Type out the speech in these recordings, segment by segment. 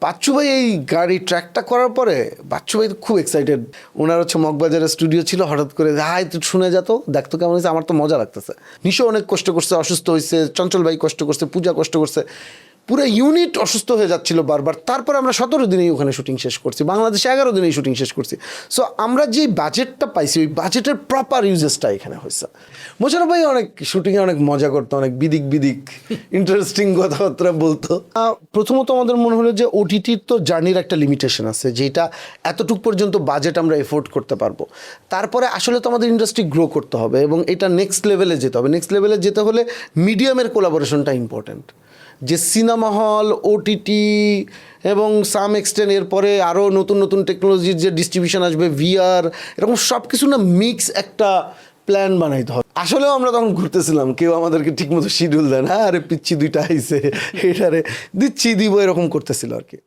বাচ্চু ভাই এই গাড়ি ট্র্যাকটা করার পরে বাচ্চু ভাই তো খুব এক্সাইটেড। ওনার হচ্ছে মগবাজারের স্টুডিও ছিল, হঠাৎ করে হাই তুই শুনে যেত, দেখতো কেমন হয়েছে, আমার তো মজা লাগতেছে। নিশো অনেক কষ্ট করছে, অসুস্থ হয়েছে, চঞ্চল ভাই কষ্ট করছে, পূজা কষ্ট করছে, পুরো ইউনিট অসুস্থ হয়ে যাচ্ছিল বারবার। তারপরে আমরা 17 দিনেই ওখানে শুটিং শেষ করছি, বাংলাদেশে 11 দিনেই শুটিং শেষ করছি। সো আমরা যে বাজেটটা পাইছি ওই বাজেটের প্রপার ইউজেসটা এখানে হয়েছে। মোশাররফ ভাই অনেক শুটিংয়ে অনেক মজা করতো, অনেক বিদিক বিদিক ইন্টারেস্টিং কথাবার্তা বলতো। প্রথমত আমাদের মনে হলো যে ওটিটির তো জার্নির একটা লিমিটেশন আছে, যেটা এতটুক পর্যন্ত বাজেট আমরা এফোর্ড করতে পারবো। তারপরে আসলে তো আমাদের ইন্ডাস্ট্রি গ্রো করতে হবে এবং এটা নেক্সট লেভেলে যেতে হবে। নেক্সট লেভেলে যেতে হলে মিডিয়ামের কোলাবোরেশনটা ইম্পর্ট্যান্ট। যে সিনেমা হল, ওটিটি এবং সাম এক্সটেন্ট এরপরে আরও নতুন নতুন টেকনোলজির যে ডিস্ট্রিবিউশন আসবে, ভিআর, এরকম সব কিছু না মিক্স একটা প্ল্যান বানাইতে হবে। আসলেও আমরা তখন ঘুরতেছিলাম, কেউ আমাদেরকে ঠিকমতো শিডিউল দেয় না, আরে পিচ্ছি দুইটা আইসে এটারে দিচ্ছি দিব, এরকম করতেছিল আর কি।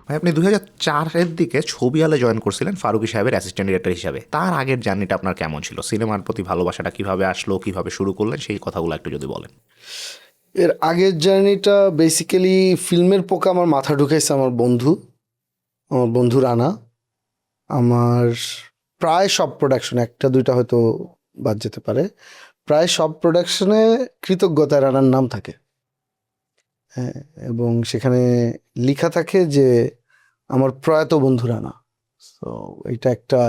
ভাই আপনি 2004-এর দিকে ছবি হলে জয়েন করছিলেন ফারুকী সাহেবের অ্যাসিস্ট্যান্ট ডিরেক্টর হিসাবে। তার আগের জার্নিটা আপনার কেমন ছিল? সিনেমার প্রতি ভালোবাসাটা কিভাবে আসলো, কিভাবে শুরু করলেন, সেই কথাগুলো একটু যদি বলেন। এর আগের জার্নিটা বেসিক্যালি ফিল্মের পোকা আমার মাথা ঢুকাইছে আমার বন্ধু রানা। আমার প্রায় সব প্রোডাকশনে, একটা দুইটা হয়তো বাদ যেতে পারে, প্রায় সব প্রোডাকশনে কৃতজ্ঞতা রানার নাম থাকে। হ্যাঁ, এবং সেখানে লেখা থাকে যে আমার প্রয়াত বন্ধু রানা। তো এটা একটা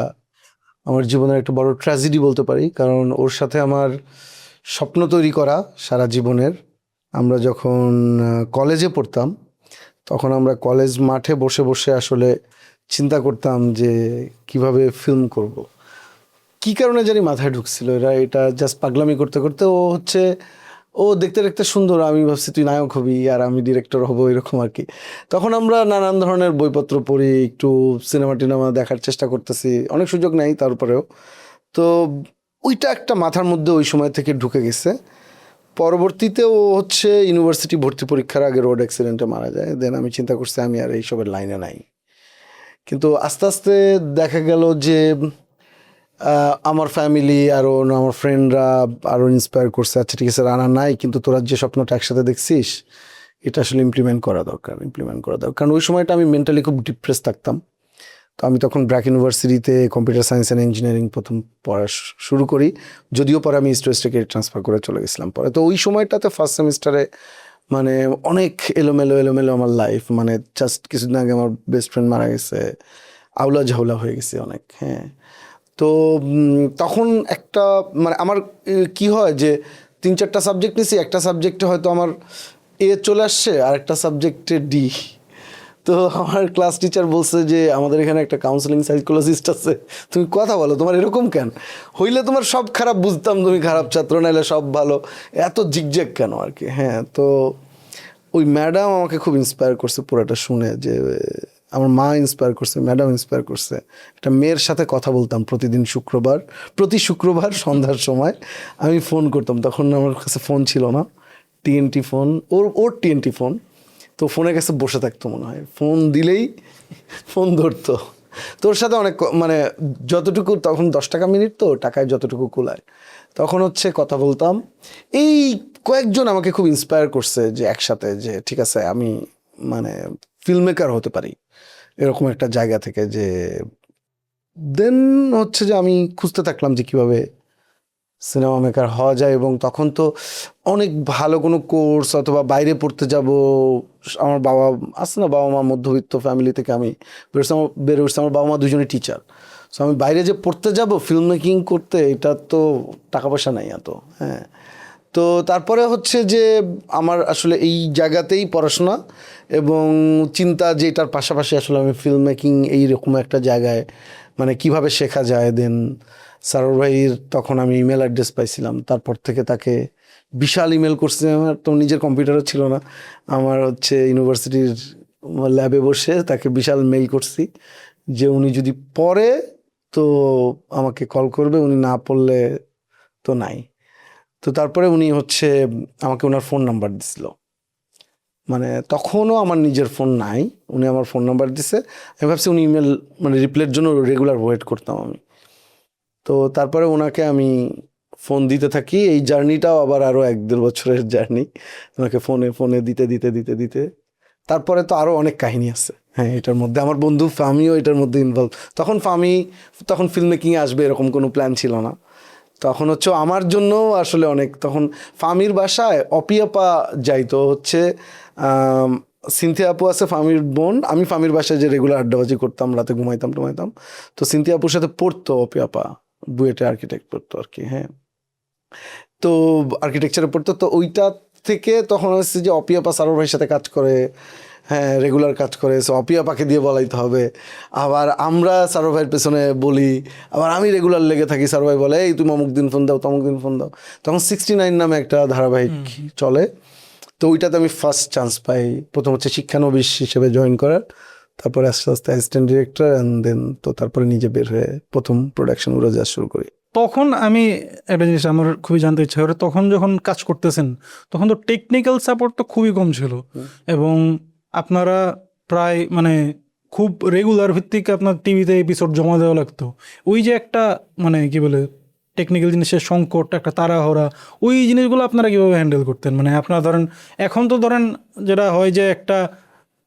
আমার জীবনের একটা বড় ট্র্যাজেডি বলতে পারি, কারণ ওর সাথে আমার স্বপ্ন তৈরি করা সারা জীবনের। আমরা যখন কলেজে পড়তাম তখন আমরা কলেজ মাঠে বসে বসে আসলে চিন্তা করতাম যে কিভাবে ফিল্ম করব। কি কারণে জানি মাথায় ঢুকছিল এটা জাস্ট পাগলামি করতে করতে। ও দেখতে দেখতে সুন্দর, আমি ভাবছি তুই নায়ক হবি আর আমি ডিরেক্টর হব, এরকম আর কি। তখন আমরা নানান ধরনের বইপত্র পড়ি, একটু সিনেমা টিনেমা দেখার চেষ্টা করতেছি, অনেক সুযোগ নেই তারপরেও। তো ওইটা একটা মাথার মধ্যে ওই সময় থেকে ঢুকে গেছে। পরবর্তীতে ও ইউনিভার্সিটি ভর্তি পরীক্ষার আগে রোড অ্যাক্সিডেন্টে মারা যায়। দেন আমি চিন্তা করছি আমি আর এইসবের লাইনে নাই। কিন্তু আস্তে আস্তে দেখা গেল যে আমার ফ্যামিলি আরও আমার ফ্রেন্ডরা আরও ইন্সপায়ার করছে, আচ্ছা ঠিক আছে রানা নাই, কিন্তু তোরা যে স্বপ্নটা একসাথে দেখছিস এটা আসলে ইমপ্লিমেন্ট করা দরকার। কারণ ওই সময়টা আমি মেন্টালি খুব ডিপ্রেস থাকতাম। তো আমি তখন ব্র্যাক ইউনিভার্সিটিতে কম্পিউটার সায়েন্স অ্যান্ড ইঞ্জিনিয়ারিং প্রথম পড়া শুরু করি, যদিও পরে আমি ইস্ট ওয়েস্টে ট্রান্সফার করে চলে গেছিলাম পরে। তো ওই সময়টাতে ফার্স্ট সেমিস্টারে মানে অনেক এলোমেলো আমার লাইফ, মানে জাস্ট কিছুদিন আগে আমার বেস্ট ফ্রেন্ড মারা গেছে, আউলা ঝাউলা হয়ে গেছে অনেক। হ্যাঁ, তো তখন একটা মানে আমার কি হয় যে 3-4টা সাবজেক্ট নিয়েছি, একটা সাবজেক্টে হয়তো আমার এ চলে আসছে আর একটা সাবজেক্টে ডি। তো আমার ক্লাস টিচার বলছে যে আমাদের এখানে একটা কাউন্সেলিং সাইকোলজিস্ট আছে, তুমি কথা বলো, তোমার এরকম কেন? হইলে তোমার সব খারাপ বুঝতাম, তুমি খারাপ ছাত্র, নাইলে সব ভালো, এত জিগজ্যাগ কেন আর কি। হ্যাঁ, তো ওই ম্যাডাম আমাকে খুব ইন্সপায়ার করছে পুরোটা শুনে, যে আমার মা ইন্সপায়ার করছে, ম্যাডাম ইন্সপায়ার করছে। একটা মেয়ের সাথে কথা বলতাম প্রতিদিন প্রতি শুক্রবার সন্ধ্যার সময় আমি ফোন করতাম। তখন আমার কাছে ফোন ছিল না, টিএনটি ফোন, ওর টিএনটি ফোন। তো ফোনের কাছে বসে থাকতো মনে হয়, ফোন দিলেই ফোন ধরতো। তোর সাথে অনেক মানে যতটুকু তখন 10 টাকা মিনিট, তো টাকায় যতটুকু কুলায় তখন কথা বলতাম। এই কয়েকজন আমাকে খুব ইন্সপায়ার করছে যে একসাথে, যে ঠিক আছে আমি মানে ফিল্ম মেকার হতে পারি এরকম একটা জায়গা থেকে। যে দেন যে আমি খুঁজতে থাকলাম যে কীভাবে সিনেমা মেকার হওয়া যায়। এবং তখন তো অনেক ভালো কোনো কোর্স অথবা বাইরে পড়তে যাব, আমার বাবা আছে না, বাবা মা মধ্যবিত্ত ফ্যামিলি থেকে আমি বেড়ে উঠছি, আমার বাবা মা দুজনেই টিচার। সো আমি বাইরে যে পড়তে যাব ফিল্ম মেকিং করতে, এটা তো টাকা পয়সা নাই এত। হ্যাঁ, তো তারপরে যে আমার আসলে এই জায়গাতেই পড়াশোনা এবং চিন্তা যে এটার পাশাপাশি আসলে আমি ফিল্ম মেকিং এইরকম একটা জায়গায় মানে কিভাবে শেখা যায়। দেন সারোর ভাইয়ের তখন আমি ইমেল অ্যাড্রেস পাইছিলাম, তারপর থেকে তাকে বিশাল ইমেল করছি। আমার তো নিজের কম্পিউটারও ছিল না, আমার ইউনিভার্সিটির ল্যাবে বসে তাকে বিশাল মেল করছি যে উনি যদি পড়ে তো আমাকে কল করবে, উনি না পড়লে তো নাই। তো তারপরে উনি হচ্ছে আমাকে ওনার ফোন নাম্বার দিছিল, মানে তখনও আমার নিজের ফোন নাই, উনি আমার ফোন নাম্বার দিছে। আমি ভাবছি উনি ইমেল মানে রিপ্লাইয়ের জন্য রেগুলার ওয়েট করতাম আমি। তো তারপরে ওনাকে আমি ফোন দিতে থাকি। এই জার্নিটাও আবার আরও 1-1.5 বছরের জার্নি, ওনাকে ফোনে ফোনে দিতে দিতে দিতে দিতে তারপরে তো আরও অনেক কাহিনী আছে। হ্যাঁ, এটার মধ্যে আমার বন্ধু ফামিও এটার মধ্যে ইনভলভ। তখন ফিল্ম মেকিংয়ে আসবে এরকম কোনো প্ল্যান ছিল না। তখন হচ্ছে আমার জন্য আসলে অনেক, তখন ফামির বাসায় অপিয়াপা যাইতো হচ্ছে, সিনথিয়া আপু আছে ফামির বোন, আমি ফামির বাসায় যে রেগুলার আড্ডাবাজি করতাম, রাতে ঘুমাইতাম টুমাইতাম। তো সিনথিয়া আপুর সাথে পড়তো অপিয়াপা, বুয়েটে আর্কিটেক্ট পড়তো আর কি। হ্যাঁ, তো আর্কিটেকচারে পড়তো। তো ওইটা থেকে তখন হচ্ছে যে অপিয়াপা সারোর ভাইয়ের সাথে কাজ করে, হ্যাঁ রেগুলার কাজ করে, সো অপিয়াপাকে দিয়ে বলাইতে হবে। আবার আমরা সারোর ভাইয়ের পেছনে বলি, আবার আমি রেগুলার লেগে থাকি। সারোর ভাই বলে এই তুমি অমুক দিন ফোন দাও, তমুক দিন ফোন দাও। তখন 69 নামে একটা ধারাবাহিক চলে, তো ওইটাতে আমি ফার্স্ট চান্স পাই। প্রথম হচ্ছে শিক্ষানবিশ হিসেবে জয়েন করার, তারপরে আস্তে আস্তে অ্যাসিস্ট্যান্ট ডিরেক্টর, অ্যান্ড দেন তো তারপরে নিজে বের হয়ে প্রথম প্রোডাকশন উড়োজাহাজ শুরু করি। তখন আমি একটা জিনিস আমার খুবই জানতে ইচ্ছা করে, তখন যখন কাজ করতেছেন তখন তো টেকনিক্যাল সাপোর্ট তো খুবই কম ছিল, এবং আপনারা প্রায় মানে খুব রেগুলার ভিত্তিকে আপনার টিভিতে এপিসোড জমা দেওয়া লাগতো। ওই যে একটা মানে কি বলে টেকনিক্যাল জিনিসের সংকট, একটা তাড়াহুড়া, ওই জিনিসগুলো আপনারা কীভাবে হ্যান্ডেল করতেন? মানে আপনারা ধরেন এখন তো ধরেন যেটা হয় যে একটা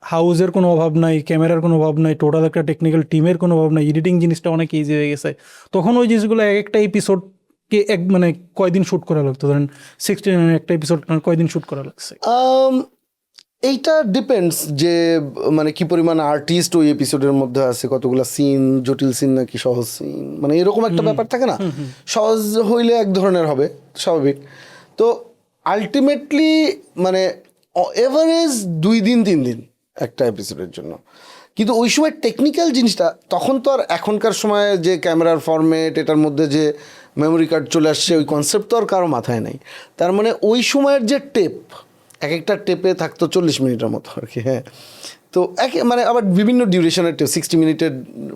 হাউজের কোনো অভাব নাই, ক্যামেরার কোনো অভাব নাই, টোটাল একটা টেকনিক্যাল টিমের কোনো অভাব নাই, এডিটিং জিনিসটা অনেক ইজি হয়ে গেছে। তখন ওই জিনিসগুলো এক একটা এপিসোডকে মানে কয়দিন শ্যুট করা লাগতো? ধরেন 69 একটা এপিসোড কয়দিন শ্যুট করা লাগছে? এইটা ডিপেন্ডস যে মানে কি পরিমাণ আর্টিস্ট ওই এপিসোডের মধ্যে আছে, কতগুলো সিন, জটিল সিন নাকি সহজ সিন, মানে এরকম একটা ব্যাপার থাকে না। সহজ হইলে এক ধরনের হবে, স্বাভাবিক। তো আলটিমেটলি মানে এভারেজ 2 দিন 3 দিন একটা এপিসোডের জন্য। কিন্তু ওই সময় টেকনিক্যাল জিনিসটা তখন তো আর এখনকার সময় যে ক্যামেরার ফরম্যাট, এটার মধ্যে যে মেমোরি কার্ড চলে আসছে, ওই কনসেপ্ট তো আর কারো মাথায় নাই। তার মানে ওই সময়ের যে টেপ, এক একটা টেপে থাকতো 40 মিনিটের মতো আর কি। হ্যাঁ, তো মানে আবার বিভিন্ন ডিউরেশনের টেপ, 60 মিনিটের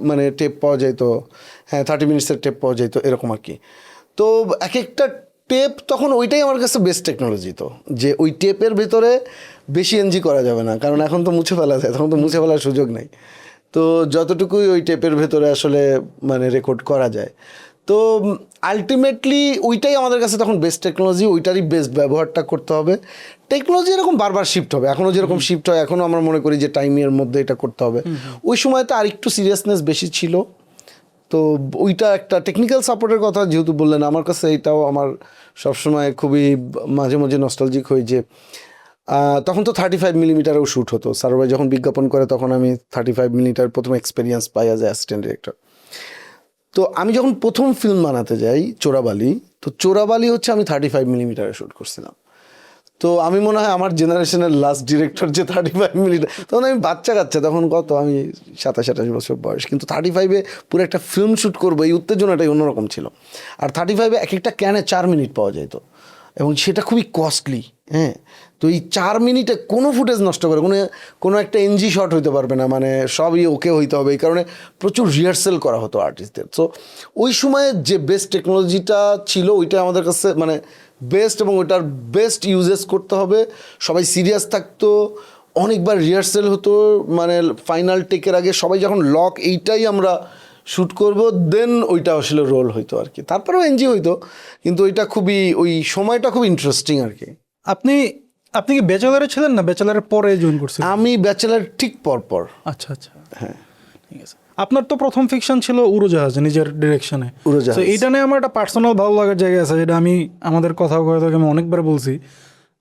মানে টেপ পাওয়া যাইতো, হ্যাঁ 30 মিনিটসের টেপ পাওয়া যাইতো, এরকম আর কি। তো এক একটা টেপ তখন ওইটাই আমার কাছে বেস্ট টেকনোলজি, তো যে ওই টেপের ভিতরে বেশি এনজি করা যাবে না, কারণ এখন তো মুছে ফেলা যায়, তখন তো মুছে ফেলার সুযোগ নেই। তো যতটুকুই ওই টেপের ভেতরে আসলে মানে রেকর্ড করা যায়, তো আলটিমেটলি ওইটাই আমাদের কাছে তখন বেস্ট টেকনোলজি, ওইটারই বেস্ট ব্যবহারটা করতে হবে। টেকনোলজি এরকম বারবার শিফট হবে, এখনও যেরকম শিফট হয়, এখনও আমরা মনে করি যে টাইমের মধ্যে এটা করতে হবে। ওই সময় তো আরেকটু সিরিয়াসনেস বেশি ছিল। তো ওইটা একটা টেকনিক্যাল সাপোর্টের কথা যেহেতু বললেন, আমার কাছে এটাও আমার সবসময় খুবই মাঝে মাঝে নস্টালজিক হই যে তখন তো 35 মিলিমিটারেও শ্যুট হতো। সারোর ভাই যখন বিজ্ঞাপন করে তখন আমি 35 মিলিমিটার প্রথম এক্সপিরিয়েন্স পাই অ্যাজ অ্যাসিস্ট্যান্ট ডিরেক্টর। তো আমি যখন প্রথম ফিল্ম বানাতে যাই চোরাবালি, তো চোরাবালি হচ্ছে আমি 35 মিলিমিটারে শ্যুট করছিলাম। তো আমি মনে হয় আমার জেনারেশনের লাস্ট ডিরেক্টর যে 35 মিলিমিটার, তখন আমি বাচ্চা কাচ্চা, তখন কত আমি 27-28 বছর বয়স, কিন্তু 35-এ পুরো একটা ফিল্ম শ্যুট করবো, এই উত্তেজনাটাই অন্যরকম ছিল। আর 35-এ এক একটা ক্যানে 4 মিনিট পাওয়া যেত, এবং সেটা খুবই কস্টলি। হ্যাঁ, তো এই 4 মিনিটে কোনো ফুটেজ নষ্ট করে কোনো একটা এনজি শট হইতে পারবে না, মানে সবই ওকে হইতে হবে। এই কারণে প্রচুর রিহার্সেল করা হতো আর্টিস্টদের। সো ওই সময়ে যে বেস্ট টেকনোলজিটা ছিল ওইটা আমাদের কাছে মানে বেস্ট, এবং ওইটার বেস্ট ইউজেস করতে হবে। সবাই সিরিয়াস থাকতো, অনেকবার রিহার্সেল হতো, মানে ফাইনাল টেকের আগে সবাই যখন লক এইটাই আমরা শ্যুট করব, দেন ওইটা আসলে রোল হইতো আর কি। তারপরেও এনজি হইতো, কিন্তু ওইটা খুবই ওই সময়টা খুব ইন্টারেস্টিং আর কি। আপনি কি ব্যাচেলারে ছিলেন না ব্যাচেলারের পরে জয়েন করছেন? আমি ব্যাচেলার ঠিক পর। আচ্ছা আচ্ছা, হ্যাঁ ঠিক আছে। আপনার তো প্রথম ফিকশন ছিল উড়োজাহাজ, নিজের ডিরেকশনে। উড়োজাহাজ। তো এইটা নিয়ে আমার একটা পার্সোনাল ভালো লাগার জায়গা আছে, যেটা আমি আমাদের কথা আমি অনেকবার বলছি।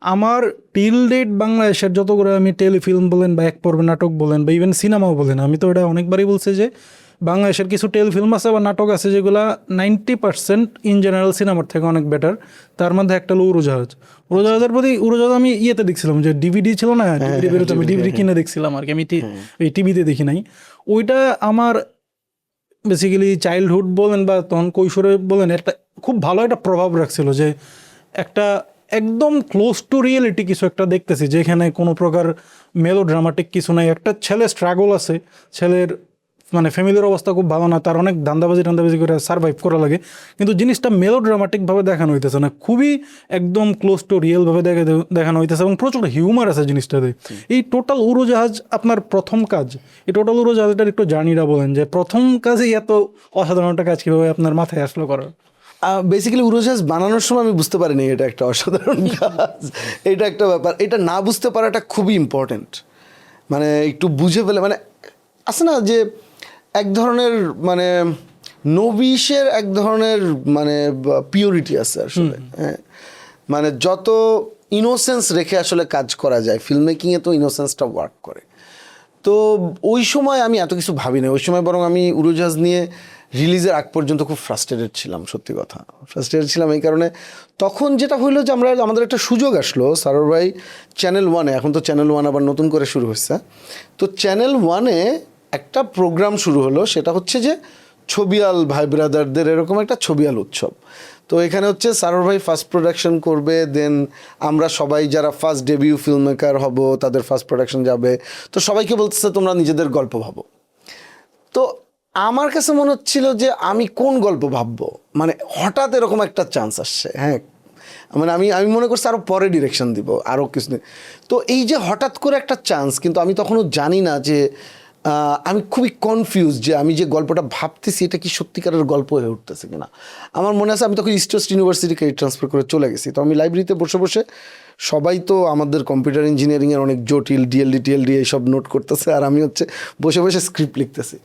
আমার টিল ডেট বাংলাদেশের যতগুলো আমি টেলিফিল্ম বলেন বা এক পর্বে নাটক বলেন বা ইভেন সিনেমাও বলেন, আমি তো এটা অনেকবারই বলছি যে বাংলাদেশের কিছু টেলিফিল্ম আছে বা নাটক আছে যেগুলো 90% ইন জেনারেল সিনেমার থেকে অনেক বেটার। তার মধ্যে একটা হলো উড়োজাহাজ। উড়োজাহাজের প্রতি উড়োজাহাজ আমি ইয়েতে দেখছিলাম, যে ডিভিডি ছিল না, ডিভিডি বেরোতে, আমি ডিভিডি কিনে দেখছিলাম আর কি, আমি এই টিভিতে দেখি নাই। ওইটা আমার বেসিক্যালি চাইল্ডহুড বলেন বা তখন কৈশোরে বলেন, একটা খুব ভালো একটা প্রভাব রাখছিল, যে একটা একদম ক্লোজ টু রিয়েলিটি কিছু একটা দেখতেছি, যেখানে কোনো প্রকার মেলোড্রামাটিক কিছু নাই। একটা ছেলে স্ট্রাগল আছে, ছেলের মানে ফ্যামিলির অবস্থা খুব ভালো না, তার অনেক ধান্দাবাজি করে সার্ভাইভ করা লাগে, কিন্তু জিনিসটা মেলোড্রামাটিকভাবে দেখানো হইতেছে না, খুবই একদম ক্লোজ টু রিয়েলভাবে দেখানো হইতেছে এবং প্রচুর হিউমার আছে জিনিসটাতে। এই টোটাল উড়োজাহাজ আপনার প্রথম কাজ, এই টোটাল উড়োজাহাজটার একটু জার্নিটা বলেন যে প্রথম কাজেই এত অসাধারণ একটা কাজ কীভাবে আপনার মাথায় আসলো করার? বেসিক্যালি উড়োজাহাজ বানানোর সময় আমি বুঝতে পারিনি এটা একটা অসাধারণ কাজ, এটা একটা ব্যাপার, এটা না বুঝতে পারাটা খুবই ইম্পর্টেন্ট। মানে একটু বুঝে ফেলে, মানে আছে না যে এক ধরনের মানে নবিশের এক ধরনের মানে পিওরিটি আছে আসলে, হ্যাঁ, মানে যত ইনোসেন্স রেখে আসলে কাজ করা যায় ফিল্ম মেকিংয়ে, তো ইনোসেন্সটা ওয়ার্ক করে। তো ওই সময় আমি এত কিছু ভাবি না, ওই সময় বরং আমি উড়োজাহাজ নিয়ে রিলিজের আগ পর্যন্ত খুব ফ্রাস্ট্রেটেড ছিলাম, সত্যি কথা ফ্রাস্ট্রেটেড ছিলাম এই কারণে। তখন যেটা হইলো যে আমাদের একটা সুযোগ আসলো, সারোর ভাই চ্যানেল ওয়ানে, এখন তো চ্যানেল ওয়ান আবার নতুন করে শুরু হচ্ছে, তো চ্যানেল ওয়ানে একটা প্রোগ্রাম শুরু হলো, সেটা হচ্ছে যে ছবিয়াল ভাই ব্রাদারদের এরকম একটা ছবিয়াল উৎসব। তো এখানে হচ্ছে সারোর ভাই ফার্স্ট প্রোডাকশন করবে, দেন আমরা সবাই যারা ফার্স্ট ডেবিউ ফিল্ম মেকার হব তাদের ফার্স্ট প্রোডাকশন যাবে, তো সবাইকে বলতেছে তোমরা নিজেদের গল্প ভাবো। তো আমার কাছে মনে হচ্ছিল যে আমি কোন গল্প ভাববো, মানে হঠাৎ এরকম একটা চান্স আসছে, হ্যাঁ, মানে আমি মনে করছি আরও পরে ডিরেকশন দিব আরও কিছু। তো এই যে হঠাৎ করে একটা চান্স, কিন্তু আমি তখনও জানি না যে আমি খুবই কনফিউজ যে আমি যে গল্পটা ভাবতেছি এটা কি সত্যিকারের গল্প হয়ে উঠতেছে কিনা। আমার মনে আছে আমি তখন east West university credit transfer করে চলে গেছি, তো আমি লাইব্রেরিতে বসে বসে, সবাই তো আমাদের কম্পিউটার ইঞ্জিনিয়ারিংয়ের অনেক জটিল টিএলডি এইসব নোট করতেছে, আর আমি হচ্ছে বসে বসে স্ক্রিপ্ট লিখতেছি,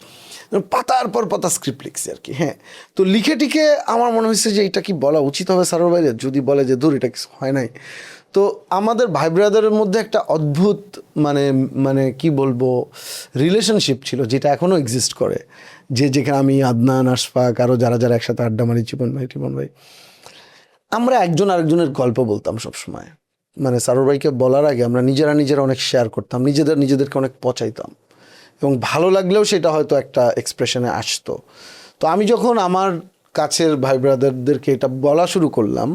পাতার পর পাতা স্ক্রিপ্ট লিখছি আর কি, হ্যাঁ। তো লিখে টিকে আমার মনে হয়েছে যে এটা কি বলা উচিত হবে সারোর বাইরে, যদি বলে যে দূর এটা কিছু হয় নাই। তো আমাদের ভাই ব্রাদারের মধ্যে একটা অদ্ভুত মানে মানে কি বলবো রিলেশনশিপ ছিল, যেটা এখনও এক্সিস্ট করে, যে যেখানে আমি, আদনান, আশফাক, আরও যারা যারা একসাথে আড্ডা মারি, টিপন ভাই, আমরা একজন আরেকজনের গল্প বলতাম সবসময়। মানে সারোর ভাইকে বলার আগে আমরা নিজেরা অনেক শেয়ার করতাম, নিজেদেরকে অনেক পচাইতাম, এবং ভালো লাগলেও সেটা হয়তো একটা এক্সপ্রেশনে আসতো। তো আমি যখন আমার কাছের ভাই ব্রাদারদেরকে এটা বলা শুরু করলাম,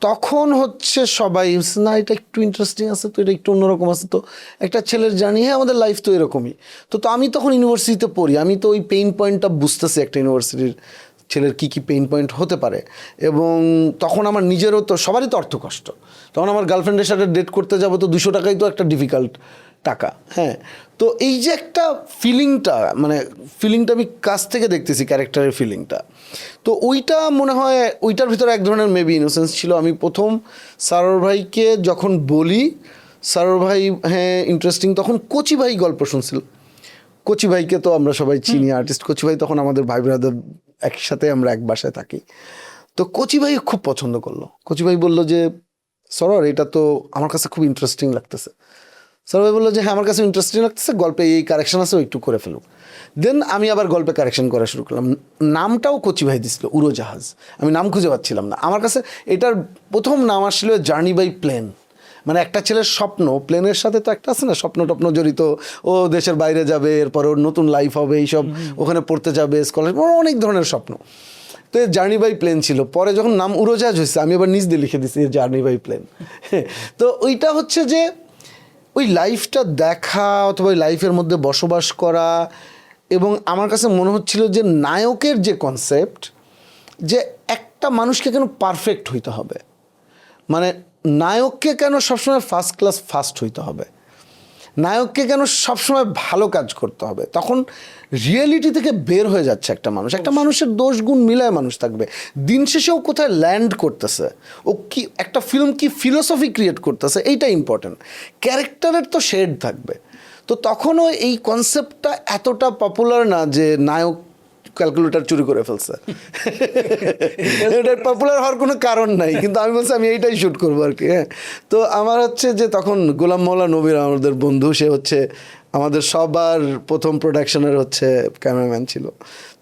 তখন হচ্ছে সবাই না এটা একটু ইন্টারেস্টিং আছে, তো এটা একটু অন্যরকম আছে, তো একটা ছেলের জার্নি, হ্যাঁ আমাদের লাইফ তো এরকমই। তো আমি তখন ইউনিভার্সিটিতে পড়ি, আমি তো ওই পেইন পয়েন্টটা বুঝতেছি একটা ইউনিভার্সিটির ছেলের কী পেইন পয়েন্ট হতে পারে। এবং তখন আমার নিজেরও তো, সবারই তো অর্থ কষ্ট, তখন আমার গার্লফ্রেন্ডের সাথে ডেট করতে যাবো তো 200 টাকাই তো একটা ডিফিকাল্ট টাকা, হ্যাঁ। তো এই যে একটা ফিলিংটা, মানে ফিলিংটা আমি কাছ থেকে দেখতেছি, ক্যারেক্টারের ফিলিংটা, তো ওইটা মনে হয় ওইটার ভিতরে এক ধরনের মেবি ইনোসেন্স ছিল। আমি প্রথম সারোর ভাইকে যখন বলি, সারোর ভাই হ্যাঁ ইন্টারেস্টিং, তখন কচি ভাই গল্প শুনছিল, কচি ভাইকে তো আমরা সবাই চিনি, আর্টিস্ট কচি ভাই, তখন আমাদের ভাই ব্রাদার একসাথে আমরা এক বাসায় থাকি। তো কচি ভাই খুব পছন্দ করলো, কচি ভাই বললো যে সরোর এটা তো আমার কাছে খুব ইন্টারেস্টিং লাগতেছে। সরোর ভাই বললো যে হ্যাঁ আমার কাছে ইন্টারেস্টিং লাগতেছে, গল্পে এই কারেকশন আছে একটু করে ফেলুক। দেন আমি আবার গল্পে কারেকশন করা শুরু করলাম। নামটাও কচি ভাই দিছিল, উড়োজাহাজ, আমি নাম খুঁজে পাচ্ছিলাম না। আমার কাছে এটার প্রথম নাম আসছিল জার্নি বাই প্লেন, মানে একটা ছেলের স্বপ্ন, প্লেনের সাথে তো একটা আছে না স্বপ্ন টপ্ন জড়িত, ও দেশের বাইরে যাবে, এরপরে ওর নতুন লাইফ হবে, এইসব ওখানে পড়তে যাবে, স্কলারশিপ, অনেক ধরনের স্বপ্ন। তো জার্নি বাই প্লেন ছিল, পরে যখন নাম উড়োজাহাজ হয়েছে আমি আবার নিজ দিয়ে লিখে দিচ্ছি জার্নি বাই প্লেন। তো ওইটা হচ্ছে যে ওই লাইফটা দেখা অথবা ওই লাইফের মধ্যে বসবাস করা, এবং আমার কাছে মনে হচ্ছিল যে নায়কের যে কনসেপ্ট, যে একটা মানুষকে কেন পারফেক্ট হইতে হবে, মানে নায়ককে কেন সবসময় ফার্স্ট ক্লাস ফার্স্ট হইতে হবে, নায়ককে কেন সবসময় ভালো কাজ করতে হবে, তখন রিয়েলিটি থেকে বের হয়ে যাচ্ছে একটা মানুষ, একটা মানুষের দোষ গুণ মিলায় মানুষ থাকবে, দিন শেষেও কোথায় ল্যান্ড করতেছে, ও কি একটা ফিল্ম কি ফিলোসফি ক্রিয়েট করতেছে, এইটা ইম্পর্টেন্ট, ক্যারেক্টারের তো শেড থাকবে। তো তখনও এই কনসেপ্টটা এতটা পপুলার না যে নায়ক ক্যালকুলেটর চুরি করে ফেলছে, এটা পপুলার হওয়ার কোনো কারণ নাই, কিন্তু আমি বলছি আমি এইটাই শ্যুট করবো আর কি, হ্যাঁ। তো আমার হচ্ছে যে তখন গোলাম মোল্লা নবীর আমাদের বন্ধু, সে হচ্ছে আমাদের সবার প্রথম প্রোডাকশনের হচ্ছে ক্যামেরাম্যান ছিল।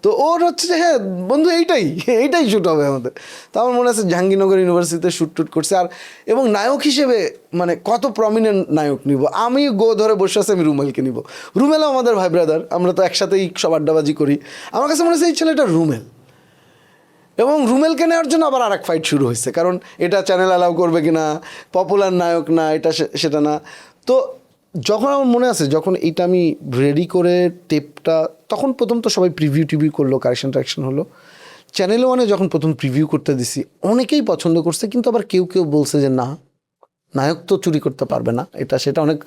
তো ওর হচ্ছে যে হ্যাঁ বন্ধু এইটাই শ্যুট হবে আমাদের। তো আমার মনে আছে জাহাঙ্গীরনগর ইউনিভার্সিটিতে শ্যুট করছে, আর এবং নায়ক হিসেবে মানে কত প্রমিনেন্ট নায়ক নিব, আমি ধরে বসে আছে, আমি রুমেলকে নিব, রুমেলও আমাদের ভাই ব্রাদার, আমরা তো একসাথেই সব আড্ডাবাজি করি। আমার কাছে মনে হচ্ছে এই ছেলেটা রুমেল, এবং রুমেলকে নেওয়ার জন্য আবার আর এক ফাইট শুরু হয়েছে, কারণ এটা চ্যানেল অ্যালাউ করবে কিনা, পপুলার নায়ক না, এটা সেটা না। তো যখন আমার মনে আছে, যখন এইটা আমি রেডি করে টেপটা, তখন প্রথম তো সবাই প্রিভিউ টিভিউ করলো, কারেকশন টারেকশন হলো। চ্যানেল ওয়ানে যখন প্রথম প্রিভিউ করতে দিছি, অনেকেই পছন্দ করছে, কিন্তু আবার কেউ কেউ বলছে যে না, নায়ক তো চুরি করতে পারবে না, এটা সেটা অনেক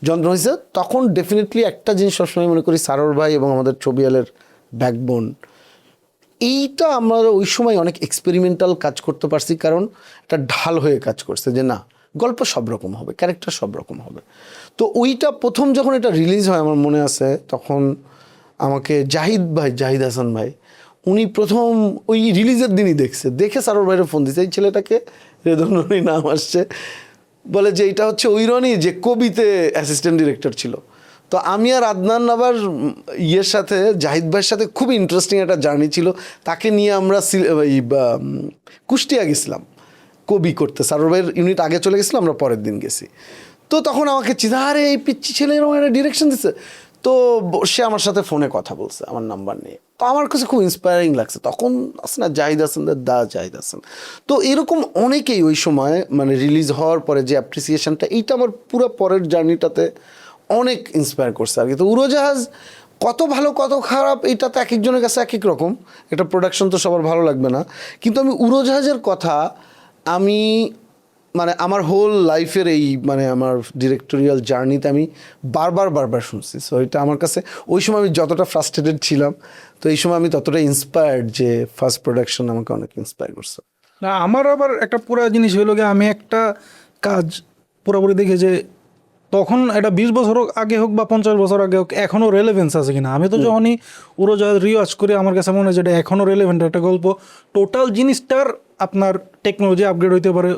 যন্ত্রণা হয়েছে। তখন ডেফিনেটলি একটা জিনিস সবসময় মনে করি, সারোর ভাই এবং আমাদের ছবিয়ালের ব্যাকবোন, এইটা আমরা ওই সময় অনেক এক্সপেরিমেন্টাল কাজ করতে পারছি, কারণ একটা ঢাল হয়ে কাজ করছে যে না, গল্প সব রকম হবে, ক্যারেক্টার সব রকম হবে। তো ওইটা প্রথম যখন এটা রিলিজ হয় আমার মনে আছে, তখন আমাকে জাহিদ হাসান ভাই, উনি প্রথম ওই রিলিজের দিনই দেখছে, দেখে সারোর ভাইয়ের ফোন দিচ্ছে, এই ছেলেটাকে রেদনরনি নাম আসছে, বলে যে এটা হচ্ছে ওই রনি যে কবিতে অ্যাসিস্ট্যান্ট ডিরেক্টর ছিল। তো আমি আর আদনান আবার ইয়ের সাথে, জাহিদ ভাইয়ের সাথে খুব ইন্টারেস্টিং একটা জার্নি ছিল। তাকে নিয়ে আমরা কুষ্টিয়া গেছিলাম কবি করতে, সারোর ভাইয়ের ইউনিট আগে চলে গেছিলাম, আমরা পরের দিন গেছি। তো তখন আমাকে আরে এই পিচ্ছি ছেলে এরকম একটা ডিরেকশন দিচ্ছে। তো সে আমার সাথে ফোনে কথা বলছে আমার নাম্বার নিয়ে, তো আমার কাছে খুব ইন্সপায়ারিং লাগছে। তখন আছে না জাহিদ হাসান, জাহিদ হাসান, তো এরকম অনেকেই ওই সময় মানে রিলিজ হওয়ার পরে যে অ্যাপ্রিসিয়েশনটা, এইটা আমার পুরো পরের জার্নিটাতে অনেক ইন্সপায়ার করছে আর কি। তো উড়োজাহাজ কত ভালো কত খারাপ এইটা তো এক একজনের কাছে এক এক রকম, এটা প্রোডাকশন তো সবার ভালো লাগবে না। কিন্তু আমি উড়োজাহাজের কথা আমি মানে আমার হোল লাইফের এই মানে আমার ডিরেক্টোরিয়াল জার্নিতে আমি বারবার শুনছি। সো এটা আমার কাছে ওই সময় আমি যতটা ফ্রাস্ট্রেটেড ছিলাম, তো এই সময় আমি ততটা ইন্সপায়ার্ড যে ফার্স্ট প্রোডাকশন আমাকে অনেক ইন্সপায়ার করছে। না, আমার আবার একটা পুরো জিনিস হইলো গিয়ে, আমি একটা কাজ পুরোপুরি দেখে যে তখন এটা 20 বছর আগে হোক বা 50 বছর আগে হোক, এখনও রেলেভেন্স আছে কিনা। আমি তো যখনই উড়োজাহাজ রিওয়াচ করি, আমার কাছে মনে হয় যেটা এখনও রেলেভেন্ট একটা গল্প। টোটাল জিনিসটার আপনার টেকনোলজি আপগ্রেড হইতে পারে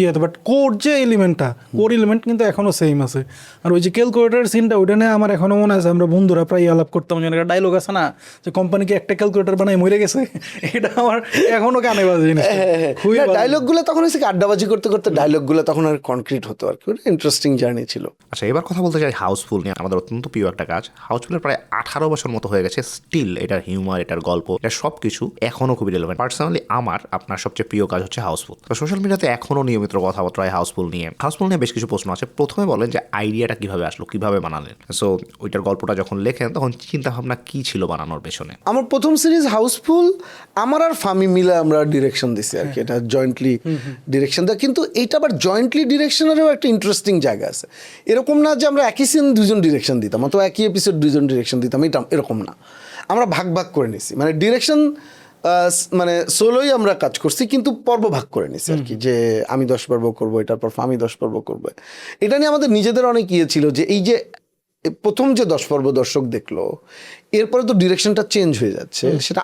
ইয়েতে, বাট কোর যে এলিমেন্টটা, কোর এলিমেন্ট কিন্তু এখনও সেম আছে। আর ওই যে ক্যালকুলেটার সিনটা, ওইটা নিয়ে আমার এখনও মনে আছে, আমরা বন্ধুরা প্রায় আলাপ করতাম, যেন একটা ডায়লগ আছে না যে কোম্পানিকে একটা ক্যালকুলেটার বানায় মরে গেছে, এটা আমার এখনও কানে বাজে জিনিস। ডায়লগগুলো তখন হচ্ছে কি আড্ডাবাজি করতে করতে ডায়লগগুলো তখন আর কনক্রিট হতো আর কি, ইন্টারেস্টিং জার্নি ছিল। আচ্ছা, এবার কথা বলতে চাই হাউসফুল নিয়ে। আমাদের অত্যন্ত প্রিয় একটা কাজ। হাউসফুলের প্রায় 18 বছর মতো হয়ে গেছে, স্টিল এটার হিউমার, এটার গল্প, এটা সব কিছু এখনও খুবই রিলেভেন্ট। পার্সোনালি আমার আপনার সবচেয়ে প্রিয় কাজ হচ্ছে হাউসফুল। তো সোশ্যাল মিডিয়াতে এখনও নিয়মিত কথাবার্তা হয় হাউসফুল নিয়ে। হাউসফুল নিয়ে বেশ কিছু প্রশ্ন আছে। প্রথমে বলেন যে আইডিয়াটা কিভাবে আসলো, কিভাবে বানালেন? সো ওইটার গল্পটা যখন লেখেন তখন চিন্তা ভাবনা কি ছিল বানানোর পেছনে? আমার প্রথম সিরিজ হাউসফুল, আমার আর ফামি মিলে আমরা ডিরেকশন দিছি আর কি, এটা জয়েন্টলি ডিরেকশন দেয়। কিন্তু এটা আবার জয়েন্টলি ডিরেকশনেরও একটা ইন্টারেস্টিং জায়গা আছে। এরকম না যে আমরা একই সিন দুজন ডিরেকশন দিতাম, অথবা একই এপিসোড দুজন ডিরেকশন দিতাম, এটা এরকম না। আমরা ভাগ ভাগ করে নিছি, মানে ডিরেকশন মানে সোলোই আমরা কাজ করছি, কিন্তু পর্ব ভাগ করে নিছি আর কি, যে আমি 10 পর্ব করবো, এটার পর ফামি 10 পর্ব করবো। এটা নিয়ে আমাদের নিজেদের অনেক ইয়ে ছিল যে এই যে প্রথম যে 10 পর্ব দর্শক দেখলো, এরপরে তো ডিরেকশনটা চেঞ্জ হয়ে যাচ্ছে, সেটা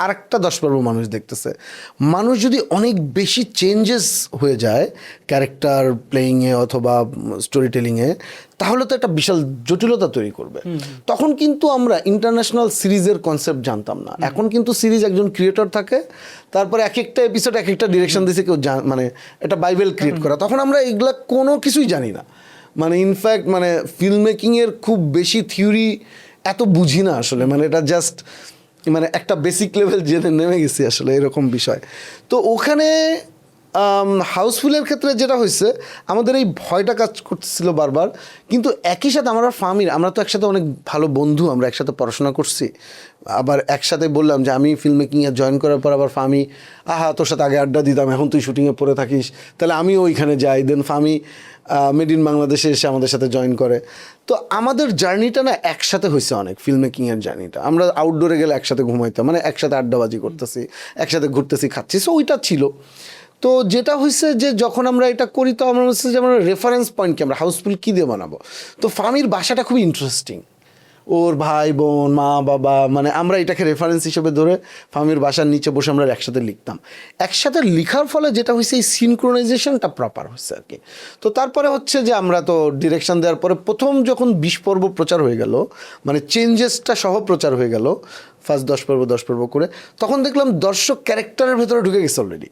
আরেকটা 10 পর্ব মানুষ দেখতেছে। মানুষ যদি অনেক বেশি চেঞ্জেস হয়ে যায় ক্যারেক্টার প্লেয়িংয়ে অথবা স্টোরি টেলিংয়ে, তাহলে তো একটা বিশাল জটিলতা তৈরি করবে। তখন কিন্তু আমরা ইন্টারন্যাশনাল সিরিজের কনসেপ্ট জানতাম না। এখন কিন্তু সিরিজ একজন ক্রিয়েটর থাকে, তারপরে এক একটা এপিসোড এক একটা ডিরেকশন দিয়েছে কেউ, মানে এটা বাইবেল ক্রিয়েট করা। তখন আমরা এগুলা কোনো কিছুই জানি না, মানে ইনফ্যাক্ট মানে ফিল্ম মেকিংয়ের খুব বেশি থিওরি এত বুঝি না আসলে, মানে এটা জাস্ট মানে একটা বেসিক লেভেল জেনে নেমে গেছি আসলে, এরকম বিষয়। তো ওখানে হাউসফুলের ক্ষেত্রে যেটা হয়েছে, আমাদের এই ভয়টা কাজ করতেছিল বারবার, কিন্তু একই সাথে আমরা তো একসাথে অনেক ভালো বন্ধু, আমরা একসাথে পড়াশোনা করছি, আবার একসাথে বললাম যে আমি ফিল্ম মেকিংয়ে জয়েন করার পর আবার ফামি, তোর সাথে আগে আড্ডা দিতাম, এখন তুই শুটিংয়ে পড়ে থাকিস, তাহলে আমিও ওইখানে যাই। দেন ফামি মেড ইন বাংলাদেশে এসে আমাদের সাথে জয়েন করে। তো আমাদের জার্নিটা না একসাথে হয়েছে অনেক, ফিল্ম মেকিংয়ের জার্নিটা। আমরা আউটডোরে গেলে একসাথে ঘুমাইতাম, মানে একসাথে আড্ডাবাজি করতেছি, একসাথে ঘুরতেছি, খাচ্ছি। সো ওইটা ছিল। তো যেটা হয়েছে যে যখন আমরা এটা করি, তো আমরা হচ্ছে যে আমরা রেফারেন্স পয়েন্ট কি, আমরা হাউসফুল কী দিয়ে বানাবো। তো ফামির বাসাটা খুব ইন্টারেস্টিং, ওর ভাই বোন মা বাবা, মানে আমরা এটাকে রেফারেন্স হিসেবে ধরে ফামির বাসার নিচে বসে আমরা একসাথে লিখতাম। একসাথে লিখার ফলে যেটা হয়েছে, এই সিনক্রোনাইজেশনটা প্রপার হয়েছে আর কি। তো তারপরে হচ্ছে যে আমরা তো ডিরেকশন দেওয়ার পরে প্রথম যখন 20 পর্ব প্রচার হয়ে গেল, মানে চেঞ্জেসটা সহ প্রচার হয়ে গেল, ফার্স্ট 10 পর্ব করে, তখন দেখলাম দর্শক ক্যারেক্টারের ভেতরে ঢুকে গেছে অলরেডি।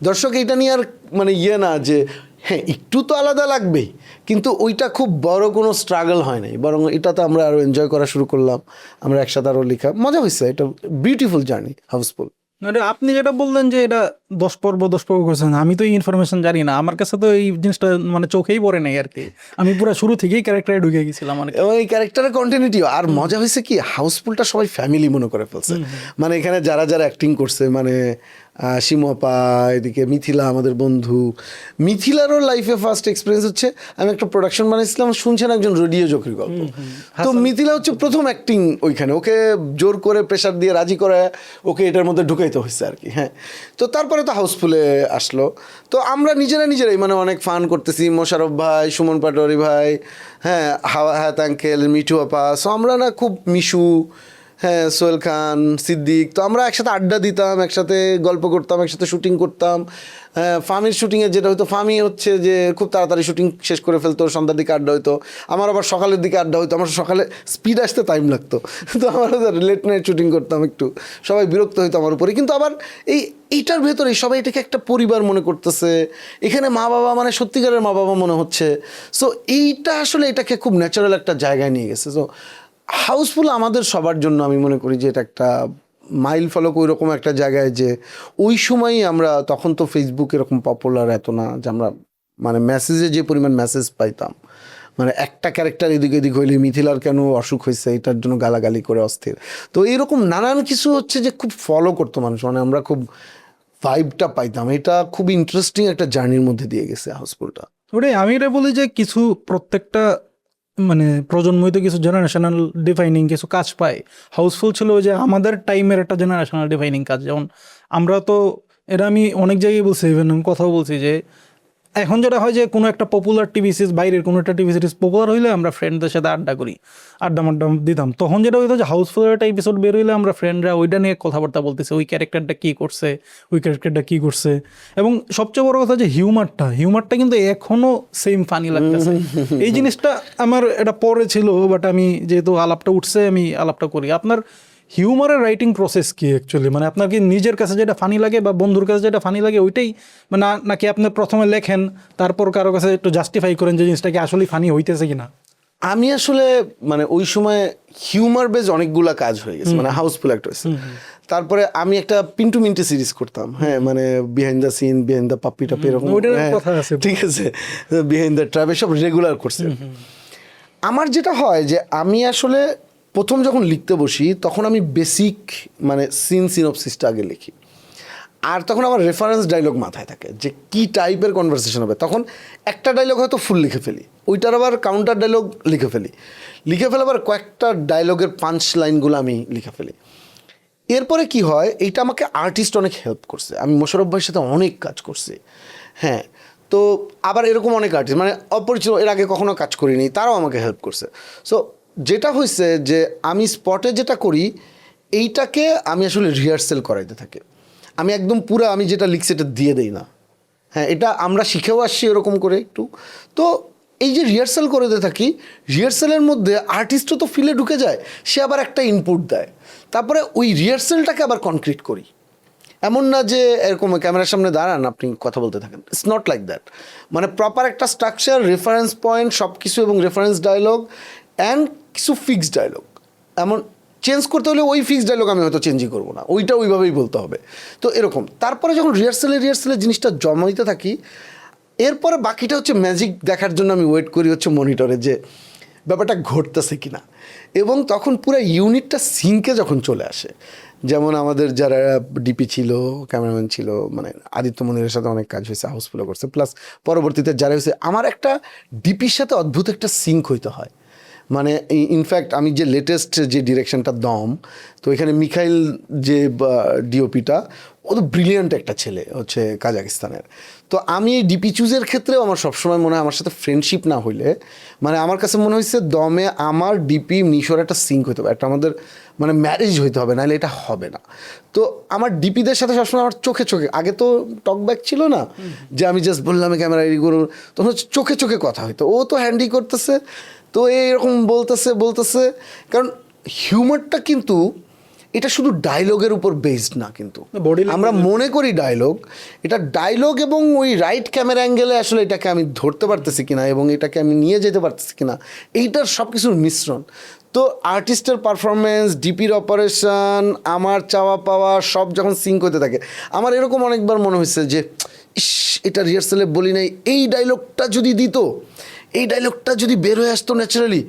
দর্শক এইটা নিয়ে আর মানে না যে হ্যাঁ একটু তো আলাদা লাগবেই, কিন্তু ওইটা খুব বড় কোনো স্ট্রাগল হয় নাই, বরং এটাতে আমরা আরও এনজয় করা শুরু করলাম। আমরা একসাথে আরও লেখা মজা হয়েছে, এটা বিউটিফুল জার্নি হাউসফুল। এটা আপনি যেটা বললেন যে এটা 10 পর্ব করছেন, আমি তো এই ইনফরমেশন জানি না, আমার কাছে তো এই জিনিসটা মানে চোখেই পড়ে নাই আর কি। আমি পুরো শুরু থেকেই ক্যারেক্টারে ঢুকে গেছিলাম আর কি। এবং এই ক্যারেক্টারের কন্টিনিউটিও আর মজা হয়েছে কি হাউসফুলটা সবাই ফ্যামিলি মনে করে ফেলছে। মানে এখানে যারা যারা অ্যাক্টিং করছে মানে শিমপা, এদিকে মিথিলা আমাদের বন্ধু, মিথিলারও লাইফে ফার্স্ট এক্সপিরিয়েন্স হচ্ছে আমি একটা প্রোডাকশন বানিয়েছিলাম, শুনছেন একজন রেডিও জকির গল্প। তো মিথিলা হচ্ছে প্রথম অ্যাক্টিং ওইখানে, ওকে জোর করে প্রেশার দিয়ে রাজি করে ওকে এটার মধ্যে ঢুকাইতে হয়েছে আর কি। হ্যাঁ, তো তারপরে তো হাউসফুলে আসলো। তো আমরা নিজেরাই মানে অনেক ফান করতেছি, মোশারফ ভাই, সুমন পাটোয়ারি ভাই, হ্যাঁ হায়াত আঙ্কেল, মিঠু আপা, সো আমরা না খুব মিশু, হ্যাঁ সোহেল খান, সিদ্দিক, তো আমরা একসাথে আড্ডা দিতাম, একসাথে গল্প করতাম, একসাথে শুটিং করতাম। হ্যাঁ, ফামির শুটিংয়ে যেটা হতো, ফামি হচ্ছে যে খুব তাড়াতাড়ি শুটিং শেষ করে ফেলতো, সন্ধ্যার দিকে আড্ডা হতো, আমার আবার সকালের দিকে আড্ডা হতো, আমার সকালে স্পিড আসতে টাইম লাগতো, তো আমার লেট নাইট শুটিং করতাম একটু, সবাই বিরক্ত হইতো আমার উপরে। কিন্তু আবার এইটার ভেতরে সবাই এটাকে একটা পরিবার মনে করতেছে, এখানে মা বাবা মানে সত্যিকারের মা বাবা মনে হচ্ছে। সো এইটা আসলে এটাকে খুব ন্যাচারাল একটা জায়গায় নিয়ে গেছে। সো হাউসফুল আমাদের সবার জন্য আমি মনে করি যে এটা একটা মাইল ফলক ওই রকম একটা জায়গায়, যে ওই সময়ই আমরা, তখন তো ফেসবুক এরকম পপুলার এত না যে আমরা মানে মেসেজে যে পরিমাণ মেসেজ পাইতাম, মানে একটা ক্যারেক্টার এদিক এদিক হইলে মিথিলার কেন অসুখ হয়েছে এটার জন্য গালাগালি করে অস্থির। তো এইরকম নানান কিছু হচ্ছে যে খুব ফলো করতো মানুষ, মানে আমরা খুব ভাইবটা পাইতাম। এটা খুব ইন্টারেস্টিং একটা জার্নির মধ্যে দিয়ে গেছে হাউসফুলটা। ওটাই আমি এটা বলি যে কিছু প্রত্যেকটা মানে প্রজন্মই তো কিছু জেনারেশনাল ডিফাইনিং কিছু কাজ পায়। হাউসফুল ছিল ওই যে আমাদের টাইমের একটা জেনারেশনাল ডিফাইনিং কাজ। যেমন আমরা তো এটা আমি অনেক জায়গায় বলছি, ইভেন আমি কথাও বলছি যে এখন যেটা হয় যে কোনো একটা পপুলার টিভি সিরিজ, বাইরের কোনো একটা টিভি সিরিজ পপুলার হইলে আমরা ফ্রেন্ডদের সাথে আড্ডা করি, আড্ডা দিতাম। তখন যেটা হইতো যে হাউসফুলের একটা এপিসোড বের হইলে আমরা ফ্রেন্ডরা ওইটা নিয়ে কথাবার্তা বলতেছে, ওই ক্যারেক্টারটা কী করছে, ওই ক্যারেক্টারটা কী করছে। এবং সবচেয়ে বড় কথা যে হিউমারটা কিন্তু এখনও সেম ফানি লাগতেছে। এই জিনিসটা আমার এটা পরে ছিল, বাট আমি যেহেতু আলাপটা উঠছে আমি আলাপটা করি। আপনার হিউমারের রাইটিং প্রসেস কি অ্যাকচুয়ালি? মানে আপনার কি নিজের কাছে যেটা ফানি লাগে বা বন্ধুর কাছে যেটা ফানি লাগে ওইটাই, মানে নাকি আপনি প্রথমে লেখেন তারপর কারো কাছে একটু জাস্টিফাই করেন যে জিনিসটা কি আসলে ফানি হইতেছে কিনা? আমি আসলে মানে ওই সময় হিউমার বেজ অনেকগুলা কাজ হয়ে গেছে, মানে হাউসফুল একটা হয়েছে। তারপরে আমি একটা পিন্টু মিন্টু সিরিজ করতাম, হ্যাঁ মানে behind the scene, behind the পাপ্পি টাপ্পি এরকম, ঠিক আছে, বিহাইন্ড দ্য ট্র্যাপ, সব রেগুলার করছে। আমার যেটা হয় যে আমি আসলে প্রথম যখন লিখতে বসি তখন আমি বেসিক মানে সিনপসিসটা আগে লিখি, আর তখন আমার রেফারেন্স ডায়লগ মাথায় থাকে যে কী টাইপের কনভারসেশন হবে। তখন একটা ডায়লগ হয়তো ফুল লিখে ফেলি, ওইটার আবার কাউন্টার ডায়লগ লিখে ফেলে আবার কয়েকটা ডায়লগের পাঞ্চ লাইনগুলো আমি লিখে ফেলি। এরপরে কি হয়, এইটা আমাকে আর্টিস্ট অনেক হেল্প করছে। আমি মোশারফ ভাইয়ের সাথে অনেক কাজ করছি, হ্যাঁ, তো আবার এরকম অনেক আর্টিস্ট মানে অপরিচিত, এর আগে কখনো কাজ করিনি, তারাও আমাকে হেল্প করছে। সো যেটা হয়েছে যে আমি স্পটে যেটা করি এইটাকে আমি আসলে রিহার্সেল করাইতে থাকি। আমি একদম পুরো আমি যেটা লিখছি এটা দিয়ে দেই না, হ্যাঁ, এটা আমরা শিখেও আসছি এরকম করে একটু। তো এই যে রিহার্সাল করতে থাকি, রিহার্সালের মধ্যে আর্টিস্টও তো ফিলে ঢুকে যায়, সে আবার একটা ইনপুট দেয়, তারপরে ওই রিহার্সালটাকে আবার কনক্রিট করি। এমন না যে এরকম ক্যামেরার সামনে দাঁড়ান আপনি কথা বলতে থাকেন, ইটস নট লাইক দ্যাট। মানে প্রপার একটা স্ট্রাকচার, রেফারেন্স পয়েন্ট সব কিছু, এবং রেফারেন্স ডায়লগ অ্যান্ড কিছু ফিক্সড ডায়লগ। এমন চেঞ্জ করতে হলে ওই ফিক্সড ডায়লগ আমি হয়তো চেঞ্জই করবো না, ওইটা ওইভাবেই বলতে হবে। তো এরকম তারপরে যখন রিহার্সালে জিনিসটা জমাইতে থাকি, এরপরে বাকিটা হচ্ছে ম্যাজিক দেখার জন্য আমি ওয়েট করি হচ্ছে মনিটরে যে ব্যাপারটা ঘটতেছে কিনা। এবং তখন পুরো ইউনিটটা সিঙ্কে যখন চলে আসে, যেমন আমাদের যারা ডিপি ছিল, ক্যামেরাম্যান ছিল, মানে আদিত্য মনিরের সাথে অনেক কাজ হয়েছে, হাউসফুলও করছে, প্লাস পরবর্তীতে যারা হয়েছে, আমার একটা ডিপির সাথে অদ্ভুত একটা সিঙ্ক হইতে হয়। মানে ইনফ্যাক্ট আমি যে লেটেস্ট যে ডিরেকশনটা দম, তো এখানে মিখাইল যে ডিওপিটা, ও তো ব্রিলিয়ান্ট একটা ছেলে, হচ্ছে কাজাকিস্তানের। তো আমি এই ডিপি চুজের ক্ষেত্রেও আমার সবসময় মনে হয় আমার সাথে ফ্রেন্ডশিপ না হইলে, মানে আমার কাছে মনে হয়েছে দমে আমার ডিপি মিশোর একটা সিঙ্ক হইতে হবে, একটা আমাদের মানে ম্যারেজ হইতে হবে, নাহলে এটা হবে না। তো আমার ডিপিদের সাথে সবসময় আমার চোখে আগে তো টকব্যাক ছিল না যে আমি জাস্ট বললাম ক্যামেরা রেডি করুন, তখন হচ্ছে চোখে কথা হইতো, ও তো হ্যান্ডি করতেছে, তো এরকম বলতেছে। কারণ হিউমারটা কিন্তু এটা শুধু ডায়লগের উপর বেসড না, কিন্তু আমরা মনে করি এটা ডায়লগ এবং ওই রাইট ক্যামেরা অ্যাঙ্গেলে আসলে এটাকে আমি ধরতে পারতেছি কিনা এবং এটাকে আমি নিয়ে যেতে পারতেছি কিনা, এইটার সব কিছুর মিশ্রণ। তো আর্টিস্টের পারফরমেন্স, ডিপির অপারেশন, আমার চাওয়া পাওয়া সব যখন সিঙ্ক হতে থাকে, আমার এরকম অনেকবার মনে হয়েছে যে ইস, এটা রিহার্সালে বলি নাই, এই ডায়লগটা যদি দিত, এই ডায়লগটা যদি বের হয়ে আসতো ন্যাচারালি,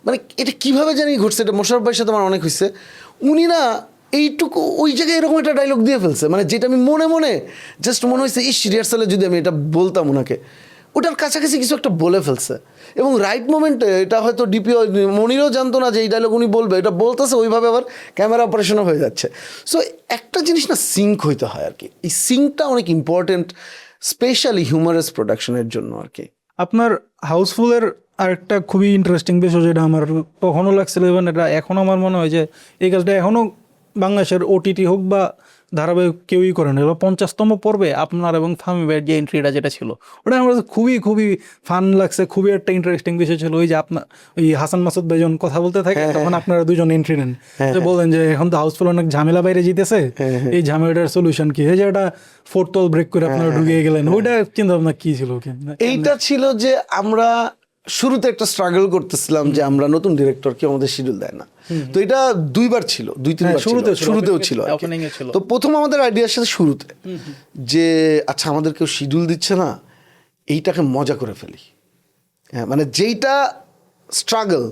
মানে এটা কীভাবে জানি ঘটছে। এটা মোশাররফ ভাইয়ের সাথে আমার অনেক হয়েছে, উনি না এইটুকু ওই জায়গায় এরকম একটা ডায়লগ দিয়ে ফেলছে, মানে যেটা আমি মনে মনে জাস্ট মনে হয়েছে ইস, রিহার্সালে যদি আমি এটা বলতাম ওনাকে, ওটার কাছাকাছি কিছু একটা বলে ফেলছে। এবং রাইট মোমেন্টে এটা হয়তো ডিপি মনিরও জানতো না যে এই ডায়লগ উনি বলবে, এটা বলতেছে ওইভাবে, আবার ক্যামেরা অপারেশনও হয়ে যাচ্ছে। সো একটা জিনিস না সিঙ্ক হইতে হয় আর কি, এই সিঙ্কটা অনেক ইম্পর্টেন্ট, স্পেশালি হিউমারাস প্রোডাকশনের জন্য আর কি। আপনার হাউসফুলের আরেকটা খুবই ইন্টারেস্টিং বিষয় যেটা আমার তখনও লাগছিল, এবং এটা এখন আমার মনে হয় যে এই কাজটা এখনও বাংলাদেশের ওটিটি হোক বা ধারাবাহিক কেউই করে না। এবার 50তম পর্বে আপনার এবং ফাহমি ভাইয়ের যে এন্ট্রিটা যেটা ছিল, ওটা আমার কাছে খুবই খুবই ফান লাগছে, খুবই একটা ইন্টারেস্টিং বিষয় ছিল। ওই যে আপনার ওই হাসান মাসুদ ভাই যখন কথা বলতে থাকে, তখন আপনারা দুজন এন্ট্রি নেন, যে বলেন যে এখন তো হাউসফুল অনেক ঝামেলা বাইরে জিতেছে, এই ঝামেলাটার সলিউশন কি, এই যে একটা ফোর্থ ওয়াল ব্রেক করে আপনারা ঢুকিয়ে গেলেন, ওইটা চিন্তা ভাবনা কি ছিল? এইটা ছিল যে আমরা শুরুতে একটা স্ট্রাগল করতেছিলাম যে আমরা নতুন ডিরেক্টর, কেউ আমাদের শিডিউল দেয় না। তো এটা দুইবার ছিল, 2-3 বার শুরুতেও ছিল। তো প্রথম আমাদের আইডিয়ার সাথে শুরুতে যে আচ্ছা আমাদের কেউ শিডিউল দিচ্ছে না, এইটাকে মজা করে ফেলি। হ্যাঁ, মানে যেইটা স্ট্রাগল,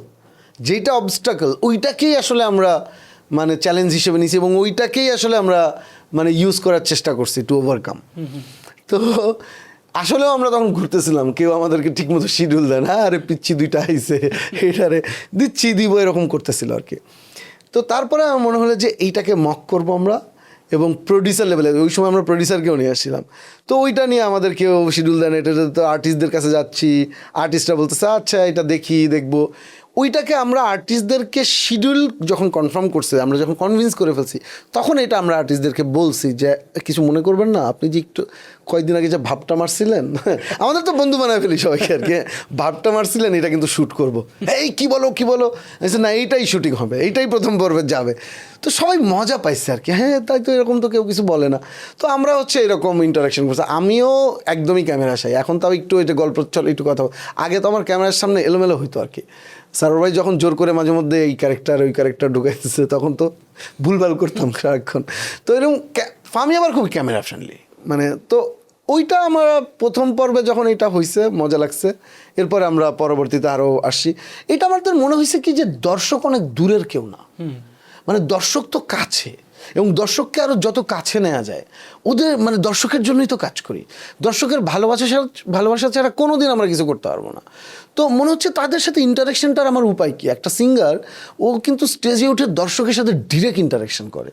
যেইটা অবস্টাকল, ওইটাকেই আসলে আমরা মানে চ্যালেঞ্জ হিসেবে নিয়েছি, এবং ওইটাকেই আসলে আমরা মানে ইউজ করার চেষ্টা করছি টু ওভারকাম। তো আসলেও আমরা তখন ঘুরতেছিলাম, কেউ আমাদেরকে ঠিকমতো শিডিউল দেয় না, আরে পিচ্ছি দুইটা আইসে, এটারে দিব, এরকম করতেছিল আর কি। তো তারপরে আমার মনে হলো যে এইটাকে মক করবো আমরা, এবং প্রডিউসার লেভেলে, ওই সময় আমরা প্রডিউসারকেও নিয়ে আসছিলাম। তো ওইটা নিয়ে আমাদের কেউ শিডিউল দেয় না, এটা তো আর্টিস্টদের কাছে যাচ্ছি, আর্টিস্টরা বলতেছে আচ্ছা এটা দেখবো। ওইটাকে আমরা আর্টিস্টদেরকে শিডিউল যখন কনফার্ম করছে, আমরা যখন কনভিন্স করে ফেলছি, তখন এটা আমরা আর্টিস্টদেরকে বলছি যে কিছু মনে করবেন না, আপনি যে একটু কয়েকদিন আগে যে ভাবটা মারছিলেন, আমাদের তো বন্ধু বানায় ফেলি সবাইকে আর কি, ভাবটা মারছিলেন, এটা কিন্তু শ্যুট করবো, এই কি বলো না এইটাই শুটিং হবে, এইটাই প্রথম পর্বে যাবে। তো সবাই মজা পাইছে আর কি, হ্যাঁ তাই তো, এরকম তো কেউ কিছু বলে না। তো আমরা হচ্ছে এরকম ইন্টারাকশন করছি, আমিও একদমই ক্যামেরা সাই, এখন তাও একটু এটা গল্প চল একটু কথা, আগে তো আমার ক্যামেরার সামনে এলোমেলো হইতো আর কি। সারোয়ার ভাই যখন জোর করে মাঝে মধ্যে এই ক্যারেক্টার ওই ক্যারেক্টার ঢুকাইতেছে, তখন তো ভুলভাল করতাম সারাক্ষণ। তো এরকম ফামি আবার খুবই ক্যামেরা ফ্রেন্ডলি, মানে তো ওইটা আমরা প্রথম পর্বে যখন এটা হয়েছে মজা লাগছে, এরপরে আমরা পরবর্তীতে আরও আসি। এটা আমাদের মনে হয়েছে কি যে দর্শক অনেক দূরের কেউ না, মানে দর্শক তো কাছে, এবং দর্শককে আরও যত কাছে নেওয়া যায়, ওদের মানে দর্শকের জন্যই তো কাজ করি, দর্শকের ভালোবাসা ছাড়া কোনো দিন আমরা কিছু করতে পারবো না। তো মনে হচ্ছে তাদের সাথে ইন্টারাকশনটার আমার উপায় কি, একটা সিঙ্গার ও কিন্তু স্টেজে উঠে দর্শকের সাথে ডিরেক্ট ইন্টারাকশন করে।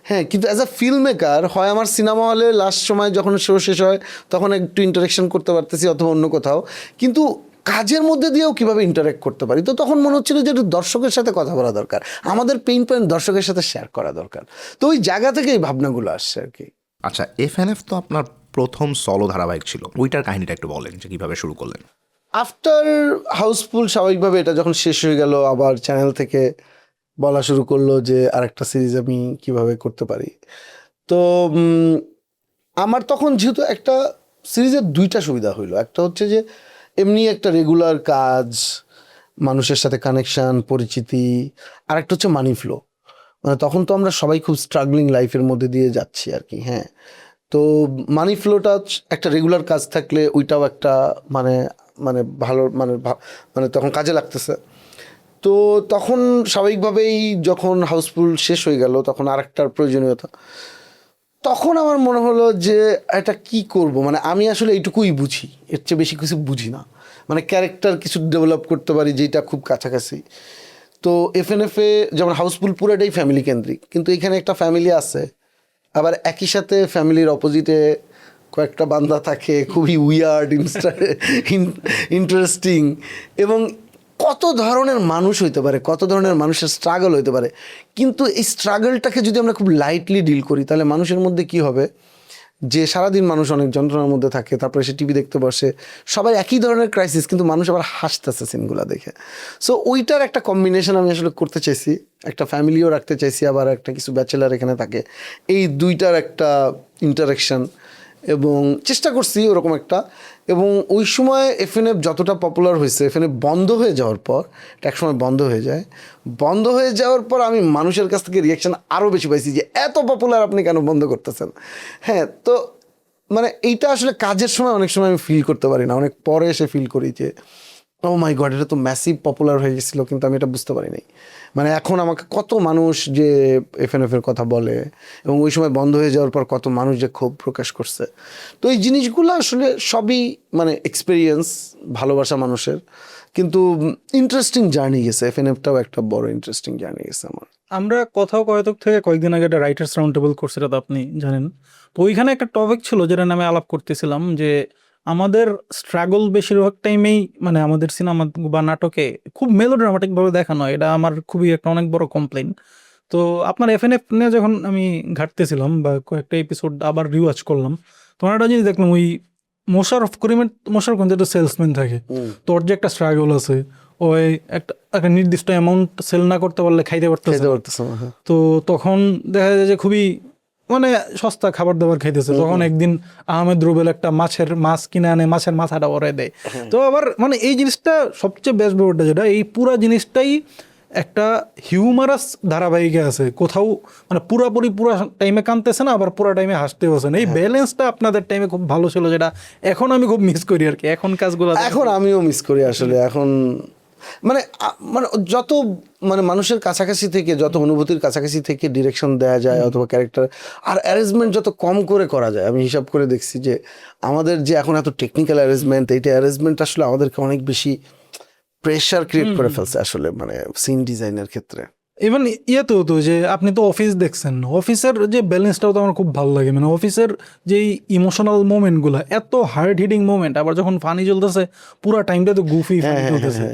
হ্যাঁ, কিন্তু অ্যাজ আ ফিল্ম মেকার হয় আমার সিনেমা হলে লাস্ট সময় যখন শো শেষ হয় তখন একটু ইন্টারাকশন করতে পারতেছি, অথবা অন্য কোথাও, কিন্তু কাজের মধ্যে দিয়েও কীভাবে ইন্টারাক্ট করতে পারি। তো তখন মনে হচ্ছিল যে দর্শকের সাথে কথা বলা দরকার, আমাদের পেইন পয়েন্ট দর্শকের সাথে শেয়ার করা দরকার। তো ওই জায়গা থেকে এই ভাবনাগুলো আসছে আর কি। আচ্ছা, এফএনএফ তো আপনার প্রথম সলো ধারাবাহিক ছিল, ওইটার কাহিনীটা একটু বলেন যে কীভাবে শুরু করলেন। আফটার হাউসফুল স্বাভাবিকভাবে এটা যখন শেষ হয়ে গেল, আবার চ্যানেল থেকে বলা শুরু করলো যে আরেকটা সিরিজ আমি কিভাবে করতে পারি। তো আমার তখন যেহেতু একটা সিরিজের দুইটা সুবিধা হইলো, একটা হচ্ছে যে এমনি একটা রেগুলার কাজ, মানুষের সাথে কানেকশান, পরিচিতি, আর একটা হচ্ছে মানি ফ্লো। মানে তখন তো আমরা সবাই খুব স্ট্রাগলিং লাইফের মধ্যে দিয়ে যাচ্ছি আর কি। হ্যাঁ, তো মানি ফ্লোটা একটা রেগুলার কাজ থাকলে ওইটাও একটা মানে মানে ভালো মানে তখন কাজে লাগতেছে। তো তখন স্বাভাবিকভাবেই যখন হাউসফুল শেষ হয়ে গেল, তখন আরেকটার প্রয়োজনীয়তা, তখন আমার মনে হলো যে এটা কি করব, মানে আমি আসলে এইটুকুই বুঝি, এর চেয়ে বেশি কিছু বুঝি না, মানে ক্যারেক্টার কিছু ডেভেলপ করতে পারি যেটা খুব কাছাকাছি। তো এফএনএফে যেমন হাউসফুল পুরোটাই ফ্যামিলি কেন্দ্রিক, কিন্তু এখানে একটা ফ্যামিলি আছে, আবার একই সাথে ফ্যামিলির অপোজিটে কয়েকটা বান্দা থাকে, খুবই উইয়ার্ড, ইন্টারেস্টিং, এবং কত ধরনের মানুষ হইতে পারে, কত ধরনের মানুষের স্ট্রাগল হইতে পারে। কিন্তু এই স্ট্রাগলটাকে যদি আমরা খুব লাইটলি ডিল করি, তাহলে মানুষের মধ্যে কি হবে যে সারাদিন মানুষ অনেক যন্ত্রণার মধ্যে থাকে, তারপরে সে টিভি দেখতে বসে, সবাই একই ধরনের ক্রাইসিস, কিন্তু মানুষ আবার হাসতেছে সিনগুলো দেখে। সো ওইটার একটা কম্বিনেশন আমি আসলে করতে চাইছি, একটা ফ্যামিলিও রাখতে চাইছি, আবার একটা কিছু ব্যাচেলার এখানে থাকে, এই দুইটার একটা ইন্টারাকশন, এবং চেষ্টা করছি ওরকম একটা। এবং ওই সময় এফএনএফ যতটা পপুলার হয়েছে, এফএনএফ বন্ধ হয়ে যাওয়ার পর, এটা এক সময় বন্ধ হয়ে যায়, বন্ধ হয়ে যাওয়ার পর আমি মানুষের কাছ থেকে রিয়াকশান আরও বেশি পাইছি যে এত পপুলার আপনি কেন বন্ধ করতেছেন। হ্যাঁ, তো মানে এইটা আসলে কাজের সময় অনেক সময় আমি ফিল করতে পারি না, অনেক পরে এসে ফিল করি যে ও মাই গড, এটা তো ম্যাসিভ পপুলার হয়ে গেছিলো, কিন্তু আমি এটা বুঝতে পারি নাই। মানে এখন আমাকে কত মানুষ যে এফএনএফের কথা বলে, এবং ওই সময় বন্ধ হয়ে যাওয়ার পর কত মানুষ যে ক্ষোভ প্রকাশ করছে। তো এই জিনিসগুলো আসলে সবই মানে এক্সপিরিয়েন্স, ভালোবাসা মানুষের, কিন্তু ইন্টারেস্টিং জার্নি গেছে। এফএনএফটাও একটা বড় ইন্টারেস্টিং জার্নি গেছে আমার। আমরা কথাও কয়তক থেকে কয়েকদিন আগে একটা রাইটার্স রাউন্ড টেবল করছি, এটা তো আপনি জানেন। তো ওইখানে একটা টপিক ছিল যেটা নামে আলাপ করতেছিলাম যে আমাদের স্ট্রাগল বেশিরভাগ টাইমেই মানে আমাদের সিনেমা বা নাটকে খুব মেলোড্রামাটিক ভাবে দেখানো হয়। এটা আমার খুবই একটা অনেক বড় কমপ্লেন। তো আপনার এফএনএফ নিয়ে যখন আমি ঘাটতেছিলাম বা কয়েকটা এপিসোড আবার রিওয়াচ করলাম, তোমার একটা জিনিস দেখলাম, ওই মোশাররফ করিমের, মোশাররফ কিন্তু একটা সেলসম্যান থাকে, তোর যে একটা স্ট্রাগল আছে, ওই একটা একটা নির্দিষ্ট অ্যামাউন্ট সেল না করতে পারলে খাইতে পারতেছে না। তো তখন দেখা যায় যে খুবই মানে সস্তা খাবার দাবার খাইতেছে। তখন একদিন আহমেদ রুবেল একটা মাছ কিনে আনে, মাছের মাথাটা ওরে দেয়। তো আবার মানে এই জিনিসটা সবচেয়ে বেস্ট ব্যাপারটা যেটা, এই পুরা জিনিসটাই একটা হিউমারাস ধারাবাহিকে আছে, কোথাও মানে পুরোপুরি পুরো টাইমে কাঁদতেছে না, আবার পুরো টাইমে হাসতেও আছে না। এই ব্যালেন্সটা আপনাদের টাইমে খুব ভালো ছিল, যেটা এখন আমি খুব মিস করি আর কি। এখন কাজগুলো এখন আমিও মিস করি আসলে। এখন মানে মানে যত মানে মানুষের কাছাকাছি থেকে, যত অনুভূতির কাছাকাছি থেকে ডিরেকশন দেওয়া যায় অথবা ক্যারেক্টার আর অ্যারেঞ্জমেন্ট যত কম করে করা যায়, আমি হিসাব করে দেখছি যে আমাদের যে এখন এত টেকনিক্যাল অ্যারেঞ্জমেন্ট, এইটা অ্যারেঞ্জমেন্ট আসলে আমাদেরকে অনেক বেশি প্রেশার ক্রিয়েট করে ফেলছে আসলে, মানে সিন ডিজাইনের ক্ষেত্রে। ইভেন ইয়েতেও তো যে আপনি তো অফিস দেখছেন, অফিসের যে ব্যালেন্সটাও তো আমার খুব ভালো লাগে। মানে অফিসের যেই ইমোশনাল মোমেন্টগুলো, এত হার্ড হিটিং মোমেন্ট, আবার যখন ফানি চলতেছে পুরো টাইমটা তো গুফি ফানি চলতেছে,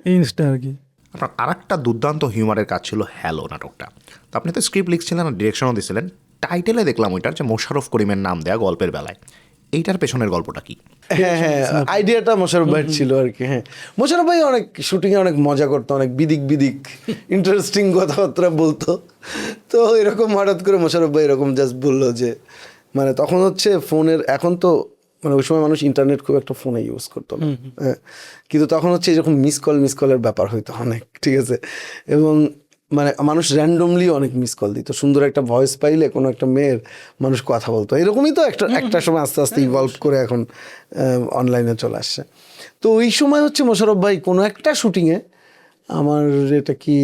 এই জিনিসটা আর কি। আপনার আর একটা দুর্দান্ত হিউমারের কাজ ছিল হ্যালো নাটকটা। তো আপনি তো স্ক্রিপ্ট লিখছিলেন আর ডিরেকশনও দিয়েছিলেন। টাইটেলে দেখলাম ওইটার যে মোশাররফ করিমের নাম দেয়া গল্পের বেলায়, এইটার পেছনের গল্পটা কি? হ্যাঁ, আইডিয়াটা মোশাররফ ভাইয়ের ছিল আর কি। হ্যাঁ, মোশাররফ ভাই অনেক শুটিংয়ে অনেক মজা করতো, অনেক বিদিক ইন্টারেস্টিং কথাবার্তা বলতো। তো এরকম হঠাৎ করে মোশাররফ ভাই এরকম জাস্ট বললো যে মানে তখন হচ্ছে ফোনের, এখন তো মানে ওই সময় মানুষ ইন্টারনেট খুব একটা ফোনে ইউজ করতো না, হ্যাঁ, কিন্তু তখন হচ্ছে এরকম মিস কলের ব্যাপার হইতো অনেক, ঠিক আছে। এবং মানে মানুষ র্যান্ডমলি অনেক মিস কল দিত, সুন্দর একটা ভয়েস পাইলে কোনো একটা মেয়ের মানুষ কথা বলতো, এরকমই তো একটা সময় আস্তে আস্তে ইভলভ করে এখন অনলাইনে চলে আসছে। তো ওই সময় হচ্ছে মোশাররফ ভাই কোনো একটা শুটিংয়ে, আমার এটা কি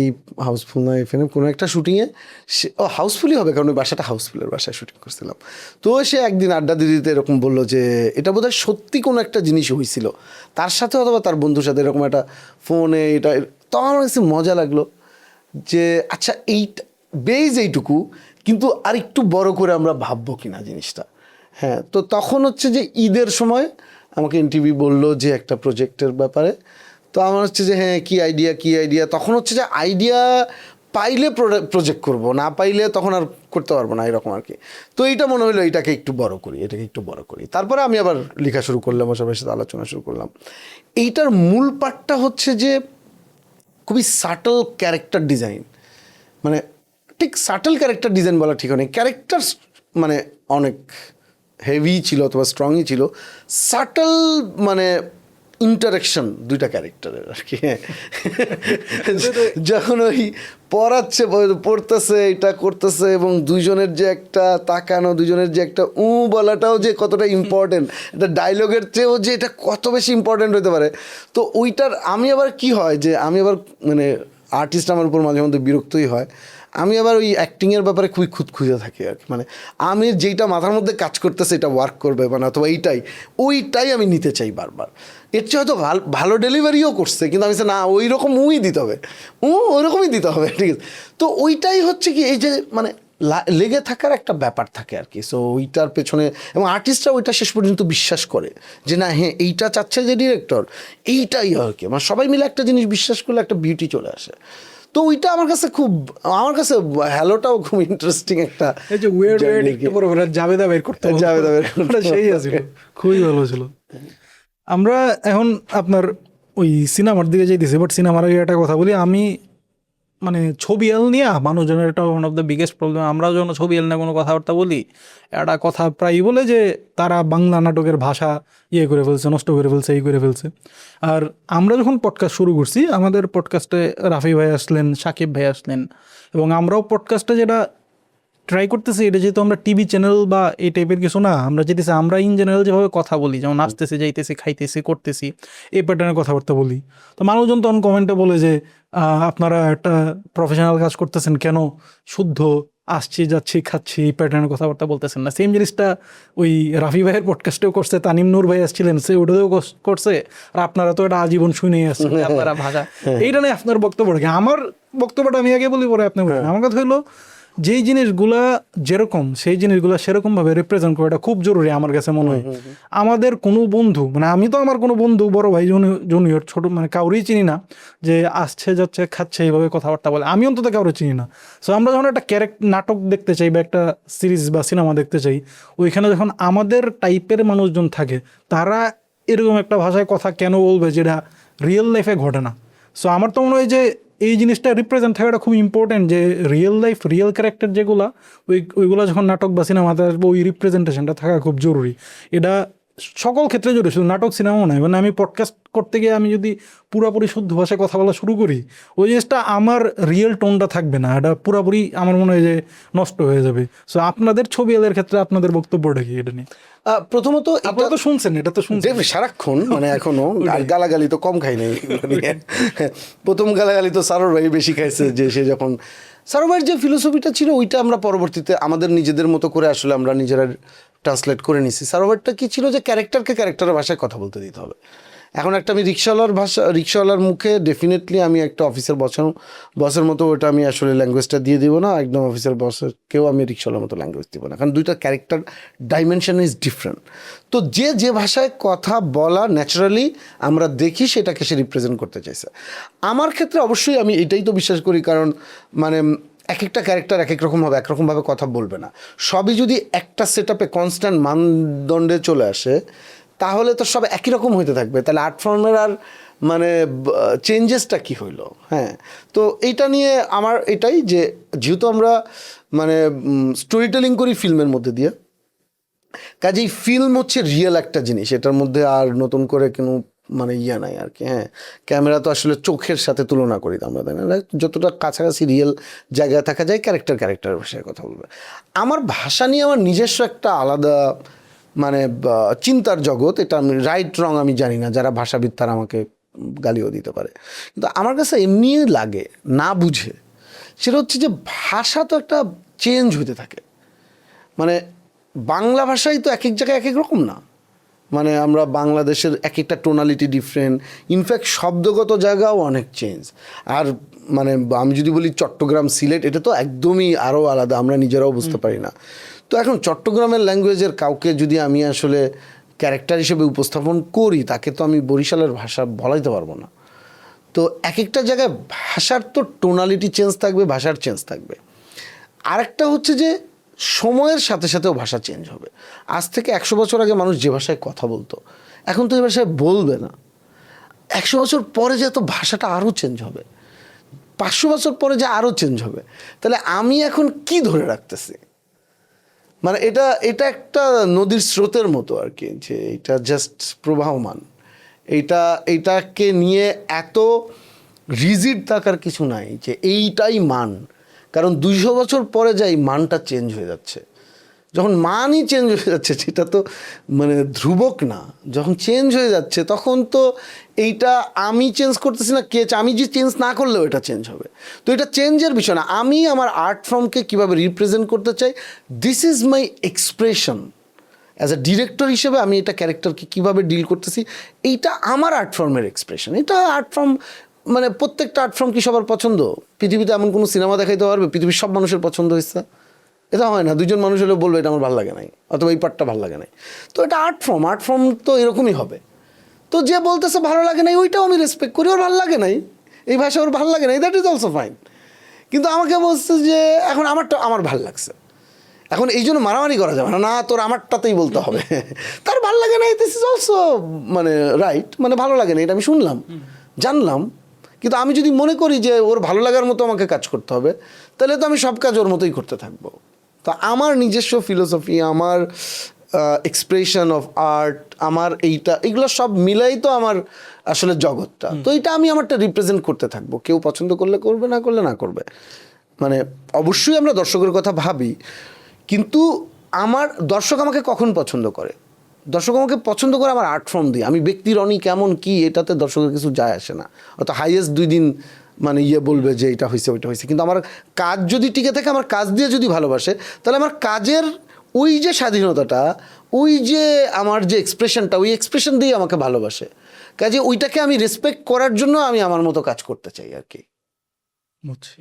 হাউসফুল না এফএনএফ, কোনো একটা শুটিংয়ে সে হাউসফুলই হবে, কারণ ওই বাসাটা হাউসফুলের বাসায় শুটিং করছিলাম। তো সে একদিন আড্ডা দিতে এরকম বললো যে এটা বোধহয় সত্যি কোনো একটা জিনিস হয়েছিল তার সাথে অথবা তার বন্ধুর সাথে, এরকম একটা ফোনে এটা। তো আমার কাছে মজা লাগলো যে আচ্ছা এইটুকু, কিন্তু আর একটু বড় করে আমরা ভাববো কিনা জিনিসটা। হ্যাঁ, তো তখন হচ্ছে যে ঈদের সময় আমাকে এনটিভি বললো যে একটা প্রজেক্টের ব্যাপারে। তো আমার হচ্ছে যে হ্যাঁ, কি আইডিয়া, তখন হচ্ছে যে আইডিয়া পাইলে প্রজেক্ট করব, না পাইলে তখন আর করতে পারবো না, এরকম আর কি। তো এইটা মনে হলো এটাকে একটু বড় করি। তারপরে আমি আবার লেখা শুরু করলাম, সবার সাথে আলোচনা শুরু করলাম। এইটার মূল পার্টটা হচ্ছে যে খুবই সাটল ক্যারেক্টার ডিজাইন, মানে ঠিক সাটল ক্যারেক্টার ডিজাইন বলা ঠিক নেই, ক্যারেক্টার মানে অনেক হেভি ছিল অথবা স্ট্রংই ছিল, সাটল মানে ইন্টারাকশন দুইটা ক্যারেক্টারের আর কি। যখন ওই পড়তেছে, এটা করতেছে, এবং দুইজনের যে একটা তাকানো, দুইজনের যে একটা বলাটাও যে কতটা ইম্পর্টেন্ট, এটা ডায়লগের চেয়েও যে এটা কত বেশি ইম্পর্টেন্ট হতে পারে। তো ওইটার আমি আবার কি হয় যে আমি আবার মানে আর্টিস্ট আমার উপর মাঝে মধ্যে বিরক্তই হয়, আমি আবার ওই অ্যাক্টিংয়ের ব্যাপারে খুবই খুঁজে থাকি আর কি। মানে আমি যেইটা মাথার মধ্যে কাজ করতেছে এটা ওয়ার্ক করবে মানে, অথবা ওইটাই আমি নিতে চাই বারবার। এর চেয়ে হয়তো ভালো ডেলিভারিও করছে, কিন্তু আমি না ওই রকম দিতে হবে, ওই রকমই দিতে হবে, ঠিক আছে। তো ওইটাই হচ্ছে কি এই যে মানে লেগে থাকার একটা ব্যাপার থাকে আর কি। সো ওইটার পেছনে, এবং আর্টিস্টরা ওইটা শেষ পর্যন্ত বিশ্বাস করে যে না হ্যাঁ এইটা চাচ্ছে যে ডিরেক্টর, এইটাই আর কি। মানে সবাই মিলে একটা জিনিস বিশ্বাস করলে একটা বিউটি চলে আসে। তো ওইটা আমার কাছে হ্যালোটাও খুব ইন্টারেস্টিং একটা, এই যে জাবেদা বের করতে সেই আছিল, খুবই ভালো ছিল। আমরা এখন আপনার ওই সিনেমার দিকে যাইতেছি, বাট সিনেমার আগে একটা কথা বলি, আমি মানে ছবি এল নিয়ে মানুষজনের এটা one of the biggest problem. আমরাও যখন ছবি এল নিয়ে কোনো কথাবার্তা বলি, একটা কথা প্রায়ই বলে যে তারা বাংলা নাটকের ভাষা ইয়ে করে ফেলছে, নষ্ট করে ফেলছে, এই করে ফেলছে। আর আমরা যখন পডকাস্ট শুরু করছি, আমাদের পডকাস্টে রাফি ভাই আসলেন, সাকিব ভাই আসলেন, এবং আমরাও পডকাস্টে যেটা ট্রাই করতেছি, এটা যেহেতু আমরা টিভি চ্যানেল বা এই টাইপের কিছু না, আমরা যেতেছি আমরা ইন জেনারেল যেভাবে কথা বলি, যেমন আসতেছি, যাইতেছি, খাইতেছি, করতেছি, এই প্যাটার্নে কথাবার্তা বলি। তো মানুষজন তখন কমেন্টে বলে যে আপনারা একটা প্রফেশনাল কাজ করতেছেন, কেন শুদ্ধ আসছি, যাচ্ছি, খাচ্ছি, এই প্যাটার্নে কথাবার্তা বলতেছেন না? সেম জিনিসটা ওই রাফি ভাইয়ের পডকাস্টেও করছে, তানিম নূর ভাই আসছিলেন, সে ওটাতেও করছে। আর আপনারা তো এটা আজীবন শুনেই আসছেন, আপনারা ভাষা এইটা নিয়ে আপনার বক্তব্য কি? আমার বক্তব্যটা আমি আগে বলি, পরে আপনি বলেন। আমার কথা হলো, যেই জিনিসগুলা যেরকম সেই জিনিসগুলা সেরকমভাবে রিপ্রেজেন্ট করাটা খুব জরুরি আমার কাছে মনে হয়। আমাদের কোনো বন্ধু, মানে আমি তো আমার কোনো বন্ধু, বড় ভাই, জুনিয়র, ছোট, মানে কাউরেই চিনি না যে আসছে, যাচ্ছে, খাচ্ছে, এইভাবে কথাবার্তা বলে। আমি অন্তত কাউরে চিনি না। সো আমরা যখন একটা নাটক দেখতে চাই বা একটা সিরিজ বা সিনেমা দেখতে চাই, ওইখানে যখন আমাদের টাইপের মানুষজন থাকে, তারা এরকম একটা ভাষায় কথা কেন বলবে যেটা রিয়েল লাইফে ঘটে না? সো আমার তো মনে হয় যে এই জিনিসটা রিপ্রেজেন্ট থাকাটা খুব ইম্পর্টেন্ট, যে রিয়েল লাইফ, রিয়েল ক্যারেক্টার যেগুলো, ওইগুলো যখন নাটক বা সিনেমাতে আসবে, ওই রিপ্রেজেন্টেশনটা থাকা খুব জরুরি। এটা সকল ক্ষেত্রে জরুরি, শুধু নাটক সিনেমাও নয়। মানে আমি পডকাস্ট করতে গিয়ে আমি যদি পুরোপুরি শুদ্ধ ভাষায় কথা বলা শুরু করি, ওই জিনিসটা আমার রিয়েল টোনটা থাকবে না, এটা পুরোপুরি আমার মনে হয় যে নষ্ট হয়ে যাবে। সো আপনাদের ছবি এদের ক্ষেত্রে আপনাদের বক্তব্যটা কি এটা নিয়ে? প্রথমত আপনারা তো শুনছেন, এটা তো শুনছেন সারাক্ষণ, মানে এখনো আর গালাগালি তো কম খাই নাই। প্রথম গালাগালি তো সারোর ভাই বেশি খাইছে, যে সে যখন সারোর ভাইয়ের যে ফিলোসফিটা ছিল, ওইটা আমরা পরবর্তীতে আমাদের নিজেদের মতো করে আসলে আমরা নিজেরা ট্রান্সলেট করে নিছি। সারোর ভাইয়েরটা কী ছিল, যে ক্যারেক্টারকে ক্যারেক্টারের ভাষায় কথা বলতে দিতে হবে। এখন একটা আমি রিক্সাওয়ালার মুখে ডেফিনেটলি আমি একটা অফিসের বসের মতো ওটা আমি আসলে ল্যাঙ্গুয়েজটা দিয়ে দিব না, একদম অফিসের বসেরকেও আমি রিক্সাওয়ালার মতো ল্যাঙ্গুয়েজ দিব না, কারণ দুইটা ক্যারেক্টার ডাইমেনশন ইজ ডিফারেন্ট। তো যে ভাষায় কথা বলা ন্যাচারালি আমরা দেখি, সেটাকে সে রিপ্রেজেন্ট করতে চাইছে। আমার ক্ষেত্রে অবশ্যই আমি এটাই তো বিশ্বাস করি, কারণ মানে এক একটা ক্যারেক্টার এক এক রকম হবে, একরকমভাবে কথা বলবে না। সবই যদি একটা সেট আপে কনস্ট্যান্ট মানদণ্ডে চলে আসে, তাহলে তো সব একই রকম হইতে থাকবে, তাহলে আর্ট ফর্মের আর মানে চেঞ্জেসটা কী হইলো? হ্যাঁ, তো এইটা নিয়ে আমার এটাই, যে যেহেতু আমরা মানে স্টোরি টেলিং করি ফিল্মের মধ্যে দিয়ে, কাজেই ফিল্ম হচ্ছে রিয়েল একটা জিনিস, এটার মধ্যে আর নতুন করে কোনো মানে ইয়ে নাই আর কি। হ্যাঁ, ক্যামেরা তো আসলে চোখের সাথে তুলনা করি আমরা, তাই না? যতটা কাছাকাছি রিয়েল জায়গায় থাকা যায়, ক্যারেক্টারের ভাষায় কথা বলবে। আমার ভাষা নিয়ে আমার নিজস্ব একটা আলাদা মানে চিন্তার জগৎ, এটা আমি রাইট রং আমি জানি না, যারা ভাষাবিদ তারা আমাকে গালিও দিতে পারে, কিন্তু আমার কাছে এমনি লাগে না বুঝে, সেটা হচ্ছে যে ভাষা তো একটা চেঞ্জ হতে থাকে। মানে বাংলা ভাষাই তো এক এক জায়গায় এক এক রকম না, মানে আমরা বাংলাদেশের এক একটা টোনালিটি ডিফারেন্ট, ইনফ্যাক্ট শব্দগত জায়গাও অনেক চেঞ্জ। আর মানে আমি যদি বলি চট্টগ্রাম, সিলেট, এটা তো একদমই আরও আলাদা, আমরা নিজেরাও বুঝতে পারি না। তো এখন চট্টগ্রামের ল্যাঙ্গুয়েজের কাউকে যদি আমি আসলে ক্যারেক্টার হিসেবে উপস্থাপন করি, তাকে তো আমি বরিশালের ভাষা বলাইতে পারবো না। তো এক একটা জায়গায় ভাষার তো টোনালিটি চেঞ্জ থাকবে, ভাষার চেঞ্জ থাকবে। আরেকটা হচ্ছে যে সময়ের সাথে সাথেও ভাষা চেঞ্জ হবে। আজ থেকে 100 বছর আগে মানুষ যে ভাষায় কথা বলতো, এখন তো এই ভাষায় বলবে না। 100 বছর পরে যে তো ভাষাটা আরও চেঞ্জ হবে, 500 বছর পরে যে আরও চেঞ্জ হবে। তাহলে আমি এখন কি ধরে রাখতেছি? মানে এটা একটা নদীর স্রোতের মতো আর কি, যে এটা জাস্ট প্রবাহমান। এইটাকে নিয়ে এত রিজিড থাকার কিছু নাই যে এইটাই মান, কারণ 200 বছর পরে যাই মানটা চেঞ্জ হয়ে যাচ্ছে। যখন মানই চেঞ্জ হয়ে যাচ্ছে, সেটা তো মানে ধ্রুবক না, যখন চেঞ্জ হয়ে যাচ্ছে তখন তো এইটা আমি চেঞ্জ করতেছি না, আমি যে চেঞ্জ না করলেও এটা চেঞ্জ হবে। তো এটা চেঞ্জের বিষয় না, আমি আমার আর্ট ফর্মকে কীভাবে রিপ্রেজেন্ট করতে চাই, this is my expression. As a director হিসেবে আমি এটা ক্যারেক্টারকে কীভাবে ডিল করতেছি, এইটা আমার আর্ট ফর্মের এক্সপ্রেশন। এটা আর্ট ফর্ম মানে প্রত্যেকটা আর্ট ফর্ম কি সবার পছন্দ? পৃথিবীতে এমন কোনো সিনেমা দেখাইতে পারবে পৃথিবীর সব মানুষের পছন্দ হয়েছে? এটা হয় না। 2জন মানুষ হলেও বলবে এটা আমার ভালো লাগে নাই, অথবা এই পার্টটা ভালো লাগে নাই। তো এটা আর্ট ফর্ম তো এরকমই হবে। তো যে বলতেছে ভালো লাগে নাই, ওইটাও আমি রেসপেক্ট করি, ওর ভালো লাগে নাই, এই ভাষা ওর ভালো লাগে নাই, দ্যাট ইজ অলসো ফাইন। কিন্তু আমাকে বলছে যে এখন আমারটা আমার ভালো লাগছে, এখন এই জন্য মারামারি করা যাবে না, না তোর আমারটাতেই বলতে হবে। তার ভালো লাগে নাই, দিস ইজ অলসো মানে রাইট, মানে ভালো লাগে না, এটা আমি শুনলাম, জানলাম, কিন্তু আমি যদি মনে করি যে ওর ভালো লাগার মতো আমাকে কাজ করতে হবে, তাহলে তো আমি সব কাজ ওর মতোই করতে থাকবো। তো আমার নিজস্ব ফিলোসফি, আমার এক্সপ্রেশন অফ আর্ট, আমার এগুলো সব মিলাই তো আমার আসলে জগৎটা। তো এটা আমি আমারটা রিপ্রেজেন্ট করতে থাকবো, কেউ পছন্দ করলে করবে, না করলে না করবে। মানে অবশ্যই আমরা দর্শকের কথা ভাবি, কিন্তু আমার দর্শক আমাকে কখন পছন্দ করে, দর্শক আমাকে পছন্দ করে আমার আর্ট ফর্ম দিয়ে। আমি ব্যক্তি রনি কেমন কি এটাতে দর্শকের কিছু যায় আসে না। অত হাইয়েস্ট 2 দিন মানে বলবে যে এটা হয়েছে ওইটা হয়েছে, কিন্তু আমার কাজ যদি টিকে থাকে, আমার কাজ দিয়ে যদি ভালোবাসে, তাহলে আমার কাজের ওই যে স্বাধীনতাটা, ওই যে আমার যে এক্সপ্রেশনটা, ওই এক্সপ্রেশন দিয়ে আমাকে ভালোবাসে। কাজে ওইটাকে আমি রেসপেক্ট করার জন্য আমি আমার মতো কাজ করতে চাই আর কি। বুঝছি।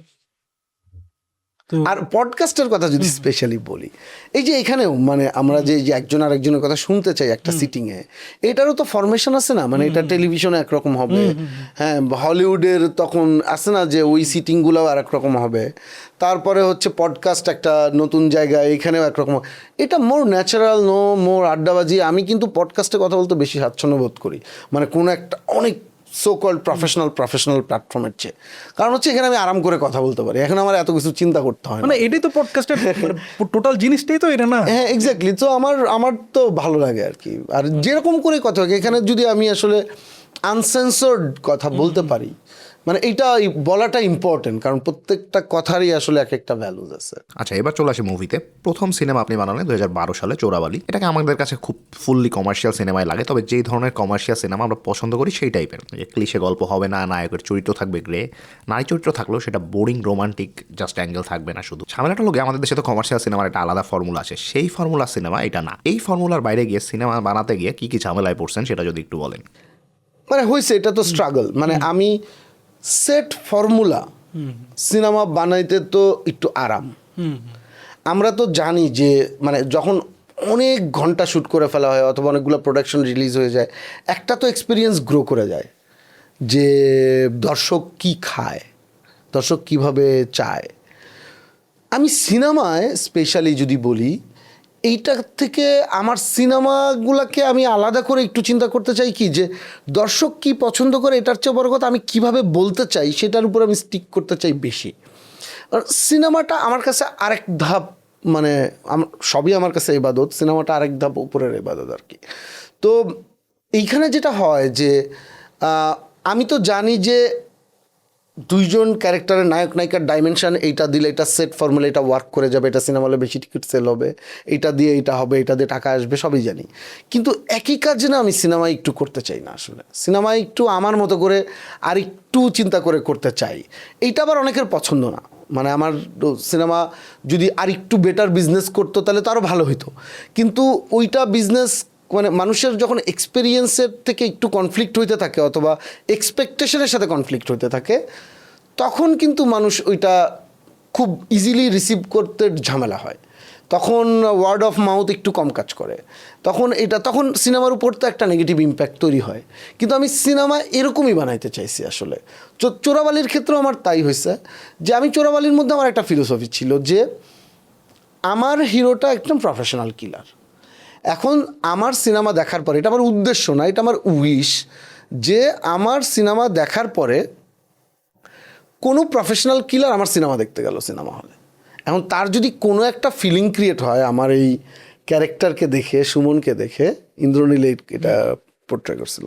তো আর পডকাস্টের কথা যদি স্পেশালি বলি, এই যে এখানেও মানে আমরা যে একজন আরেকজনের কথা শুনতে চাই একটা সিটিংয়ে, এটারও তো ফরমেশন আছে না। মানে এটা টেলিভিশনে একরকম হবে, হ্যাঁ, হলিউডের তখন আসে না যে ওই সিটিংগুলোও আর একরকম হবে, তারপরে হচ্ছে পডকাস্ট একটা নতুন জায়গায়, এখানেও একরকম। এটা মোর ন্যাচারাল, মোর আড্ডাবাজি। আমি কিন্তু পডকাস্টে কথা বলতে বেশি স্বাচ্ছন্দ্য বোধ করি, মানে কোনো একটা অনেক সো কল্ড প্রফেশনাল প্ল্যাটফর্মের চেয়ে। কারণ হচ্ছে এখানে আমি আরাম করে কথা বলতে পারি, এখন আমার এত কিছু চিন্তা করতে হয় না। মানে এটাই তো পডকাস্টের টোটাল জিনিসটাই তো এটা না। হ্যাঁ, এক্স্যাক্টলি। তো আমার তো ভালো লাগে আর কি। আর যেরকম করে কথা হয়, এখানে যদি আমি আসলে আনসেন্সর্ড কথা বলতে পারি, মানে এইটা বলাটা ইম্পর্টেন্ট, কারণ প্রত্যেকটা কথারই আসলে এক একটা ভ্যালুজ আছে। আচ্ছা, এবার চলে আসি মুভিতে। প্রথম সিনেমা আপনি বানালেন 2012 সালে, চোরাবালি। এটাকে আমাদের কাছে খুব ফুললি কমার্শিয়াল সিনেমায় লাগে, তবে যেই ধরনের কমার্শিয়াল সিনেমা আমরা পছন্দ করি সেই টাইপের। যে ক্লিশে গল্প হবে না, নায়কের চরিত্র থাকবে গ্রে, নারী চরিত্র থাকলেও সেটা বোরিং রোমান্টিক জাস্ট অ্যাঙ্গেল থাকবে না শুধু। ঝামেলাটা লোকে আমাদের দেশে তো কমার্শিয়াল সিনেমার একটা আলাদা ফর্মুলা আছে, সেই ফর্মুলা সিনেমা এটা না। এই ফর্মুলার বাইরে গিয়ে সিনেমা বানাতে গিয়ে কি কি ঝামেলায় পড়ছেন সেটা যদি একটু বলেন। মানে হয়েছে, এটা তো স্ট্রাগল। মানে আমি সেট ফর্মুলা সিনেমা বানাইতে তো একটু আরাম। আমরা তো জানি যে মানে যখন অনেক ঘন্টা শ্যুট করে ফেলা হয় অথবা অনেকগুলো প্রোডাকশন রিলিজ হয়ে যায়, একটা তো এক্সপিরিয়েন্স গ্রো করে যায় যে দর্শক কি খায়, দর্শক কিভাবে চায়। আমি সিনেমায় স্পেশালি যদি বলি, এইটার থেকে আমার সিনেমাগুলোকে আমি আলাদা করে একটু চিন্তা করতে চাই কি, যে দর্শক কি পছন্দ করে এটার চেয়ে বড় কথা আমি কিভাবে বলতে চাই সেটার উপর আমি স্টিক করতে চাই বেশি। আর সিনেমাটা আমার কাছে আরেক ধাপ, মানে সবই আমার কাছে ইবাদত, সিনেমাটা আরেক ধাপ উপরের ইবাদত আর কি। তো এইখানে যেটা হয় যে আমি তো জানি যে 2 জন ক্যারেক্টারের নায়ক নায়িকার ডাইমেনশন, এইটা দিলে এটা সেট ফর্মুলা, এটা ওয়ার্ক করে যাবে, এটা সিনেমা হলে বেশি টিকিট সেল হবে, এইটা দিয়ে এটা হবে, এটা দিয়ে টাকা আসবে, সবই জানি। কিন্তু একই কাজ না আমি সিনেমায় একটু করতে চাই না আসলে। সিনেমায় একটু আমার মতো করে আর একটু চিন্তা করে করতে চাই। এইটা আবার অনেকের পছন্দ না। মানে আমার সিনেমা যদি আর একটু বেটার বিজনেস করতো তাহলে তো আরও ভালো হতো, কিন্তু ওইটা বিজনেস মানে মানুষের যখন এক্সপিরিয়েন্সের থেকে একটু কনফ্লিক্ট হইতে থাকে অথবা এক্সপেকটেশনের সাথে কনফ্লিক্ট হইতে থাকে, তখন কিন্তু মানুষ ওইটা খুব ইজিলি রিসিভ করতে ঝামেলা হয়। তখন ওয়ার্ড অফ মাউথ একটু কম কাজ করে, তখন সিনেমার উপর তো একটা নেগেটিভ ইম্প্যাক্ট তৈরি হয়। কিন্তু আমি সিনেমা এরকমই বানাইতে চাইছি আসলে। চোরাবালির ক্ষেত্রেও আমার তাই হয়েছে, যে আমি চোরাবালির মধ্যে আমার একটা ফিলোসফি ছিল যে আমার হিরোটা একদম প্রফেশনাল কিলার। এখন আমার সিনেমা দেখার পরে, এটা আমার উদ্দেশ্য না, এটা আমার উইশ, যে আমার সিনেমা দেখার পরে কোনো প্রফেশনাল কিলার আমার সিনেমা দেখতে গেল সিনেমা হলে, এখন তার যদি কোনো একটা ফিলিং ক্রিয়েট হয় আমার এই ক্যারেক্টারকে দেখে, সুমনকে দেখে, ইন্দ্রনীল এটা পোর্ট্রে করছিল,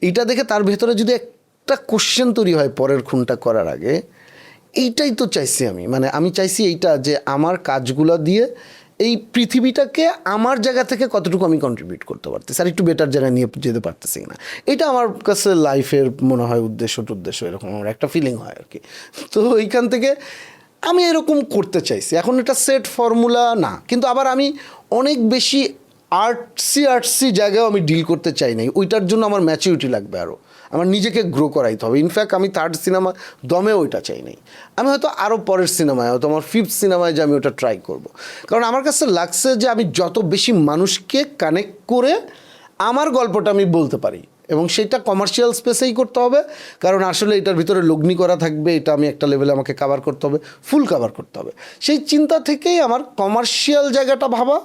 এইটা দেখে তার ভেতরে যদি একটা কোশ্চেন তৈরি হয় পরের খুনটা করার আগে, এইটাই তো চাইছি আমি। মানে আমি চাইছি এইটা, যে আমার কাজগুলো দিয়ে এই পৃথিবীটাকে আমার জায়গা থেকে কতটুকু আমি কন্ট্রিবিউট করতে পারতেছি, আর একটু বেটার জায়গায় নিয়ে যেতে পারতেছি না। এটা আমার কাছে লাইফের মনে হয় উদ্দেশ্য এরকম আমার একটা ফিলিং হয় আর কি। তো এইখান থেকে আমি এরকম করতে চাইছি। এখন এটা সেট ফর্মুলা না, কিন্তু আবার আমি অনেক বেশি আর্টসি জায়গাও আমি ডিল করতে চাই নাই। ওইটার জন্য আমার ম্যাচুরিটি লাগবে, আরও আমার নিজেকে গ্রো করাইতে হবে। ইনফ্যাক্ট আমি 3rd সিনেমা দমে ওইটা চাই নাই। আমি হয়তো আরও পরের সিনেমায়, হয়তো আমার 5th সিনেমায় যে আমি ওটা ট্রাই করব। কারণ আমার কাছে লাগছে যে আমি যত বেশি মানুষকে কানেক্ট করে আমার গল্পটা আমি বলতে পারি, এবং সেটা কমার্শিয়াল স্পেসেই করতে হবে, কারণ আসলে এটার ভিতরে লগ্নি করা থাকবে, এটা আমি একটা লেভেলে আমাকে কাভার করতে হবে, ফুল কাভার করতে হবে। সেই চিন্তা থেকেই আমার কমার্শিয়াল জায়গাটা ভাবা,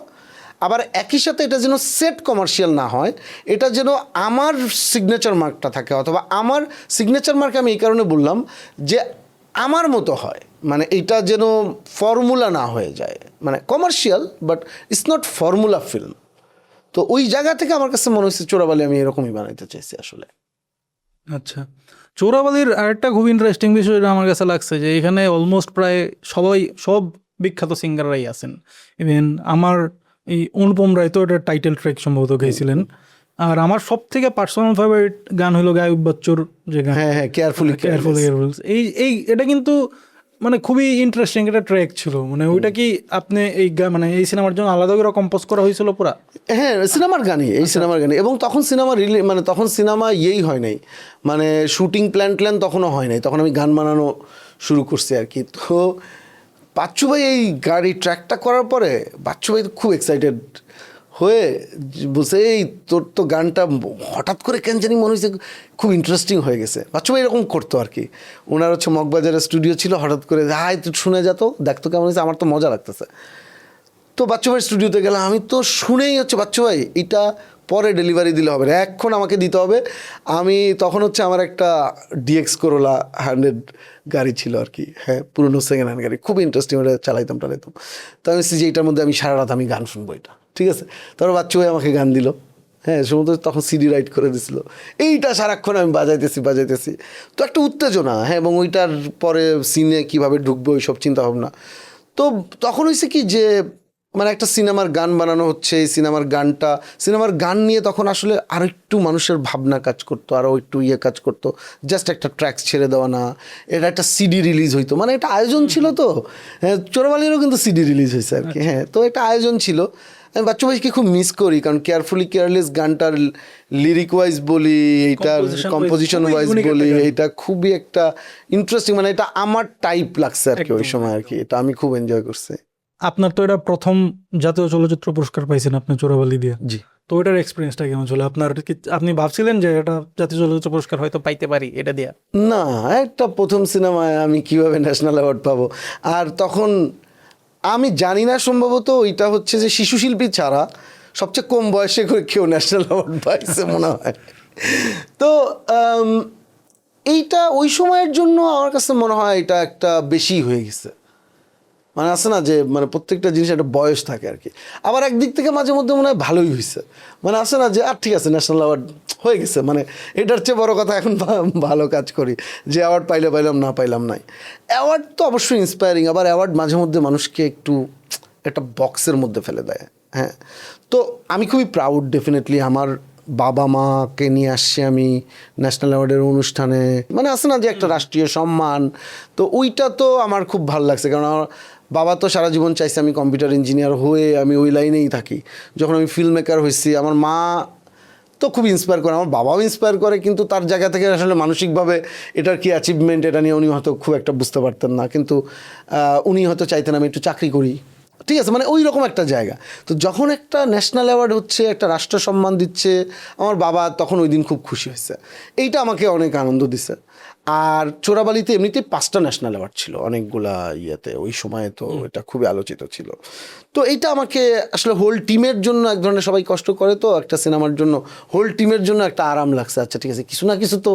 আবার একই সাথে এটা যেন সেট কমার্শিয়াল না হয়, এটা যেন আমার সিগনেচার মার্কটা থাকে, অথবা আমার সিগনেচার মার্ক আমি এই কারণে বললাম যে আমার মতো হয়, মানে এটা যেন ফর্মুলা না হয়ে যায়, মানে commercial but it's not formula film. তো ওই জায়গা থেকে আমার কাছে মনে হচ্ছে চোরাবালি আমি এরকমই বানাইতে চাইছি আসলে। আচ্ছা, চোরাবালির আরেকটা খুব ইন্টারেস্টিং বিষয় যেটা আমার কাছে লাগছে যে এখানে অলমোস্ট প্রায় সব বিখ্যাত সিঙ্গাররাই আছেন। ইভেন আমার এই অনুপম রায় তো এটা টাইটেল ট্র্যাক সম্ভবত গাইছিলেন। আর আমার সব থেকে পার্সোনাল ফেভারিট গান হলো গায়ক বাচ্চুর যে গান, হ্যাঁ হ্যাঁ, কেয়ারফুলি কেয়ারফুল। এই এটা কিন্তু মানে খুবই ইন্টারেস্টিং একটা ট্র্যাক ছিল। মানে ওইটা কি আপনি মানে এই সিনেমার জন্য আলাদা করে কম্পোজ করা হয়েছিল পুরা? হ্যাঁ, সিনেমার গানই, এই সিনেমার গানই। এবং তখন সিনেমা মানে তখন সিনেমা হয় নাই, মানে শুটিং প্ল্যান তখনও হয় নাই, তখন আমি গান বানানো শুরু করছি আর কি। তো বাচ্চু ভাই এই গাড়ি ট্র্যাকটা করার পরে বাচ্চু ভাই তো খুব এক্সাইটেড হয়ে বলছে, এই তোর তো গানটা হঠাৎ করে কেন জানি মনে হয়েছে খুব ইন্টারেস্টিং হয়ে গেছে। বাচ্চু ভাই এরকম করতো আর কি, ওনার হচ্ছে মগবাজারের স্টুডিও ছিল, হঠাৎ করে হাই তুই শুনে যেত, দেখতো কেমন হয়েছে, আমার তো মজা লাগতেছে। তো বাচ্চু ভাই স্টুডিওতে গেলাম, আমি তো শুনেই হচ্ছে বাচ্চু ভাই এটা পরে ডেলিভারি দিলে হবে না, এখন আমাকে দিতে হবে। আমি তখন হচ্ছে আমার একটা ডিএক্স করোলা 100 গাড়ি ছিল আর কি, হ্যাঁ, পুরনো সেকেন্ড হ্যান্ড গাড়ি, খুব ইন্টারেস্টিং, ওটা চালাইতাম। তো আমি যে এইটার মধ্যে আমি সারা রাত আমি গান শুনবো, এটা ঠিক আছে। তারপর বাচ্চু ভাই আমাকে গান দিল, হ্যাঁ, সম্ভবত তখন সিডি রাইট করে দিছিল, এইটা সারাক্ষণ আমি বাজাইতেছি। তো একটা উত্তেজনা, হ্যাঁ, এবং ওইটার পরে সিনে কীভাবে ঢুকবো ওইসব চিন্তাভাবনা। তো তখন হয়েছে কি যে মানে একটা সিনেমার গান বানানো হচ্ছে, এই সিনেমার গান নিয়ে তখন আসলে আরও একটু মানুষের ভাবনা কাজ করতো, আরও একটু কাজ করতো, জাস্ট একটা ট্র্যাক্স ছেড়ে দেওয়া না, এটা একটা সিডি রিলিজ হইতো, মানে একটা আয়োজন ছিল। তো হ্যাঁ, চোরাবালিরও কিন্তু সিডি রিলিজ হয়েছে আর কি, হ্যাঁ। তো একটা আয়োজন ছিল, আমি বাচ্চু ভাইকে খুব মিস করি, কারণ কেয়ারফুলি কেয়ারলেস গানটার লিরিক ওয়াইজ বলি, এইটার কম্পোজিশন ওয়াইজ বলি, এটা খুবই একটা ইন্টারেস্টিং, মানে এটা আমার টাইপ লাগছে আর কি ওই সময় আর কি, এটা আমি খুব এনজয় করছি। আপনার তো এটা প্রথম জাতীয় চলচ্চিত্র পুরস্কার পাইছেন আপনি চোরাবালি দিয়ে। জি। তো এটার এক্সপিরিয়েন্সটা কেমন ছিল আপনার? আপনি ভাবছিলেন যে এটা জাতীয় চলচ্চিত্র পুরস্কার হয়তো পাইতে পারি এটা দিয়া? না, একটা প্রথম সিনেমায় আমি কিভাবে ন্যাশনাল অ্যাওয়ার্ড পাবো? আর তখন আমি জানি না, সম্ভবত ওইটা হচ্ছে যে শিশু শিল্পী ছাড়া সবচেয়ে কম বয়সে করে কেউ ন্যাশনাল অ্যাওয়ার্ড পাইছে মনে হয়। তো এইটা ওই সময়ের জন্য আমার কাছে মনে হয় এটা একটা বেশি হয়ে গেছে, মানে আছে না যে মানে প্রত্যেকটা জিনিস একটা বয়স থাকে আর কি। আবার একদিক থেকে মাঝে মধ্যে মনে হয় ভালোই হয়েছে, মানে আছে না যে আর ঠিক আছে ন্যাশনাল অ্যাওয়ার্ড হয়ে গেছে, মানে এটার চেয়ে বড় কথা এখন ভালো কাজ করি, যে অ্যাওয়ার্ড পাইলাম না পাইলাম নাই। অ্যাওয়ার্ড তো অবশ্যই ইন্সপায়ারিং, আবার অ্যাওয়ার্ড মাঝে মধ্যে মানুষকে একটু একটা বক্সের মধ্যে ফেলে দেয়, হ্যাঁ। তো আমি খুবই প্রাউড ডেফিনেটলি, আমার বাবা মাকে নিয়ে আসছি আমি ন্যাশনাল অ্যাওয়ার্ডের অনুষ্ঠানে, মানে আছে না যে একটা রাষ্ট্রীয় সম্মান, তো ওইটা তো আমার খুব ভালো লাগছে। কারণ আমার বাবা তো সারা জীবন চাইছে আমি কম্পিউটার ইঞ্জিনিয়ার হয়ে আমি ওই লাইনেই থাকি। যখন আমি ফিল্ম মেকার হয়েছি, আমার মা তো খুব ইন্সপায়ার করে, আমার বাবাও ইন্সপায়ার করে, কিন্তু তার জায়গা থেকে আসলে মানসিকভাবে এটার কি অ্যাচিভমেন্ট এটা নিয়ে উনি হয়তো খুব একটা বুঝতে পারতেন না, কিন্তু উনি হয়তো চাইতেন আমি একটু চাকরি করি, ঠিক আছে, মানে ওই রকম একটা জায়গা। তো যখন একটা ন্যাশনাল অ্যাওয়ার্ড হচ্ছে, একটা রাষ্ট্র সম্মান দিচ্ছে, আমার বাবা তখন ওই দিন খুব খুশি হয়েছে, এইটা আমাকে অনেক আনন্দ দিছে। আর চোরাবালিতে এমনিতেই 5টা ন্যাশনাল অ্যাওয়ার্ড ছিল অনেকগুলা ইয়েতে, ওই সময়ে তো এটা খুবই আলোচিত ছিল। তো এইটা আমাকে আসলে হোল টিমের জন্য, এক ধরনের সবাই কষ্ট করে তো একটা সিনেমার জন্য, হোল টিমের জন্য একটা আরাম লাগছে, আচ্ছা ঠিক আছে কিছু না কিছু তো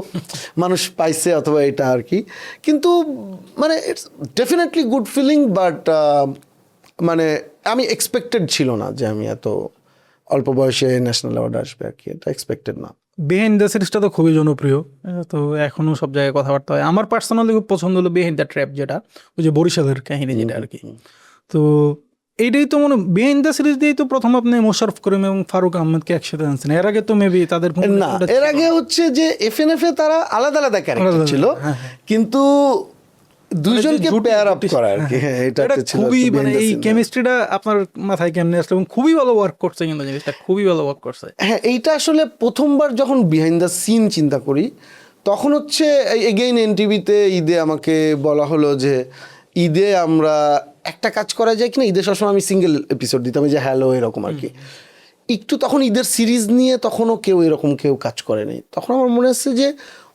মানুষ পাইছে, অথবা এটা আর কি। কিন্তু মানে it's definitely good feeling, but মানে আমি এক্সপেক্টেড ছিল না যে আমি এত অল্প বয়সে ন্যাশনাল অ্যাওয়ার্ড আসবে আর কি, এটা এক্সপেক্টেড না। বিহাইন্ড দ্য সিরিজটা তো খুবই জনপ্রিয়, তো এখনো সব জায়গায় কথাবার্তা হয়। আমার পার্সোনালি খুব পছন্দ হলো বিহাইন্ড দ্য ট্র্যাপ, যেটা ওই যে বরিশালের কাহিনী যেটা আর কি। তো এইটাই তো মনে বিহাইন্ড দ্য সিরিজ দিয়েই তো প্রথম আপনি মোশাররফ করিম এবং ফারুক আহমেদকে একসাথে আনছেন। এর আগে তো মেবি তাদের না, এর আগে হচ্ছে যে এফএনএফ এ তারা আলাদা আলাদা ক্যারেক্টার ছিল, কিন্তু দুইজনকে পেয়ার আপ করা আর কি, হ্যাঁ, এটা খুবই মানে এই কেমিস্ট্রিটা আপনার মাথায় কেমনে আসলো এবং খুবই ভালো ওয়ার্ক করছে, কিন্তু জিনিসটা খুবই ভালো ওয়ার্ক করছে। হ্যাঁ, এইটা আসলে প্রথমবার যখন বিহাইন্ড দ্য সিন চিন্তা করি, তখন হচ্ছে এগেইন এনটিভিতে ঈদে আমাকে বলা হলো যে ঈদে আমরা একটা কাজ করা যায় কিনা। ঈদে সবসময় আমি সিঙ্গেল এপিসোড দিতাম, যে হ্যালো এরকম আর কি। একটু তখন ঈদের সিরিজ নিয়ে তখনও কেউ কাজ করেনি। তখন আমার মনে হচ্ছে যে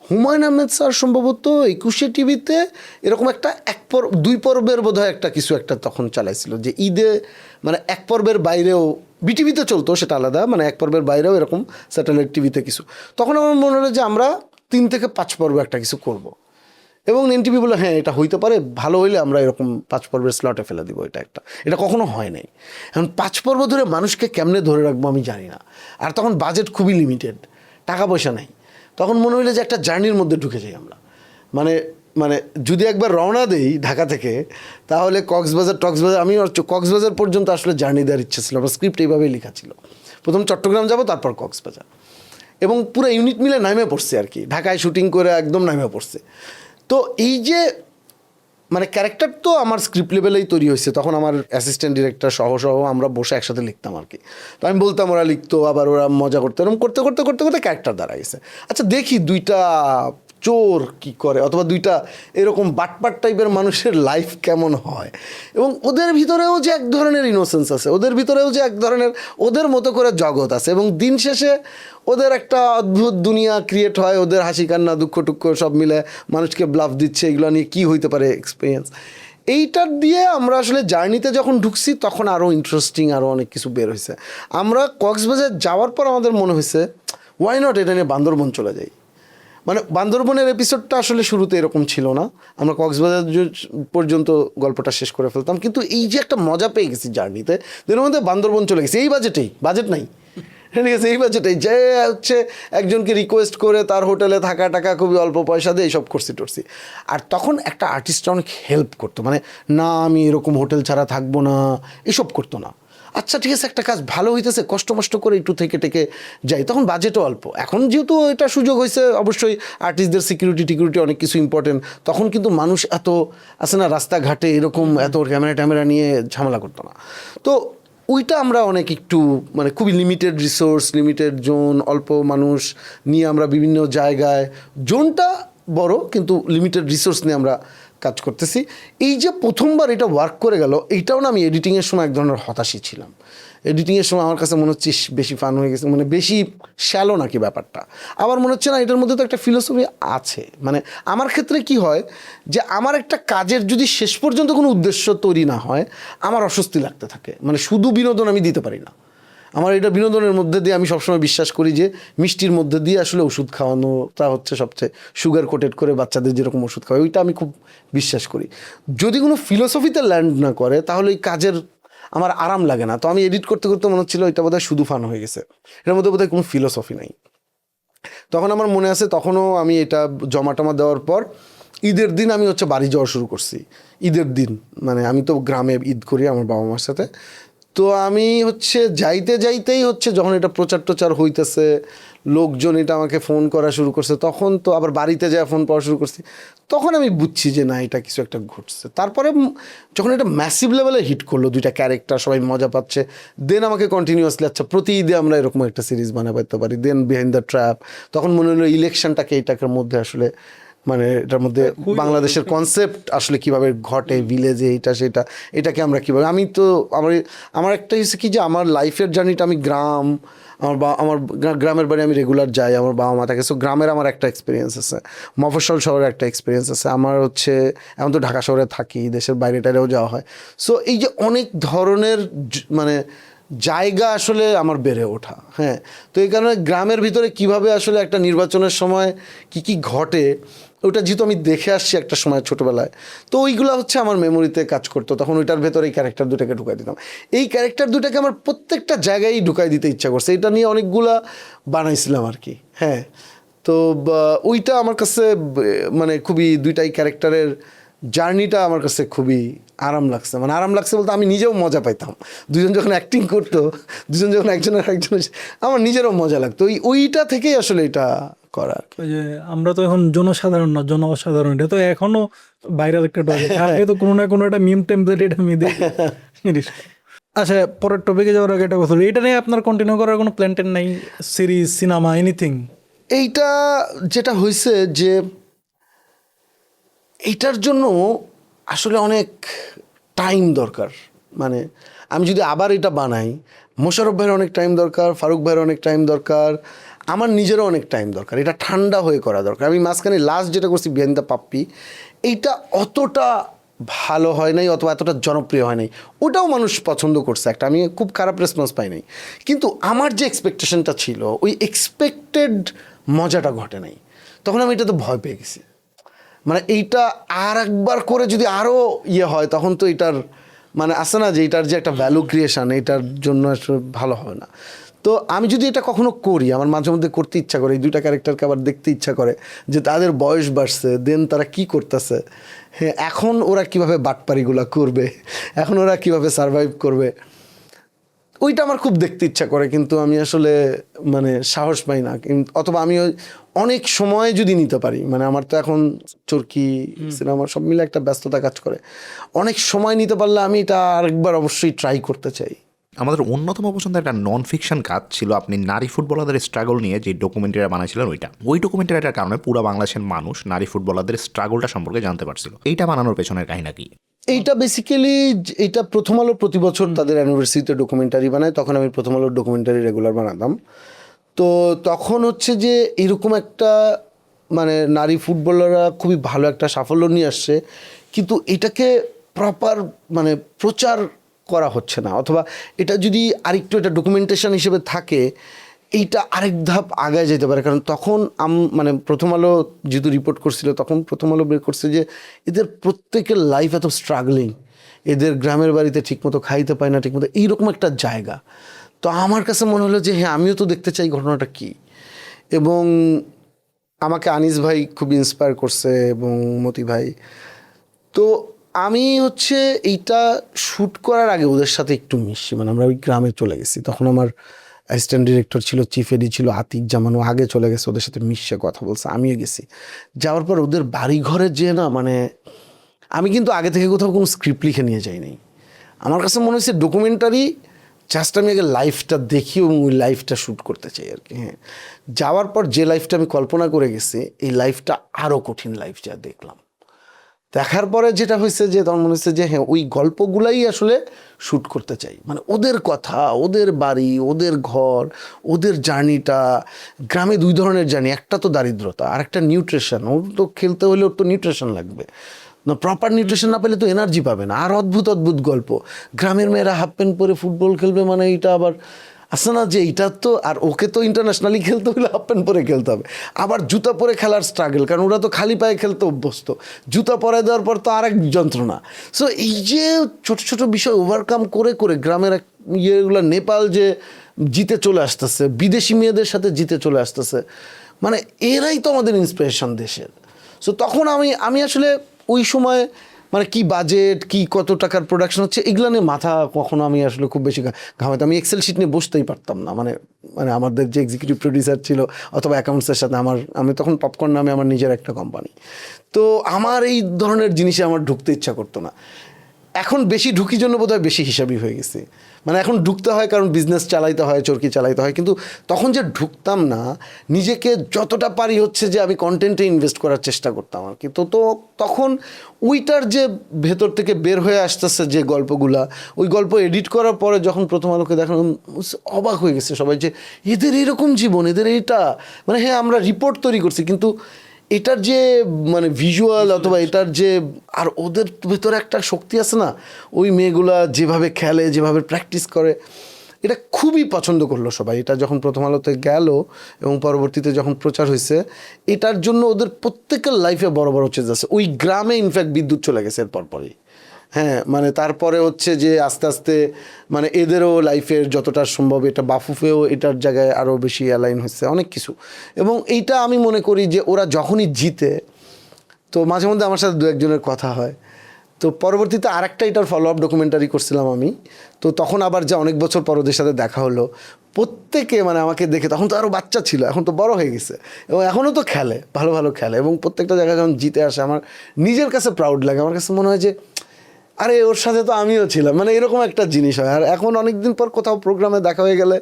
হুমায়ুন আহমেদ স্যার সম্ভবত 21শে টিভিতে এরকম একটা 2 পর্বের বোধহয় একটা কিছু একটা তখন চালাইছিল, যে ঈদে মানে 1 পর্বের বাইরেও বিটিভিতে চলতো, সেটা আলাদা, মানে এক পর্বের বাইরেও এরকম স্যাটেলাইট টিভিতে কিছু। তখন আমার মনে হলো যে আমরা 3 থেকে 5 পর্ব একটা কিছু করব। এবং এনটিভি বললো হ্যাঁ এটা হইতে পারে, ভালো হইলে আমরা এরকম 5 পর্বের স্লটে ফেলে দিব। এটা কখনো হয় নাই। এখন 5 পর্ব ধরে মানুষকে কেমনে ধরে রাখবো আমি জানি না। আর তখন বাজেট খুবই লিমিটেড, টাকা পয়সা নাই। তখন মনে হইলো যে একটা জার্নির মধ্যে ঢুকে যাই আমরা। মানে মানে যদি একবার রওনা দেই ঢাকা থেকে, তাহলে কক্সবাজার আমি কক্সবাজার পর্যন্ত আসলে জার্নি দেওয়ার ইচ্ছে ছিল। আমার স্ক্রিপ্ট এইভাবেই লেখা ছিল, প্রথম চট্টগ্রাম যাব, তারপর কক্সবাজার, এবং পুরো ইউনিট মিলে নামে পড়ছে আর কি, ঢাকায় শুটিং করে একদম নামে পড়ছে। তো এই যে মানে ক্যারেক্টার তো আমার স্ক্রিপ্ট লেভেলেই তৈরি হয়েছে। তখন আমার অ্যাসিস্ট্যান্ট ডিরেক্টর সহ আমরা বসে একসাথে লিখতাম আর কি। তো আমি বলতাম, ওরা লিখতো, আবার ওরা মজা করতো, এরকম করতে করতে করতে করতে ক্যারেক্টার দাঁড়া গেছে। আচ্ছা দেখি 2টা চোর কি করে, অথবা 2টা এরকম বাটপাট টাইপের মানুষের লাইফ কেমন হয়, এবং ওদের ভিতরেও যে এক ধরনের ইনোসেন্স আছে, ওদের ভিতরেও যে এক ধরনের ওদের মতো করে জগৎ আছে, এবং দিন শেষে ওদের একটা অদ্ভুত দুনিয়া ক্রিয়েট হয়, ওদের হাসি কান্না দুঃখ টুক্ষ সব মিলে মানুষকে ব্লাফ দিচ্ছে, এগুলো নিয়ে কী হইতে পারে এক্সপিরিয়েন্স। এইটার দিয়ে আমরা আসলে জার্নিতে যখন ঢুকছি তখন আরও ইন্টারেস্টিং আরও অনেক কিছু বের হয়েছে। আমরা কক্সবাজার যাওয়ার পর আমাদের মনে হয়েছে ওয়াই নট এটা নিয়ে বান্দরবন চলে যাই। মানে বান্দরবনের এপিসোডটা আসলে শুরুতে এরকম ছিল না, আমরা কক্সবাজার পর্যন্ত গল্পটা শেষ করে ফেলতাম, কিন্তু এই যে একটা মজা পেয়ে গেছি জার্নিতে, এর মধ্যে বান্দরবন চলে গেছি এই বাজেট নাই, ঠিক আছে, এই বাজেটেই যে হচ্ছে একজনকে রিকোয়েস্ট করে তার হোটেলে থাকা টাকা খুবই অল্প পয়সা দিয়ে এইসব করছি টরছি। আর তখন একটা আর্টিস্ট অনেক হেল্প করতো, মানে না আমি এরকম হোটেল ছাড়া থাকবো না এসব করতো না। আচ্ছা ঠিক আছে, একটা কাজ ভালো হইতেছে, কষ্ট মষ্ট করে একটু থেকে টেকে যাই, তখন বাজেটও অল্প। এখন যেহেতু এটা সুযোগ হয়েছে, অবশ্যই আর্টিস্টদের সিকিউরিটি অনেক কিছু ইম্পর্টেন্ট। তখন কিন্তু মানুষ এত আছে না রাস্তাঘাটে এরকম এত ক্যামেরা নিয়ে ঝামেলা করতো না। তো ওইটা আমরা অনেক একটু মানে খুবই লিমিটেড রিসোর্স, লিমিটেড জোন, অল্প মানুষ নিয়ে আমরা বিভিন্ন জায়গায়, জোনটা বড় কিন্তু লিমিটেড রিসোর্স নিয়ে আমরা কাজ করতেছি। এই যে প্রথমবার এটা ওয়ার্ক করে গেল, এইটাও না আমি এডিটিংয়ের সময় এক ধরনের হতাশই ছিলাম। এডিটিংয়ের সময় আমার কাছে মনে হচ্ছে বেশি ফান হয়ে গেছে, মানে বেশি শ্যালো নাকি ব্যাপারটা। আবার মনে হচ্ছে না এটার মধ্যে তো একটা ফিলোসফি আছে। মানে আমার ক্ষেত্রে কি হয় যে আমার একটা কাজের যদি শেষ পর্যন্ত কোনো উদ্দেশ্য তৈরি না হয়, আমার অস্বস্তি লাগতে থাকে। মানে শুধু বিনোদন আমি দিতে পারি না, আমার এটা বিনোদনের মধ্যে দিয়ে আমি সবসময় বিশ্বাস করি যে মিষ্টির মধ্যে দিয়ে আসলে ওষুধ খাওয়ানোটা হচ্ছে সবচেয়ে সুগার কোটেড করে বাচ্চাদের যেরকম ওষুধ খাওয়ায়, ওইটা আমি খুব বিশ্বাস করি। যদি কোনো ফিলোসফিতে ল্যান্ড না করে তাহলে এই কাজের আমার আরাম লাগে না। তো আমি এডিট করতে করতে মনে হচ্ছিলো এটা বোধহয় শুধু ফান হয়ে গেছে, এটার মধ্যে বোধহয় কোনো ফিলোসফি নাই। তখন আমার মনে আছে, তখনও আমি এটা জমা দেওয়ার পর ঈদের দিন আমি হচ্ছে বাড়ি যাওয়া শুরু করছি। ঈদের দিন মানে আমি তো গ্রামে ঈদ করি আমার বাবা মার সাথে। তো আমি হচ্ছে যাইতেই হচ্ছে যখন এটা প্রচার টোচার হইতেছে, লোকজন এটা আমাকে ফোন করা শুরু করছে, তখন তো আবার বাড়িতে যায় ফোন পাওয়া শুরু করছি, তখন আমি বুঝছি যে না এটা কিছু একটা ঘটছে। তারপরে যখন এটা ম্যাসিভ লেভেলে হিট করলো, 2টা ক্যারেক্টার সবাই মজা পাচ্ছে, দেন আমাকে কন্টিনিউয়াসলি আচ্ছা প্রতি ঈদে আমরা এরকম একটা সিরিজ বানাতে পারি। দেন বিহাইন্ড দ্য ট্র্যাপ, তখন মনে হলো ইলেকশনটাকে এটার মধ্যে আসলে মানে এটার মধ্যে বাংলাদেশের কনসেপ্ট আসলে কিভাবে ঘটে, ভিলেজে এটা সেটা, এটাকে আমরা কীভাবে, আমি তো আমার একটা হচ্ছে কি যে আমার লাইফের জার্নিটা, আমি গ্রাম, আমার গ্রামের বাড়ি আমি রেগুলার যাই, আমার বাবা মা থাকে, সো গ্রামের আমার একটা এক্সপিরিয়েন্স আছে, মফস্বল শহরের একটা এক্সপিরিয়েন্স আছে, আমার হচ্ছে এখন তো ঢাকা শহরে থাকি, দেশের বাইরে টাইরেও যাওয়া হয়। সো এই যে অনেক ধরনের মানে জায়গা আসলে আমার বেড়ে ওঠা, হ্যাঁ। তো এই কারণে গ্রামের ভিতরে কিভাবে আসলে একটা নির্বাচনের সময় কি ঘটে, ওটা যেহেতু আমি দেখে আসছি একটা সময় ছোটোবেলায়, তো ওইগুলো হচ্ছে আমার মেমোরিতে কাজ করতো। তখন ওইটার ভেতরে এই ক্যারেক্টার 2টাকে ঢুকাই দিতাম। এই ক্যারেক্টার 2টাকে আমার প্রত্যেকটা জায়গায় ঢুকাই দিতে ইচ্ছা করছে, এটা নিয়ে অনেকগুলা বানাইছিলাম আর কি, হ্যাঁ। তো ওইটা আমার কাছে মানে খুবই 2টাই ক্যারেক্টারের জার্নিটা আমার কাছে খুবই আরাম লাগছে। মানে আরাম লাগছে বলতে আমি নিজেও মজা পাইতাম, দুজন যখন অ্যাক্টিং করতো, দুজন যখন একজনের আমার নিজেরও মজা লাগতো। ওইটা থেকেই আসলে এটা করার। ওই যে আমরা তো এখন জনসাধারণ না, জন অসাধারণ, এটা তো এখনো ভাইরাল একটা টপিক, তো কোনো না কোনো একটা মিম টেমপ্লেট এটা আমি দেখি। আচ্ছা পরের টপিকে যাওয়ার আগে একটা কথা, এটা নিয়ে আপনার কন্টিনিউ করার কোনো প্ল্যান টেন নাই, সিরিজ, সিনেমা, এনিথিং? এইটা যেটা হয়েছে যে এইটার জন্য আসলে অনেক টাইম দরকার। মানে আমি যদি আবার এটা বানাই, মোশাররফ ভাইয়ের অনেক টাইম দরকার, ফারুক ভাইয়ের অনেক টাইম দরকার, আমার নিজেরও অনেক টাইম দরকার, এটা ঠান্ডা হয়ে করা দরকার। আমি মাঝখানে লাস্ট যেটা করছি বিহাইন্ড দ্য পাপ্পি, এইটা অতটা ভালো হয় নাই অথবা এতটা জনপ্রিয় হয় নাই, ওটাও মানুষ পছন্দ করছে একটা, আমি খুব খারাপ রেসপন্স পাই নাই। কিন্তু আমার যে এক্সপেকটেশনটা ছিল ওই এক্সপেক্টেড মজাটা ঘটে নাই, তখন আমি এটাতে ভয় পেয়ে গেছি। মানে এইটা আর একবার করে যদি আরও ইয়ে হয় তখন তো এটার মানে আসে না যে এটার যে একটা ভ্যালু ক্রিয়েশন এটার জন্য আসলে ভালো হবে না। তো আমি যদি এটা কখনো করি, আমার মাঝে মধ্যে করতে ইচ্ছা করে, এই দুইটা ক্যারেক্টারকে আবার দেখতে ইচ্ছা করে যে তাদের বয়স বাড়ছে, দেন তারা কি করতেছে, হ্যাঁ এখন ওরা কিভাবে বাটপারিগুলো করবে, এখন ওরা কিভাবে সারভাইভ করবে, ওইটা আমার খুব দেখতে ইচ্ছা করে। কিন্তু আমি আসলে মানে সাহস পাই না, অথবা আমি অনেক সময় যদি নিতে পারি, মানে আমার তো এখন চরকি সিনেমা সব মিলে একটা ব্যস্ততা কাজ করে, অনেক সময় নিতে পারলে আমি এটা আরেকবার অবশ্যই ট্রাই করতে চাই। আমাদের অন্যতম পছন্দের একটা নন ফিকশন কাজ ছিল আপনি নারী ফুটবলারদের স্ট্রাগল নিয়ে যে ডকুমেন্টারি বানাইছিলেন ওই ডকুমেন্টারিটার কারণে পুরো বাংলাদেশের মানুষ নারী ফুটবলারদের স্ট্রাগলটা সম্পর্কে জানতে পারছিল। এইটা বানানোর পেছনের কাহিনী কি? এইটা বেসিক্যালি এটা প্রথম আলো প্রতি বছর তাদের অ্যানিভার্সারিতে ডকুমেন্টারি বানায়, তখন আমি প্রথম আলোর ডকুমেন্টারি রেগুলার বানাতাম। তো তখন হচ্ছে যে এরকম একটা মানে নারী ফুটবলাররা খুবই ভালো একটা সাফল্য নিয়ে আসছে, কিন্তু এটাকে প্রপার মানে প্রচার করা হচ্ছে না, অথবা এটা যদি আরেকটু এটা ডকুমেন্টেশন হিসেবে থাকে এইটা আরেক ধাপ আগায় যেতে পারে। কারণ তখন মানে প্রথম আলো যেহেতু রিপোর্ট করছিল, তখন প্রথম আলো বের করছে যে এদের প্রত্যেকের লাইফ এত স্ট্রাগলিং, এদের গ্রামের বাড়িতে ঠিকমতো খাইতে পায় না ঠিকমতো, এইরকম একটা জায়গা। তো আমার কাছে মনে হলো যে হ্যাঁ আমিও তো দেখতে চাই ঘটনাটা কী। এবং আমাকে আনিস ভাই খুব ইন্সপায়ার করছে এবং মতি ভাই। তো আমি হচ্ছে এইটা শ্যুট করার আগে ওদের সাথে একটু মিশি, মানে আমরা ওই গ্রামে চলে গেছি, তখন আমার অ্যাসিস্ট্যান্ট ডিরেক্টর ছিল, চিফ এডি ছিল আতিক জামানও আগে চলে গেছে, ওদের সাথে মিশে কথা বলছে, আমিও গেছি। যাওয়ার পর ওদের বাড়ি ঘরে যে না মানে আমি কিন্তু আগে থেকে কোথাও কোনো স্ক্রিপ্ট লিখে নিয়ে যাইনি, আমার কাছে মনে হচ্ছে ডকুমেন্টারি জাস্ট আমি আগে লাইফটা দেখি এবং ওই লাইফটা শ্যুট করতে চাই আর কি। হ্যাঁ, যাওয়ার পর যে লাইফটা আমি কল্পনা করে গেছি এই লাইফটা আরও কঠিন লাইফ যা দেখলাম, দেখার পরে যেটা হয়েছে যে তখন মনে হচ্ছে যে হ্যাঁ ওই গল্পগুলাই আসলে শ্যুট করতে চাই, মানে ওদের কথা, ওদের বাড়ি, ওদের ঘর, ওদের জার্নিটা। গ্রামে দুই ধরনের জার্নি, একটা তো দারিদ্রতা আর একটা নিউট্রিশন, ওর তো খেলতে হলে ওর তো নিউট্রিশন লাগবে না, প্রপার নিউট্রিশন না পেলে তো এনার্জি পাবে না। আর অদ্ভুত অদ্ভুত গল্প, গ্রামের মেয়েরা হাফ প্যান্ট পরে ফুটবল খেলবে, মানে এইটা আবার আসে না যে এইটা তো, আর ওকে তো ইন্টারন্যাশনালি খেলতে হলে হাফ প্যান্ট পরে খেলতে হবে, আবার জুতা পরে খেলার স্ট্রাগল, কারণ ওরা তো খালি পায়ে খেলতে অভ্যস্ত, জুতা পরে দেওয়ার পর তো আরেক যন্ত্রণা। সো এই যে ছোট ছোট বিষয় ওভারকাম করে করে গ্রামের ইয়েগুলো, নেপাল যে জিতে চলে আসতেছে, বিদেশি মেয়েদের সাথে জিতে চলে আসতেছে, মানে এরাই তো আমাদের ইন্সপিরেশন দেশের। সো তখন আমি আসলে ওই সময় মানে কি বাজেট, কি কত টাকার প্রোডাকশন হচ্ছে, এগুলো নিয়ে মাথা কখনো আমি আসলে খুব বেশি ঘামাইতাম, আমি এক্সেল শিট নিয়ে বসতেই পারতাম না। মানে মানে আমাদের যে এক্সিকিউটিভ প্রডিউসার ছিল অথবা অ্যাকাউন্টসের সাথে আমি তখন পপকর্ন নামে আমার নিজের একটা কোম্পানি, তো আমার এই ধরনের জিনিসে আমার ঢুকতে ইচ্ছা করতো না। এখন বেশি ঢুকির জন্য বোধহয় বেশি হিসাবই হয়ে গেছে, মানে এখন ঢুকতে হয় কারণ বিজনেস চালাইতে হয়, চরকি চালাইতে হয়, কিন্তু তখন যে ঢুকতাম না, নিজেকে যতটা পারি হচ্ছে যে আমি কন্টেন্টে ইনভেস্ট করার চেষ্টা করতাম আর কি। তো তখন ওইটার যে ভেতর থেকে বের হয়ে আসতেছে যে গল্পগুলা, ওই গল্প এডিট করার পরে যখন প্রথম আলোকে দেখালাম, অবাক হয়ে গেছে সবাই যে এদের এরকম জীবন, এদের এইটা, মানে হ্যাঁ আমরা রিপোর্ট তৈরি করছি কিন্তু এটার যে মানে ভিজুয়াল অথবা এটার যে, আর ওদের ভেতরে একটা শক্তি আছে না, ওই মেয়েগুলা যেভাবে খেলে, যেভাবে প্র্যাকটিস করে, এটা খুবই পছন্দ করলো সবাই। এটা যখন প্রথম আলোতে গেল এবং পরবর্তীতে যখন প্রচার হয়েছে, এটার জন্য ওদের প্রত্যেকের লাইফে বড় বড় চেঞ্জ আছে। ওই গ্রামে ইনফ্যাক্ট বিদ্যুৎ চলে গেছে এর পরপরই। হ্যাঁ, মানে তারপরে হচ্ছে যে আস্তে আস্তে মানে এদেরও লাইফের যতটা সম্ভব এটা বাফুফেও এটার জায়গায় আরও বেশি অ্যালাইন হচ্ছে অনেক কিছু। এবং এইটা আমি মনে করি যে ওরা যখনই জিতে, তো মাঝে মধ্যে আমার সাথে দু একজনের কথা হয়, তো পরবর্তীতে আরেকটা এটার ফলো আপ ডকুমেন্টারি করছিলাম আমি, তো তখন আবার যে অনেক বছর পর ওদের সাথে দেখা হলো, প্রত্যেকে মানে আমাকে দেখে, তখন তো আরও বাচ্চা ছিল, এখন তো বড় হয়ে গেছে এবং এখনও তো খেলে, ভালো ভালো খেলে, এবং প্রত্যেকটা জায়গায় যখন জিতে আসে আমার নিজের কাছে প্রাউড লাগে। আমার কাছে মনে হয় যে আরে ওর সাথে তো আমিও ছিলাম, মানে এরকম একটা জিনিস হয়। আর এখন অনেক দিন পর কোথাও প্রোগ্রামে দেখা হয়ে গেলে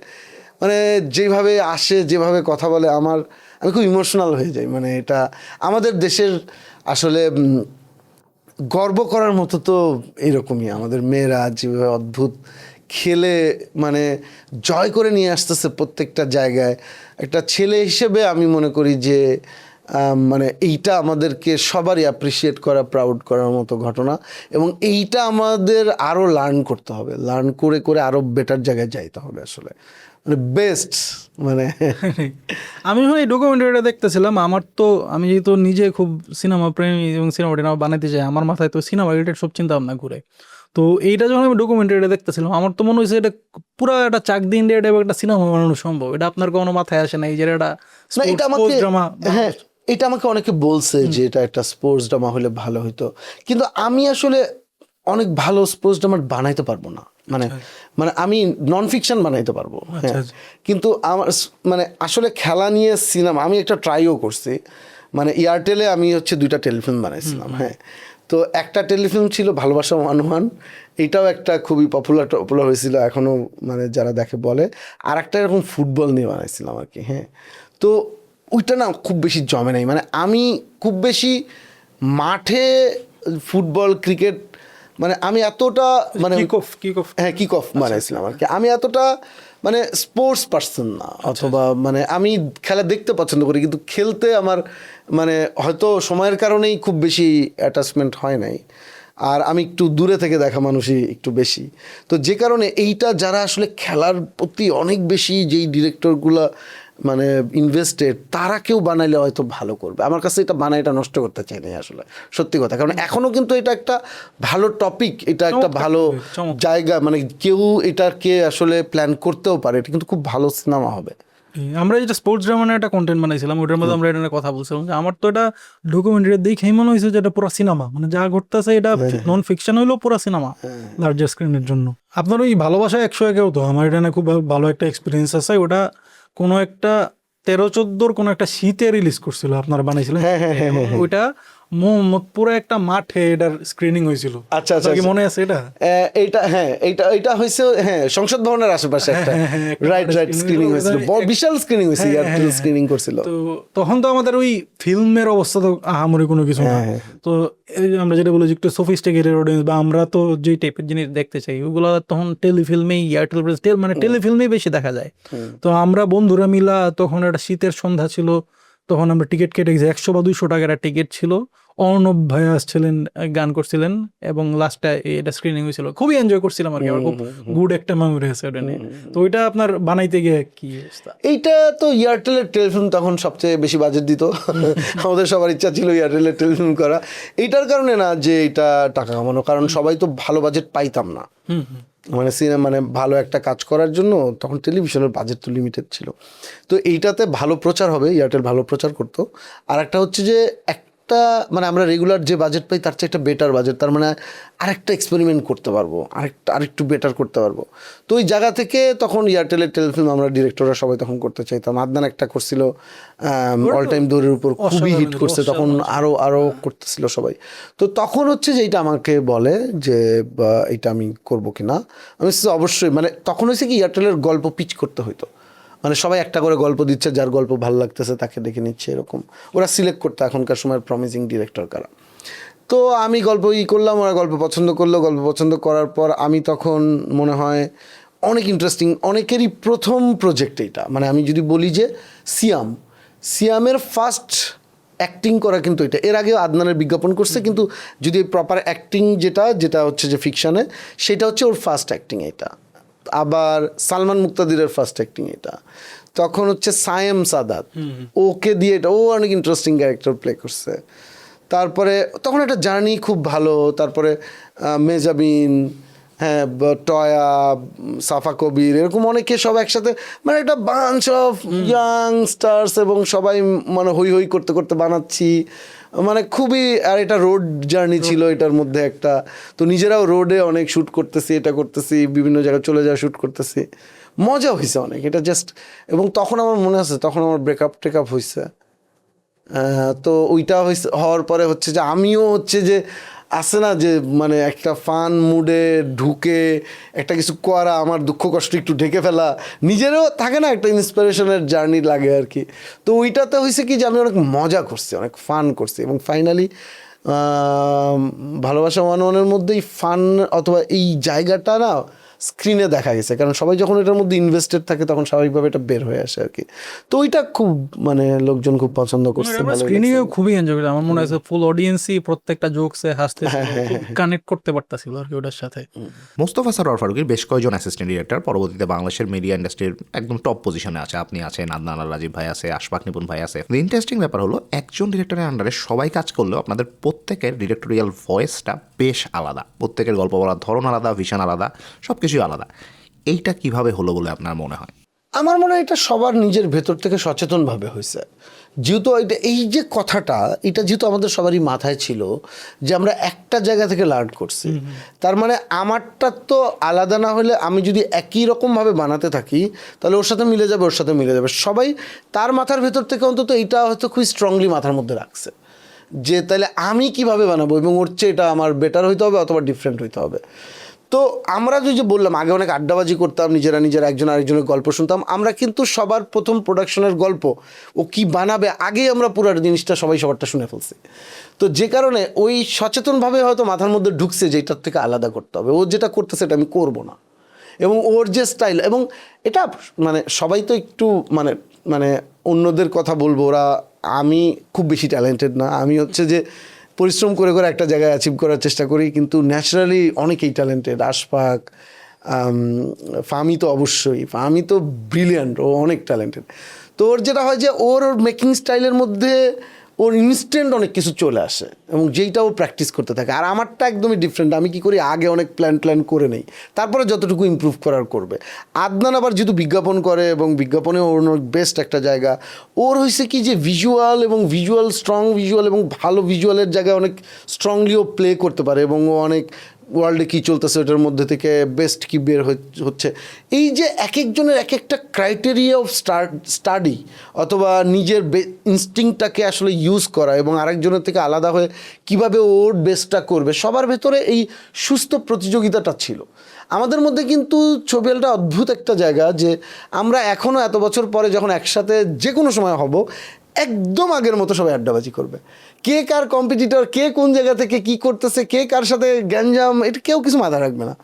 মানে যেভাবে আসে, যেভাবে কথা বলে, আমি খুব ইমোশনাল হয়ে যাই। মানে এটা আমাদের দেশের আসলে গর্ব করার মতো তো এরকমই, আমাদের মেয়েরা যেভাবে অদ্ভুত খেলে মানে জয় করে নিয়ে আসতেছে প্রত্যেকটা জায়গায়। একটা ছেলে হিসেবে আমি মনে করি যে মানে এইটা আমাদেরকে সবারই অ্যাপ্রিসিয়েট করা, প্রাউড করার মতো ঘটনা, এবং এইটা আমাদের আরও লার্ন করতে হবে, লার্ন করে করে আরও বেটার জায়গায় যাইতে হবে আসলে, মানে বেস্ট মানে আমি যখন এই ডকুমেন্টারিটা দেখতেছিলাম, আমার তো আমি যেহেতু নিজে খুব সিনেমা প্রেমী এবং সিনেমা টিনেমা বানাইতে চাই, আমার মাথায় তো সিনেমা রিলেটেড সব চিন্তা ভাবনা ঘুরে। তো এইটা যখন আমি ডকুমেন্টারিটা দেখতেছিলাম, আমার তো মনে হয়েছে এটা পুরো একটা চাক দিয়ে ইন্ডিয়া টাইপের একটা সিনেমা বানানো সম্ভব। এটা আপনার কোনো মাথায় আসে না এই যে এটা না, এটা আমাকে ড্রামা? হ্যাঁ, এটা আমাকে অনেকে বলছে যে এটা একটা স্পোর্টস ড্রামা হলে ভালো হতো, কিন্তু আমি আসলে অনেক ভালো স্পোর্টস ড্রামা বানাইতে পারবো না, মানে মানে আমি নন ফিকশন বানাইতে পারবো, হ্যাঁ, কিন্তু আমার মানে আসলে খেলা নিয়ে সিনেমা আমি একটা ট্রাইও করছি, মানে এয়ারটেলে আমি হচ্ছে 2টা টেলিফিল্ম বানাইছিলাম, হ্যাঁ। তো একটা টেলিফিল্ম ছিল ভালোবাসা 1-1, এটাও একটা খুবই পপুলার হয়েছিল, এখনও মানে যারা দেখে বলে। আর একটা এরকম ফুটবল নিয়ে বানাইছিলাম আর কি, হ্যাঁ। তো ওইটা না খুব বেশি জমে নাই, মানে আমি খুব বেশি মাঠে ফুটবল ক্রিকেট মানে আমি এতটা মানে হ্যাঁ কিক অফ বানাইছিলাম আর কি, আমি এতটা মানে স্পোর্টস পার্সন না, অথবা মানে আমি খেলা দেখতে পছন্দ করি, কিন্তু খেলতে আমার মানে হয়তো সময়ের কারণেই খুব বেশি অ্যাটাচমেন্ট হয় নাই, আর আমি একটু দূরে থেকে দেখা মানুষই একটু বেশি। তো যে কারণে এইটা যারা আসলে খেলার প্রতি অনেক বেশি যেই ডিরেক্টরগুলো মানে ইনভেস্টেড, তারা কেউ বানাইলে হয়তো ভালো করবে। আমার কাছে এটা বানায় এটা নষ্ট করতে চাই না আসলে, সত্যি কথা, কারণ এখনও কিন্তু এটা একটা ভালো টপিক, এটা একটা ভালো জায়গা, মানে কেউ এটাকে আসলে প্ল্যান করতেও পারে, এটা কিন্তু খুব ভালো সিনেমা হবে। আমরা যেটা স্পোর্টস ড্রামা একটা কন্টেন্ট বানাইছিলাম, ওটার মধ্যে আমরা এটা নিয়ে কথা বলছিলাম যে আমার তো এটা ডকুমেন্টারি দেখেই মনে হয়েছে যে এটা পুরো সিনেমা, মানে যা ঘটতেছে এটা নন ফিকশন হইলেও পুরো সিনেমা লার্জার স্ক্রিনের জন্য। আপনার ওই ভালোবাসা 101-এও তো আমার এটা নিয়ে খুব ভালো একটা এক্সপিরিয়েন্স আছে। ওটা কোনো একটা 13-14 কোনো একটা শীতে রিলিজ করছিল, আপনারা বানাইছিলেন। ওইটা পুরো একটা মাঠে এটার স্ক্রিনিং হয়েছিল। আচ্ছা আচ্ছা, কি মনে আছে এটা? এইটা হ্যাঁ, এইটা হয়েছে হ্যাঁ সংসদ ভবনের আশেপাশে একটা রাইট স্ক্রিনিং হয়েছিল, বিশাল স্ক্রিনিং হয়েছে, এয়ারটেল স্ক্রিনিং করছিল। তো তখন তো আমাদের ওই ফিল্মের অবস্থা তো আহামরি কোনো কিছু না। তো এই যে আমরা যেটা বলি একটু সফিস্টিকেটেড অডিয়েন্স, বা আমরা তো যে টাইপের জিনিস দেখতে চাই ওগুলো তখন টেলিফিল্মেই, এয়ারটেল মানে টেলিফিল্মেই বেশি দেখা যায়। তো আমরা বন্ধুরা মিলা তখন একটা শীতের সন্ধ্যা ছিল, তখন আমরা টিকিট কেটে গেছি, 100 বা 200 টাকার একটা টিকিট ছিল। অর্ণব ভাইয়া আসছিলেন, গান করছিলেন, এবং লাস্টে এটা স্ক্রিনিং হয়েছিল, খুবই এনজয় করছিলাম আর কি। আমার খুব গুড একটা মেমোরি আছে ওটা নিয়ে। তো ওইটা আপনার বানাইতে গিয়ে কি অবস্থা? এইটা তো এয়ারটেলের টেলিফিল্ম তখন সবচেয়ে বেশি বাজেট দিত, আমাদের সবার ইচ্ছা ছিল এয়ারটেলের টেলিফিল্ম করা। এইটার কারণে না যে এটা টাকা কামানো, কারণ সবাই তো ভালো বাজেট পাইতাম না, মানে সিনেমা মানে ভালো একটা কাজ করার জন্য তখন টেলিভিশনের বাজেট তো লিমিটেড ছিল। তো এইটাতে ভালো প্রচার হবে, এয়ারটেল ভালো প্রচার করতো। আর একটা হচ্ছে যে একটা মানে আমরা রেগুলার যে বাজেট পাই তার চেয়ে একটা বেটার বাজেট, তার মানে আরেকটা এক্সপেরিমেন্ট করতে পারবো, আরেকটু বেটার করতে পারবো। তো ওই জায়গা থেকে তখন এয়ারটেলের টেলিফিল্ম আমরা ডিরেক্টররা সবাই তখন করতে চাইতাম। আদনান একটা করছিল অল টাইম দৌড়ের উপর, খুবই হিট করছে, তখন আরও করতেছিল সবাই। তো তখন হচ্ছে যে এইটা আমাকে বলে যে এইটা আমি করবো কিনা। আমি অবশ্যই, মানে তখন হয়েছে কি এয়ারটেলের গল্প পিচ করতে হইতো, মানে সবাই একটা করে গল্প দিচ্ছে, যার গল্প ভালো লাগতেছে তাকে ডেকে নিচ্ছে, এরকম ওরা সিলেক্ট করতে এখনকার সময়ের প্রমিসিং ডিরেক্টর কারা। তো আমি গল্প করলাম, ওরা গল্প পছন্দ করলো, গল্প পছন্দ করার পর আমি তখন মনে হয় অনেক ইন্টারেস্টিং, অনেকেরই প্রথম প্রজেক্ট এইটা। মানে আমি যদি বলি যে সিয়ামের ফার্স্ট অ্যাক্টিং করা কিন্তু এটা, এর আগেও আদনানের বিজ্ঞাপন করছে, কিন্তু যদি প্রপার অ্যাক্টিং যেটা হচ্ছে যে ফিকশানে, সেটা হচ্ছে ওর ফার্স্ট অ্যাক্টিং এটা। আবার সালমান মুক্তাদিরের ফার্স্ট অ্যাক্টিং এটা। তখন হচ্ছে সায়েম সাদাত, ওকে দিয়ে এটা, ও অনেক ইন্টারেস্টিং ক্যারেক্টার প্লে করছে। তারপরে তখন একটা জার্নি খুব ভালো। তারপরে মেজাবিন, হ্যাঁ, টয়া, সাফা কবির, এরকম অনেকে সব একসাথে, মানে একটা বাঞ্চ অফ ইয়াং স্টার্স, এবং সবাই মানে হই হই করতে করতে বানাচ্ছি, মানে খুবই। আর এটা রোড জার্নি ছিল এটার মধ্যে একটা, তো নিজেরাও রোডে অনেক শ্যুট করতেছি, এটা করতেছি, বিভিন্ন জায়গায় চলে যাওয়া শ্যুট করতেছি, মজা হয়েছে অনেক এটা জাস্ট। এবং তখন আমার মনে আছে তখন আমার ব্রেকআপ হয়েছে। তো ওইটা হওয়ার পরে হচ্ছে যে আমিও হচ্ছে যে আসে না যে মানে একটা ফান মুডে ঢুকে একটা কিছু করা, আমার দুঃখ কষ্ট একটু ঢেকে ফেলা, নিজেরও থাকে না একটা ইন্সপিরেশনের জার্নি লাগে আর কি। তো ওইটাতে হয়েছে কি যে আমি অনেক মজা করছি, অনেক ফান করছি, এবং ফাইনালি ভালোবাসা 1-1-এর মধ্যেই ফান অথবা এই জায়গাটা না স্ক্রিনে দেখা গেছে, কারণ সবাই যখন এটার মধ্যে ইনভেস্টেড থাকে তখন স্বাভাবিকভাবে এটা বের হয়ে আসে আর কি। তো ওইটা খুব মানে লোকজন খুব পছন্দ করছে, স্ক্রিনিংয়ে খুবই এনজয় করি, আমার মনে হয় ফুল অডিয়েন্সই প্রত্যেকটা জোকসে হাসতে কানেক্ট করতে পারতাছিল আর কি ওটার সাথে। মোস্তফা সরোয়ার ফারুকীর বেশ কয়েকজন অ্যাসিস্ট্যান্ট ডিরেক্টর পরবর্তীতে বাংলাদেশের মিডিয়া ইন্ডাস্ট্রির একদম টপ পজিশনে আছে। আপনি আছেন, আদনান আল রাজীব ভাই আছে, আশফাক নিপুণ ভাই আছে। ইন্টারেস্টিং ব্যাপার হলো একজন ডিরেক্টরের আন্ডারে সবাই কাজ করলেও আপনাদের প্রত্যেকের ডিরেক্টোরিয়াল ভয়েসটা বেশ আলাদা, প্রত্যেকের গল্প বলার ধরন আলাদা, ভিশন আলাদা, সব কিছুই আলাদা। এইটা কিভাবে হলো বলে আপনার মনে হয়? আমার মনে হয় এটা সবার নিজের ভেতর থেকে সচেতনভাবে হয়েছে। যেহেতু এটা এই যে কথাটা, এটা যেহেতু আমাদের সবারই মাথায় ছিল যে আমরা একটা জায়গা থেকে লার্ন করছি, তার মানে আমারটা তো আলাদা না হলে আমি যদি একই রকমভাবে বানাতে থাকি তাহলে ওর সাথে মিলে যাবে, ওর সাথে মিলে যাবে। সবাই তার মাথার ভেতর থেকে অন্তত এইটা হয়তো খুব স্ট্রংলি মাথার মধ্যে রাখছে যে তাহলে আমি কিভাবে বানাবো এবং ওর চেয়ে এটা আমার বেটার হইতে হবে অথবা ডিফারেন্ট হইতে হবে। তো আমরা যে বললাম আগে অনেক আড্ডাবাজি করতাম, নিজেরা একজন আরেকজনের গল্প শুনতাম, আমরা কিন্তু সবার প্রথম প্রোডাকশনের গল্প ও কি বানাবে আগেই আমরা পুরো জিনিসটা সবারটা শুনে ফেলছি। তো যে কারণে ওই সচেতনভাবে হয়তো মাথার মধ্যে ঢুকছে যে এটার থেকে আলাদা করতে হবে, ও যেটা করতেছে এটা আমি করবো না। এবং ওর যে স্টাইল, এবং এটা মানে সবাই তো একটু মানে মানে অন্যদের কথা বলবো, ওরা আমি খুব বেশি ট্যালেন্টেড না, আমি হচ্ছে যে পরিশ্রম করে একটা জায়গায় অ্যাচিভ করার চেষ্টা করি, কিন্তু ন্যাচারালি অনেকেই ট্যালেন্টেড। আশফাক, ফাহমি তো অবশ্যই, ফাহমি তো ব্রিলিয়ান্ট, ও অনেক ট্যালেন্টেড। তো ওর যেটা হয় যে ওর মেকিং স্টাইলের মধ্যে ওর ইনস্ট্যান্ট অনেক কিছু চলে আসে এবং যেইটা ও প্র্যাকটিস করতে থাকে। আর আমারটা একদমই ডিফারেন্ট, আমি কি করি আগে অনেক প্ল্যান করে নেই, তারপরে যতটুকু ইমপ্রুভ করার করবে। আদনান আবার যেহেতু বিজ্ঞাপন করে এবং বিজ্ঞাপনে ওর বেস্ট একটা জায়গা, ওর হয়েছে কি যে ভিজুয়াল স্ট্রং ভিজুয়াল এবং ভালো ভিজুয়ালের জায়গায় অনেক স্ট্রংলিও প্লে করতে পারে এবং ও অনেক ওয়ার্ল্ডে কী চলতেছে ওটার মধ্যে থেকে বেস্ট কী বের হচ্ছে। এই যে এক একজনের এক একটা ক্রাইটেরিয়া অফ স্টাডি অথবা নিজের ইনস্টিংটাকে আসলে ইউজ করা এবং আরেকজনের থেকে আলাদা হয়ে কিভাবে ওর বেস্টটা করবে, সবার ভেতরে এই সুস্থ প্রতিযোগিতাটা ছিল। আমাদের মধ্যে কিন্তু ছবিটা অদ্ভুত একটা জায়গা যে আমরা এখনও এত বছর পরে যখন একসাথে যে কোনো সময় হব, একদম আগের মতো সবাই আড্ডাবাজি করবে। কে কার কম্পিটিটর, কে কোন জায়গা থেকে কি করতেছে, কে কার সাথে গ্যাঞ্জাম, এটা কেউ কিছু মাথা রাখবে না,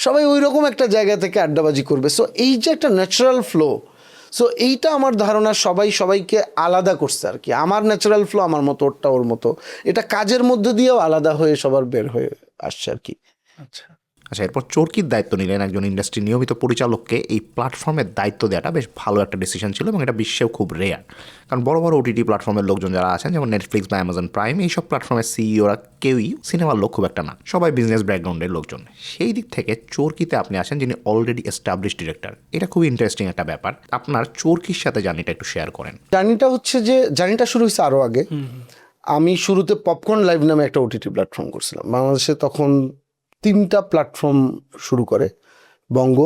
সবাই ওই রকম একটা জায়গা থেকে আড্ডাবাজি করবে। সো এই যে একটা ন্যাচারাল ফ্লো, সো এইটা আমার ধারণা সবাইকে আলাদা করছে আর কি। আমার ন্যাচারাল ফ্লো আমার মতো, ওরটা ওর মতো, এটা কাজের মধ্যে দিয়েও আলাদা হয়ে সবার বের হয়ে আসছে আর কি। আচ্ছা, এরপর চরকির দায়িত্ব নিলেন একজন ইন্ডাস্ট্রি নিয়মিত পরিচালককে। এই প্ল্যাটফর্মের দায়িত্ব দেওয়াটা বেশ ভালো একটা ডিসিশন ছিল এবং এটা বিশ্বেও খুব রেয়ার, কারণ বড় বড় ওটিটি প্ল্যাটফর্মের লোকজন যারা আছেন যেমন নেটফ্লিক্স বা অ্যামাজন প্রাইম, এইসব প্ল্যাটফর্মের সিইওরা কেউই সিনেমার লোক খুব একটা না, সবাই বিজনেস ব্যাকগ্রাউন্ডের লোকজন। সেই দিক থেকে চরকিতে আপনি আসেন যিনি অলরেডি এস্টাবলিশ ডিরেক্টর, এটা খুব ইন্টারেস্টিং একটা ব্যাপার। আপনার চরকির সাথে জার্নিটা একটু শেয়ার করেন। জার্নিটা শুরু হয়েছে আরও আগে। আমি শুরুতে পপকর্ন লাইভ নামে একটা ওটিটি প্ল্যাটফর্ম করছিলাম বাংলাদেশে। তখন 3টা প্ল্যাটফর্ম শুরু করে, বঙ্গ,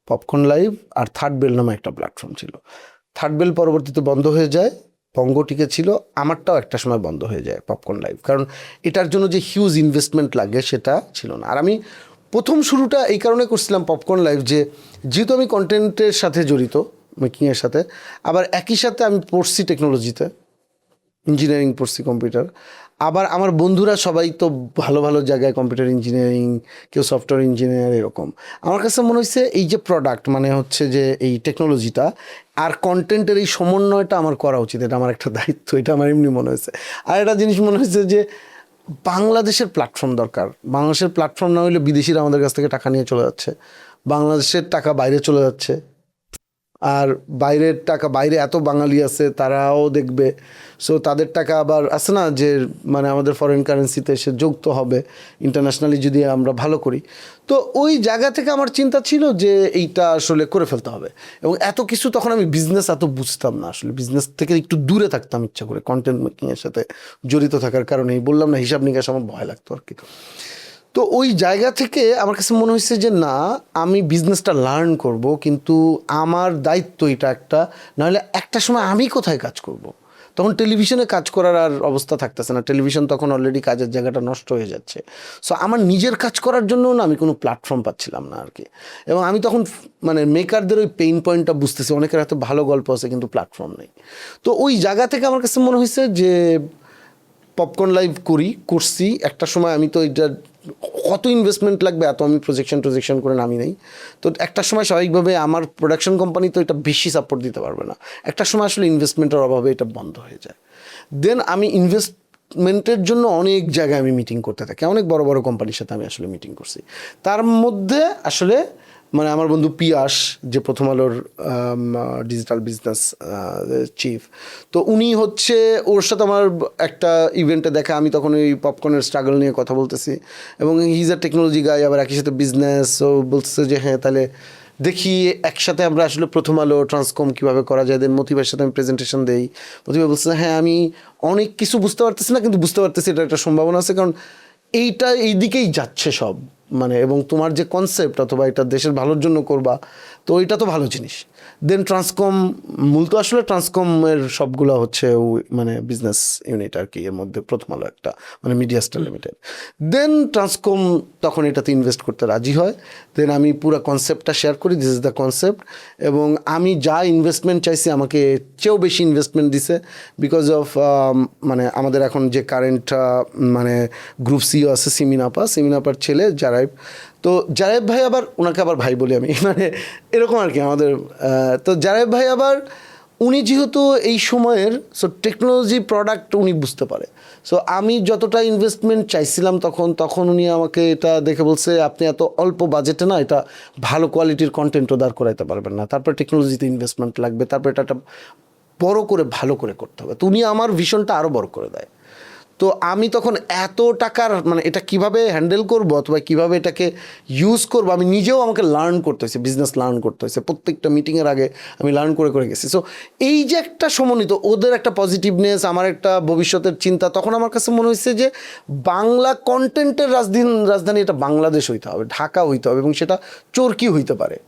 পপকর্ন লাইভ আর থার্ড বেল নামে একটা প্ল্যাটফর্ম ছিল। থার্ড বেল পরবর্তীতে বন্ধ হয়ে যায়, বঙ্গ টিকে ছিল, আমারটাও একটা সময় বন্ধ হয়ে যায় পপকর্ন লাইভ, কারণ এটার জন্য যে হিউজ ইনভেস্টমেন্ট লাগে সেটা ছিল না। আর আমি প্রথম শুরুটা এই কারণে করছিলাম পপকর্ন লাইভ, যেহেতু আমি কন্টেন্টের সাথে জড়িত, মেকিংয়ের সাথে, আবার একই সাথে আমি পড়ছি টেকনোলজিতে, ইঞ্জিনিয়ারিং পড়ছি, কম্পিউটার। আবার আমার বন্ধুরা সবাই তো ভালো ভালো জায়গায় কম্পিউটার ইঞ্জিনিয়ারিং, কেউ সফটওয়্যার ইঞ্জিনিয়ার, এরকম। আমার কাছে মনে হয়েছে এই যে প্রোডাক্ট মানে হচ্ছে যে এই টেকনোলজিটা আর কন্টেন্টের এই সমন্বয়টা আমার করা উচিত, এটা আমার একটা দায়িত্ব, এটা আমার এমনি মনে হয়েছে। আর একটা জিনিস মনে হয়েছে যে বাংলাদেশের প্ল্যাটফর্ম দরকার। বাংলাদেশের প্ল্যাটফর্ম না হলে বিদেশিরা আমাদের কাছ থেকে টাকা নিয়ে চলে যাচ্ছে, বাংলাদেশের টাকা বাইরে চলে যাচ্ছে, আর বাইরের টাকা, বাইরে এত বাঙালি আছে তারাও দেখবে, সো তাদের টাকা আবার আছে না যে মানে আমাদের ফরেন কারেন্সিতে সে যুক্ত হবে ইন্টারন্যাশনালি যদি আমরা ভালো করি। তো ওই জায়গা থেকে আমার চিন্তা ছিল যে এইটা আসলে করে ফেলতে হবে। এবং এত কিছু তখন আমি বিজনেস এত বুঝতাম না, আসলে বিজনেস থেকে একটু দূরে থাকতাম ইচ্ছা করে, কন্টেন্ট মেকিংয়ের সাথে জড়িত থাকার কারণেই বললাম না, হিসাব নিকাশ আমার ভয় লাগতো আর কি। তো ওই জায়গা থেকে আমার কাছে মনে হয়েছে যে না, আমি বিজনেসটা লার্ন করব, কিন্তু আমার দায়িত্ব এটা একটা, নাহলে একটা সময় আমি কোথায় কাজ করব। তখন টেলিভিশনে কাজ করার আর অবস্থা থাকতেছে না, টেলিভিশন তখন অলরেডি কাজের জায়গাটা নষ্ট হয়ে যাচ্ছে। সো আমার নিজের কাজ করার জন্য না আমি কোনো প্ল্যাটফর্ম পাচ্ছিলাম না আর কি। এবং আমি তখন মানে মেকারদের ওই পেইন পয়েন্টটা বুঝতেছি, অনেকের হাতে ভালো গল্প আছে কিন্তু প্ল্যাটফর্ম নেই। তো ওই জায়গা থেকে আমার কাছে মনে হয়েছে যে পপকর্ন লাইভ করছি একটা সময়। আমি তো এটা কত ইনভেস্টমেন্ট লাগবে এত আমি প্রজেকশন করে নামি নেই। তো একটা সময় স্বাভাবিকভাবে আমার প্রোডাকশন কোম্পানি তো এটা বেশি সাপোর্ট দিতে পারবে না, একটা সময় আসলে ইনভেস্টমেন্টের অভাবে এটা বন্ধ হয়ে যায়। দেন আমি ইনভেস্টমেন্টের জন্য অনেক জায়গায় আমি মিটিং করতে থাকি, অনেক বড় বড় কোম্পানির সাথে আমি আসলে মিটিং করছি। তার মধ্যে আসলে মানে আমার বন্ধু পিয়াস, যে প্রথম আলোর ডিজিটাল বিজনেস চিফ, তো উনি হচ্ছে, ওর সাথে আমার একটা ইভেন্টে দেখা, আমি তখন ওই পপকর্নের স্ট্রাগল নিয়ে কথা বলতেছি, এবং হি ইজ আ টেকনোলজি গাই, আবার একই সাথে বিজনেস। ও বলতেছে যে হ্যাঁ তাহলে দেখি একসাথে আমরা আসলে প্রথম আলো ট্রান্সকম কীভাবে করা যায়। দেন মতিবার সাথে আমি প্রেজেন্টেশন দেই, মতিবা বলছে হ্যাঁ আমি অনেক কিছু বুঝতে পারতেছি না, কিন্তু বুঝতে পারতেছি এটা একটা সম্ভাবনা আছে, কারণ এইটা এই দিকেই যাচ্ছে সব, মানে এবং তোমার যে কনসেপ্ট অথবা এটা দেশের ভালোর জন্য করবা, তো এটা তো ভালো জিনিস। দেন ট্রান্সকম, মূলত আসলে ট্রান্সকমের সবগুলো হচ্ছে মানে বিজনেস ইউনিট আর কি, এর মধ্যে প্রথম আলো একটা মানে মিডিয়া স্টার লিমিটেড। দেন ট্রান্সকম তখন এটাতে ইনভেস্ট করতে রাজি হয়। দেন আমি পুরো কনসেপ্টটা শেয়ার করি, দিস ইজ দ্য কনসেপ্ট, এবং আমি যা ইনভেস্টমেন্ট চাইছি আমাকে চেয়েও বেশি ইনভেস্টমেন্ট দিছে, বিকজ অফ মানে আমাদের এখন যে কারেন্ট মানে গ্রুপ সিও আছে সিমিনাপার ছেলে জারাইব। তো জারাইব ভাই আবার, ওনাকে আবার ভাই বলি আমি, মানে এরকম আর কি আমাদের। তো জারাইব ভাই আবার উনি যেহেতু এই সময়ের টেকনোলজি প্রোডাক্ট উনি বুঝতে পারে, সো আমি যতটা ইনভেস্টমেন্ট চাইছিলাম তখন উনি আমাকে এটা দেখে বলছে আপনি এত অল্প বাজেটে না এটা ভালো কোয়ালিটির কন্টেন্টও দাঁড় করাইতে পারবেন না, তারপর টেকনোলজিতে ইনভেস্টমেন্ট লাগবে, তারপর এটা একটা বড় করে ভালো করে করতে হবে। তো উনি আমার ভিশনটা আরও বড় করে দেয়। তো আমি তখন এত টাকার মানে এটা কিভাবে হ্যান্ডেল করবো অথবা কিভাবে এটাকে ইউজ করবো, আমি নিজেও আমাকে লার্ন করতে হয়েছে, বিজনেস লার্ন করতে হয়েছে, প্রত্যেকটা মিটিংয়ের আগে আমি লার্ন করে গেছি। সো এই যে একটা সমন্বিত, ওদের একটা পজিটিভনেস, আমার একটা ভবিষ্যতের চিন্তা, তখন আমার কাছে মনে হয়েছে যে বাংলা কন্টেন্টের রাজধানী এটা বাংলাদেশ হইতে হবে, ঢাকা হইতে হবে, এবং সেটা চরকি হইতে পারে।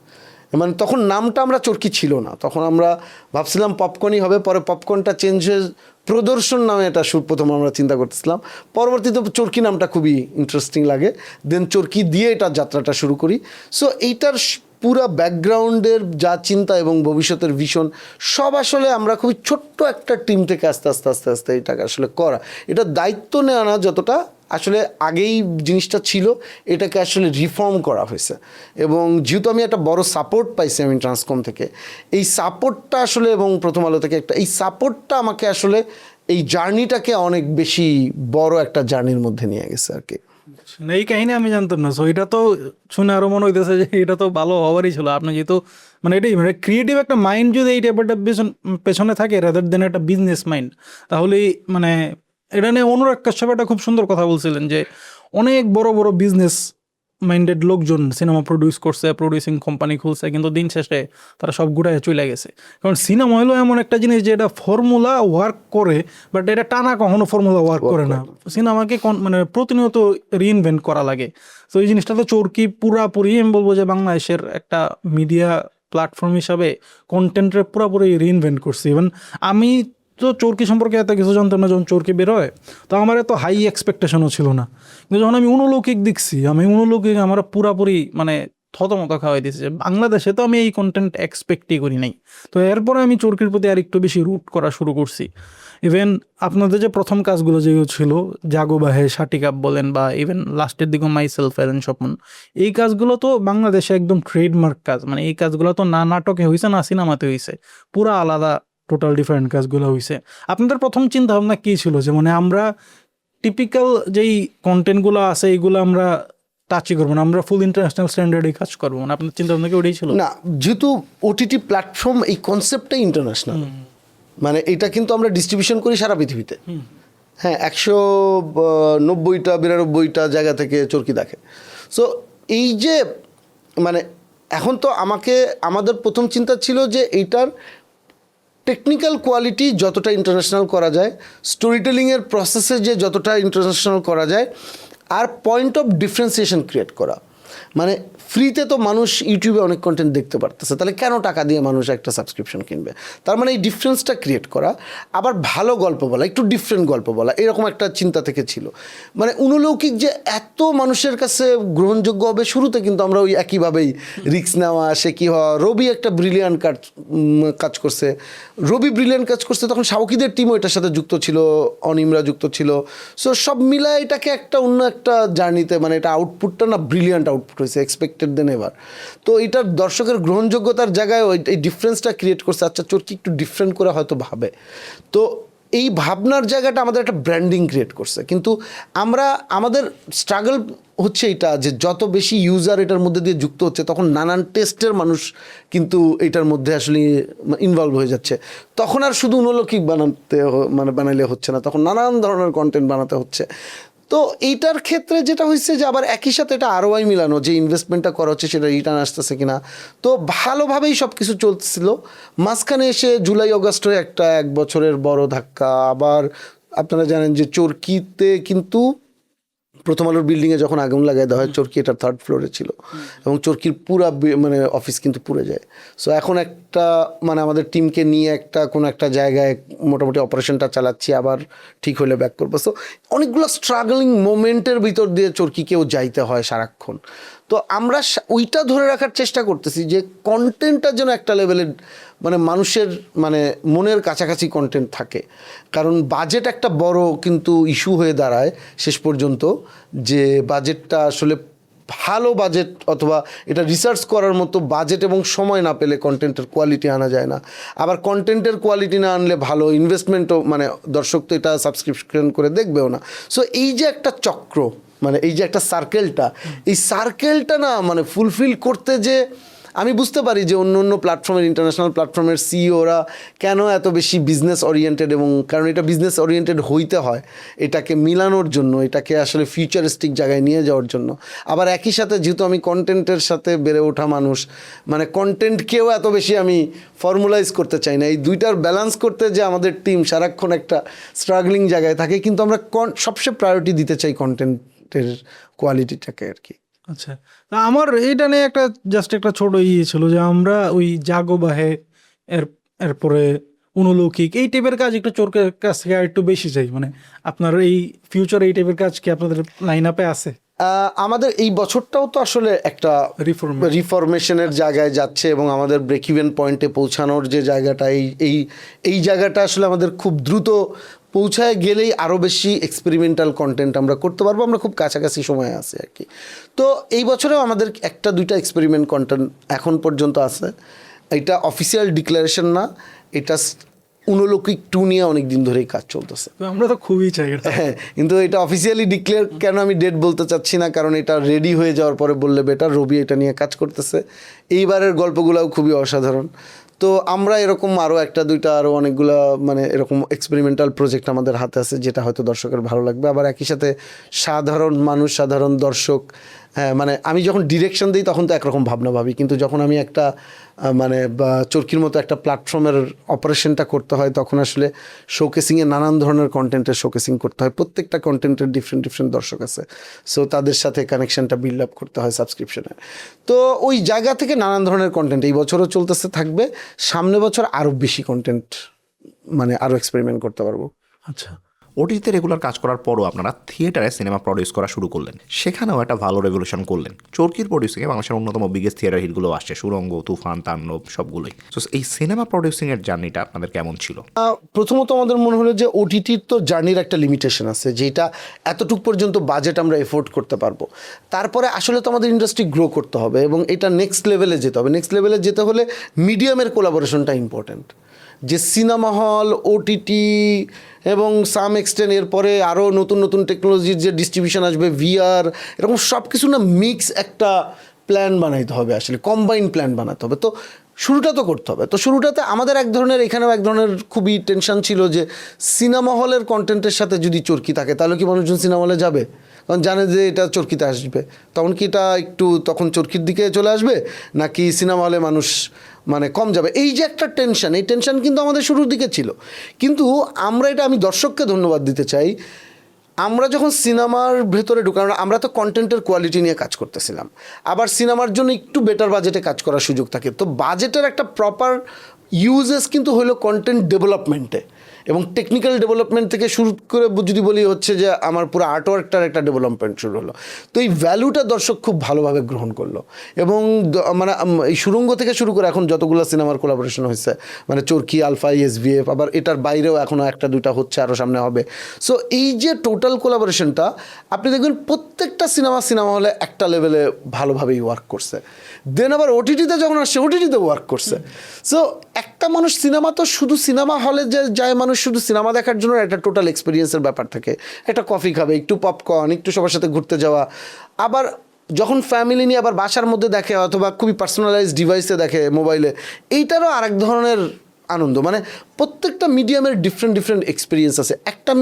মানে তখন নামটা আমরা চরকি ছিল না, তখন আমরা ভাবছিলাম পপকর্নই হবে, পরে পপকর্নটা চেঞ্জ হয়ে প্রদর্শন নামে এটা প্রথম আমরা চিন্তা করতেছিলাম, পরবর্তীতে চরকি নামটা খুবই ইন্টারেস্টিং লাগে, দেন চরকি দিয়ে এটা যাত্রাটা শুরু করি। সো এইটার পুরা ব্যাকগ্রাউন্ডের যা চিন্তা এবং ভবিষ্যতের ভিশন সব আসলে আমরা খুবই ছোট্ট একটা টিম থেকে আস্তে আস্তে এটাকে আসলে করা, এটা দায়িত্ব নেওয়া না যতটা আসলে আগেই জিনিসটা ছিল, এটাকে আসলে রিফর্ম করা হয়েছে। এবং যেহেতু আমি একটা বড় সাপোর্ট পাইছি আমি ট্রান্সকম থেকে, এই সাপোর্টটা আসলে এবং প্রথম আলো থেকে এই সাপোর্টটা আমাকে আসলে এই জার্নিটাকে অনেক বেশি বড় একটা জার্নির মধ্যে নিয়ে গেছে আর কি। এই কাহিনী আমি জানতাম না, সো এটা তো শুনে আরো মনে হইতেছে যে এটা তো ভালো হওয়ারই ছিল। আপনি যেহেতু মানে এটাই মানে ক্রিয়েটিভ একটা মাইন্ড যদি এই ব্যাপারটা পেছনে থাকে রাদার দেন একটা বিজনেস মাইন্ড, তাহলে মানে এটা নিয়ে অনুরাগ কাশ্যপ একটা খুব সুন্দর কথা বলছিলেন যে অনেক বড় বড় বিজনেস মাইন্ডেড লোকজন সিনেমা প্রডিউস করছে, প্রডিউসিং কোম্পানি খুলছে, কিন্তু দিন শেষে তারা সব গুড়ায় চলে গেছে। কারণ সিনেমা হলো এমন একটা জিনিস যে এটা ফর্মুলা ওয়ার্ক করে, বাট এটা টানা কখনো ফর্মুলা ওয়ার্ক করে না। সিনেমাকে মানে প্রতিনিয়ত রিইনভেন্ট করা লাগে। তো এই জিনিসটা তো চরকি পুরাপুরি আমি বলবো যে বাংলাদেশের একটা মিডিয়া প্ল্যাটফর্ম হিসাবে কন্টেন্টের পুরাপুরি রিইনভেন্ট করছে। ইভেন আমি তো চরকি সম্পর্কে এত কিছু জানতাম না, যখন চরকি বেরোয় তো আমার এত হাই এক্সপেকটেশনও ছিল না, কিন্তু যখন আমি অনুলৌকিক দেখছি, আমি অনুলৌকিক আমার পুরাপুরি মানে থতমত খাওয়াই দিয়েছে যে বাংলাদেশে তো আমি এই কন্টেন্ট এক্সপেক্টই করি নাই। তো এরপরে আমি চরকির প্রতি আর একটু বেশি রুট করা শুরু করছি। ইভেন আপনাদের যে প্রথম কাজগুলো যেগুলো ছিল জাগো বাহে, শাটিকাপ বলেন, বা ইভেন লাস্টের দিকে মাই সেলফ অ্যালেন স্বপন, এই কাজগুলো তো বাংলাদেশে একদম ট্রেডমার্ক কাজ। মানে এই কাজগুলো তো না নাটকে হয়েছে না সিনেমাতে হয়েছে, পুরা আলাদা টোটাল ডিফারেন্ট কাজগুলো হয়েছে। আপনাদের প্রথম চিন্তা ভাবনা কী ছিল যে মানে আমরা টিপিক্যাল যেই কন্টেন্টগুলো আছে এইগুলো আমরা টাচই করবো না, আমরা ফুল ইন্টারন্যাশনাল স্ট্যান্ডার্ডে কাজ করবো? মানে আপনার চিন্তা ভাবনা কি ওটাই ছিল? না, যেহেতু ওটিটি প্ল্যাটফর্ম এই কনসেপ্টটাই ইন্টারন্যাশনাল, মানে এটা কিন্তু আমরা ডিস্ট্রিবিউশন করি সারা পৃথিবীতে। হ্যাঁ, 190-92 জায়গা থেকে চরকি দেখে। সো এই যে মানে এখন তো আমাদের প্রথম চিন্তা ছিল যে এইটার টেকনিক্যাল কোয়ালিটি যতটা ইন্টারন্যাশনাল করা যায়, স্টোরি টেলিংয়ের প্রসেসে যে যতটা ইন্টারন্যাশনাল করা যায়, আর পয়েন্ট অফ ডিফারেন্সিয়েশন ক্রিয়েট করা। মানে ফ্রিতে তো মানুষ ইউটিউবে অনেক কন্টেন্ট দেখতে পারতেছে, তাহলে কেন টাকা দিয়ে মানুষ একটা সাবস্ক্রিপশন কিনবে? তার মানে এই ডিফারেন্সটা ক্রিয়েট করা, আবার ভালো গল্প বলা, একটু ডিফারেন্ট গল্প বলা, এরকম একটা চিন্তা থেকে ছিল। মানে অনুলৌকিক যে এত মানুষের কাছে গ্রহণযোগ্য হবে, শুরুতে কিন্তু আমরা ওই একইভাবেই রিস্ক নেওয়া, সে কী হওয়া। রবি একটা ব্রিলিয়ান্ট কাজ করছে, কাজ করছে, তখন শাওকিদের টিমও এটার সাথে যুক্ত ছিল, অনিমরা যুক্ত ছিল। সো সব মিলায় এটাকে একটা অন্য একটা জার্নিতে, মানে এটা আউটপুটটা না ব্রিলিয়ান্ট আউটপুট হয়েছে, এক্সপেক্টেড দেন এবার। তো এটার দর্শকের গ্রহণযোগ্যতার জায়গায় ওই এই ডিফারেন্সটা ক্রিয়েট করছে, আচ্ছা চোরকি একটু ডিফারেন্ট করে হয়তো ভাবে। তো এই ভাবনার জায়গাটা আমাদের একটা ব্র্যান্ডিং ক্রিয়েট করছে। কিন্তু আমাদের স্ট্রাগল হচ্ছে এটা যে যত বেশি ইউজার এটার মধ্যে দিয়ে যুক্ত হচ্ছে, তখন নানান টেস্টের মানুষ কিন্তু এটার মধ্যে আসলে ইনভলভ হয়ে যাচ্ছে। তখন আর শুধু অনুলৌকিক বানাইলে হচ্ছে না, তখন নানান ধরনের কন্টেন্ট বানাতে হচ্ছে। তো এইটার ক্ষেত্রে যেটা হয়েছে যে আবার একই সাথে এটা ROI মিলানো, যে ইনভেস্টমেন্টটা করা হচ্ছে সেটা রিটার্ন আসতেছে কিনা। তো ভালোভাবেই সব কিছু চলছিল। মাঝখানে এসে জুলাই অগাস্ট হয়ে একটা 1 বছরের বড় ধাক্কা। আবার আপনারা জানেন যে চরকিতে কিন্তু প্রথম আলোর বিল্ডিংয়ে যখন আগুন লাগাই দেওয়া হয়, চরকি এটার 3rd ফ্লোরে ছিল এবং চরকির পুরা মানে অফিস কিন্তু পুড়ে যায়। সো এখন একটা মানে আমাদের টিমকে নিয়ে কোনো একটা জায়গায় মোটামুটি অপারেশনটা চালাচ্ছি, আবার ঠিক হলে ব্যাক করবো। সো অনেকগুলো স্ট্রাগলিং মোমেন্টের ভিতর দিয়ে চরকিকেও যাইতে হয় সারাক্ষণ। তো আমরা ওইটা ধরে রাখার চেষ্টা করতেছি যে কন্টেন্টটা যেন একটা লেভেলের মানে মানুষের মানে মনের কাছাকাছি কন্টেন্ট থাকে। কারণ বাজেট একটা বড় কিন্তু ইস্যু হয়ে দাঁড়ায় শেষ পর্যন্ত, যে বাজেটটা আসলে ভালো বাজেট অথবা এটা রিসার্চ করার মতো বাজেট এবং সময় না পেলে কন্টেন্টের কোয়ালিটি আনা যায় না। আবার কন্টেন্টের কোয়ালিটি না আনলে ভালো ইনভেস্টমেন্টও মানে দর্শক তো এটা সাবস্ক্রিপশন করে দেখবেও না। সো এই যে একটা চক্র, মানে এই যে একটা সার্কেলটা, এই সার্কেলটা না মানে ফুলফিল করতে যে আমি বুঝতে পারি যে অন্য অন্য প্ল্যাটফর্মের, ইন্টারন্যাশনাল প্ল্যাটফর্মের সিইওরা কেন এত বেশি বিজনেস ওরিয়েন্টেড, এবং কারণ এটা বিজনেস ওরিয়েন্টেড হইতে হয় এটাকে মিলানোর জন্য, এটাকে আসলে ফিউচারিস্টিক জায়গায় নিয়ে যাওয়ার জন্য। আবার একই সাথে যেহেতু আমি কন্টেন্টের সাথে বেড়ে ওঠা মানুষ, মানে কন্টেন্টকেও এত বেশি আমি ফর্মুলাইজ করতে চাই না। এই দুইটার ব্যালেন্স করতে যে আমাদের টিম সারাক্ষণ একটা স্ট্রাগলিং জায়গায় থাকে, কিন্তু আমরা সবচেয়ে প্রায়োরিটি দিতে চাই কন্টেন্টের কোয়ালিটিটাকে আর কি। আচ্ছা, তা আমার এইটা নিয়ে একটা জাস্ট একটা ছোট ছিল যে আমরা ওই জাগো বাহে এরপরে অনুলৌকিক এই টাইপের কাজ একটু চোরকের কাছ থেকে আর একটু বেশি চাই। মানে আপনার এই ফিউচার এই টাইপের কাজ কি আপনাদের লাইন আপে আছে? আমাদের এই বছরটাও তো আসলে একটা রিফরমেশনের জায়গায় যাচ্ছে, এবং আমাদের ব্রেক ইভেন পয়েন্টে পৌঁছানোর যে জায়গাটা, এই জায়গাটা আসলে আমাদের খুব দ্রুত পৌঁছায় গেলেই আরও বেশি এক্সপেরিমেন্টাল কন্টেন্ট আমরা করতে পারবো। আমরা খুব কাছাকাছি সময়ে আছি আর কি। তো এই বছরেও আমাদের 1-2টা এক্সপেরিমেন্ট কন্টেন্ট এখন পর্যন্ত আছে। এটা অফিসিয়াল ডিক্লারেশন না, এটা অনুলৌকিক 2 নিয়ে অনেক দিন ধরেই কাজ চলতেছে। আমরা তো খুবই চাই হ্যাঁ, কিন্তু এটা অফিসিয়ালি ডিক্লেয়ার কেন আমি ডেট বলতে চাচ্ছি না, কারণ এটা রেডি হয়ে যাওয়ার পরে বললে বেটার। রবি এটা নিয়ে কাজ করতেছে। এইবারের গল্পগুলোও খুবই অসাধারণ। তো আমরা এরকম আরও 1-2টা আরও অনেকগুলো মানে এরকম এক্সপেরিমেন্টাল প্রজেক্ট আমাদের হাতে আছে, যেটা হয়তো দর্শকের ভালো লাগবে। আবার একই সাথে সাধারণ মানুষ, সাধারণ দর্শক, হ্যাঁ মানে আমি যখন ডিরেকশন দিই তখন তো একরকম ভাবনা ভাবি, কিন্তু যখন আমি একটা মানে বা চরকির মতো একটা প্ল্যাটফর্মের অপারেশনটা করতে হয়, তখন আসলে শোকেসিংয়ে নানান ধরনের কন্টেন্টের শোকেসিং করতে হয়। প্রত্যেকটা কন্টেন্টের ডিফারেন্ট দর্শক আছে, সো তাদের সাথে কানেকশনটা বিল্ড আপ করতে হয় সাবস্ক্রিপশনে। তো ওই জায়গা থেকে নানান ধরনের কন্টেন্ট এই বছরও চলতেছে, থাকবে। সামনে বছর আরও বেশি কন্টেন্ট মানে আরও এক্সপেরিমেন্ট করতে পারবো। আচ্ছা, ওটিতে রেগুলার কাজ করার পরও আপনারা থিয়েটারে সিনেমা প্রডিউস করা শুরু করলেন, সেখানেও একটা ভালো রেভলিউশন করলেন। চরকির প্রডিউসিংয়ে বাংলাদেশের অন্যতম বিগেস্ট থিয়েটার হিটগুলো আসছে, সুরঙ্গ, তুফান, তাণ্ডব সবগুলোই। তো এই সিনেমা প্রডিউসিংয়ের জার্নিটা আপনাদের কেমন ছিল? প্রথমত আমাদের মনে হলো যে ওটিটির তো জার্নির একটা লিমিটেশন আছে, যেটা এতটুকু পর্যন্ত বাজেট আমরা এফোর্ড করতে পারবো। তারপরে আসলে তো আমাদের ইন্ডাস্ট্রি গ্রো করতে হবে এবং এটা নেক্সট লেভেলে যেতে হবে। নেক্সট লেভেলে যেতে হলে মিডিয়ামের কোলাবোরেশনটা ইম্পর্ট্যান্ট। যে সিনেমা হল, ওটিটি এবং সাম এক্সটেন্ট এরপরে আরও নতুন নতুন টেকনোলজির যে ডিস্ট্রিবিউশন আসবে, VR, এরকম সব কিছু না মিক্স একটা প্ল্যান বানাইতে হবে, আসলে কম্বাইন প্ল্যান বানাতে হবে। তো শুরুটা তো করতে হবে। তো শুরুটাতে আমাদের এখানেও এক ধরনের খুবই টেনশন ছিল যে সিনেমা হলের কন্টেন্টের সাথে যদি চরকি থাকে তাহলে কি মানুষজন সিনেমা হলে যাবে? কারণ জানে যে এটা চরকিতে আসবে, তখন কি এটা তখন চরকির দিকে চলে আসবে, নাকি সিনেমা হলে মানুষ মানে কম যাবে? এই যে একটা টেনশন, এই টেনশন কিন্তু আমাদের শুরুর দিকে ছিল। কিন্তু আমি দর্শককে ধন্যবাদ দিতে চাই, আমরা যখন সিনেমার ভেতরে ঢুকানো, আমরা তো কন্টেন্টের কোয়ালিটি নিয়ে কাজ করতেছিলাম, আবার সিনেমার জন্য একটু বেটার বাজেটে কাজ করার সুযোগ থাকে। তো বাজেটের একটা প্রপার ইউজেস কিন্তু হলো কন্টেন্ট ডেভেলপমেন্টে, এবং টেকনিক্যাল ডেভেলপমেন্ট থেকে শুরু করে যদি বলি হচ্ছে যে আমার পুরো আর্টওয়ার্কটার একটা ডেভেলপমেন্ট শুরু হলো। তো এই ভ্যালুটা দর্শক খুব ভালোভাবে গ্রহণ করলো, এবং মানে এই সুরঙ্গ থেকে শুরু করে এখন যতগুলো সিনেমার কোলাবোরেশন হয়েছে, মানে চরকি, আলফা, এসভিএফ, আবার এটার বাইরেও এখনও একটা দুইটা হচ্ছে, আরও সামনে হবে। সো এই যে টোটাল কোলাবোরেশনটা আপনি দেখবেন প্রত্যেকটা সিনেমা হলে একটা লেভেলে ভালোভাবেই ওয়ার্ক করছে। দেন আবার ওটিটিতে যখন আসছে, ওটিটিতে ওয়ার্ক করছে। সো একটা মানুষ সিনেমা তো শুধু সিনেমা হলে যে যায় মানুষ শুধু সিনেমা দেখার জন্য, একটা টোটাল এক্সপিরিয়েন্সের ব্যাপার থাকে। একটা কফি খাবে, একটু পপকর্ন, একটু সবার সাথে ঘুরতে যাওয়া, আবার যখন ফ্যামিলি নিয়ে আবার বাসার মধ্যে দেখে অথবা খুবই পার্সোনালাইজড ডিভাইসে দেখে মোবাইলে, এইটারও আরেক ধরনের আনন্দ। মানে প্রত্যেকটা মিডিয়ামের ডিফারেন্ট এক্সপিরিয়েন্স আছে। একটা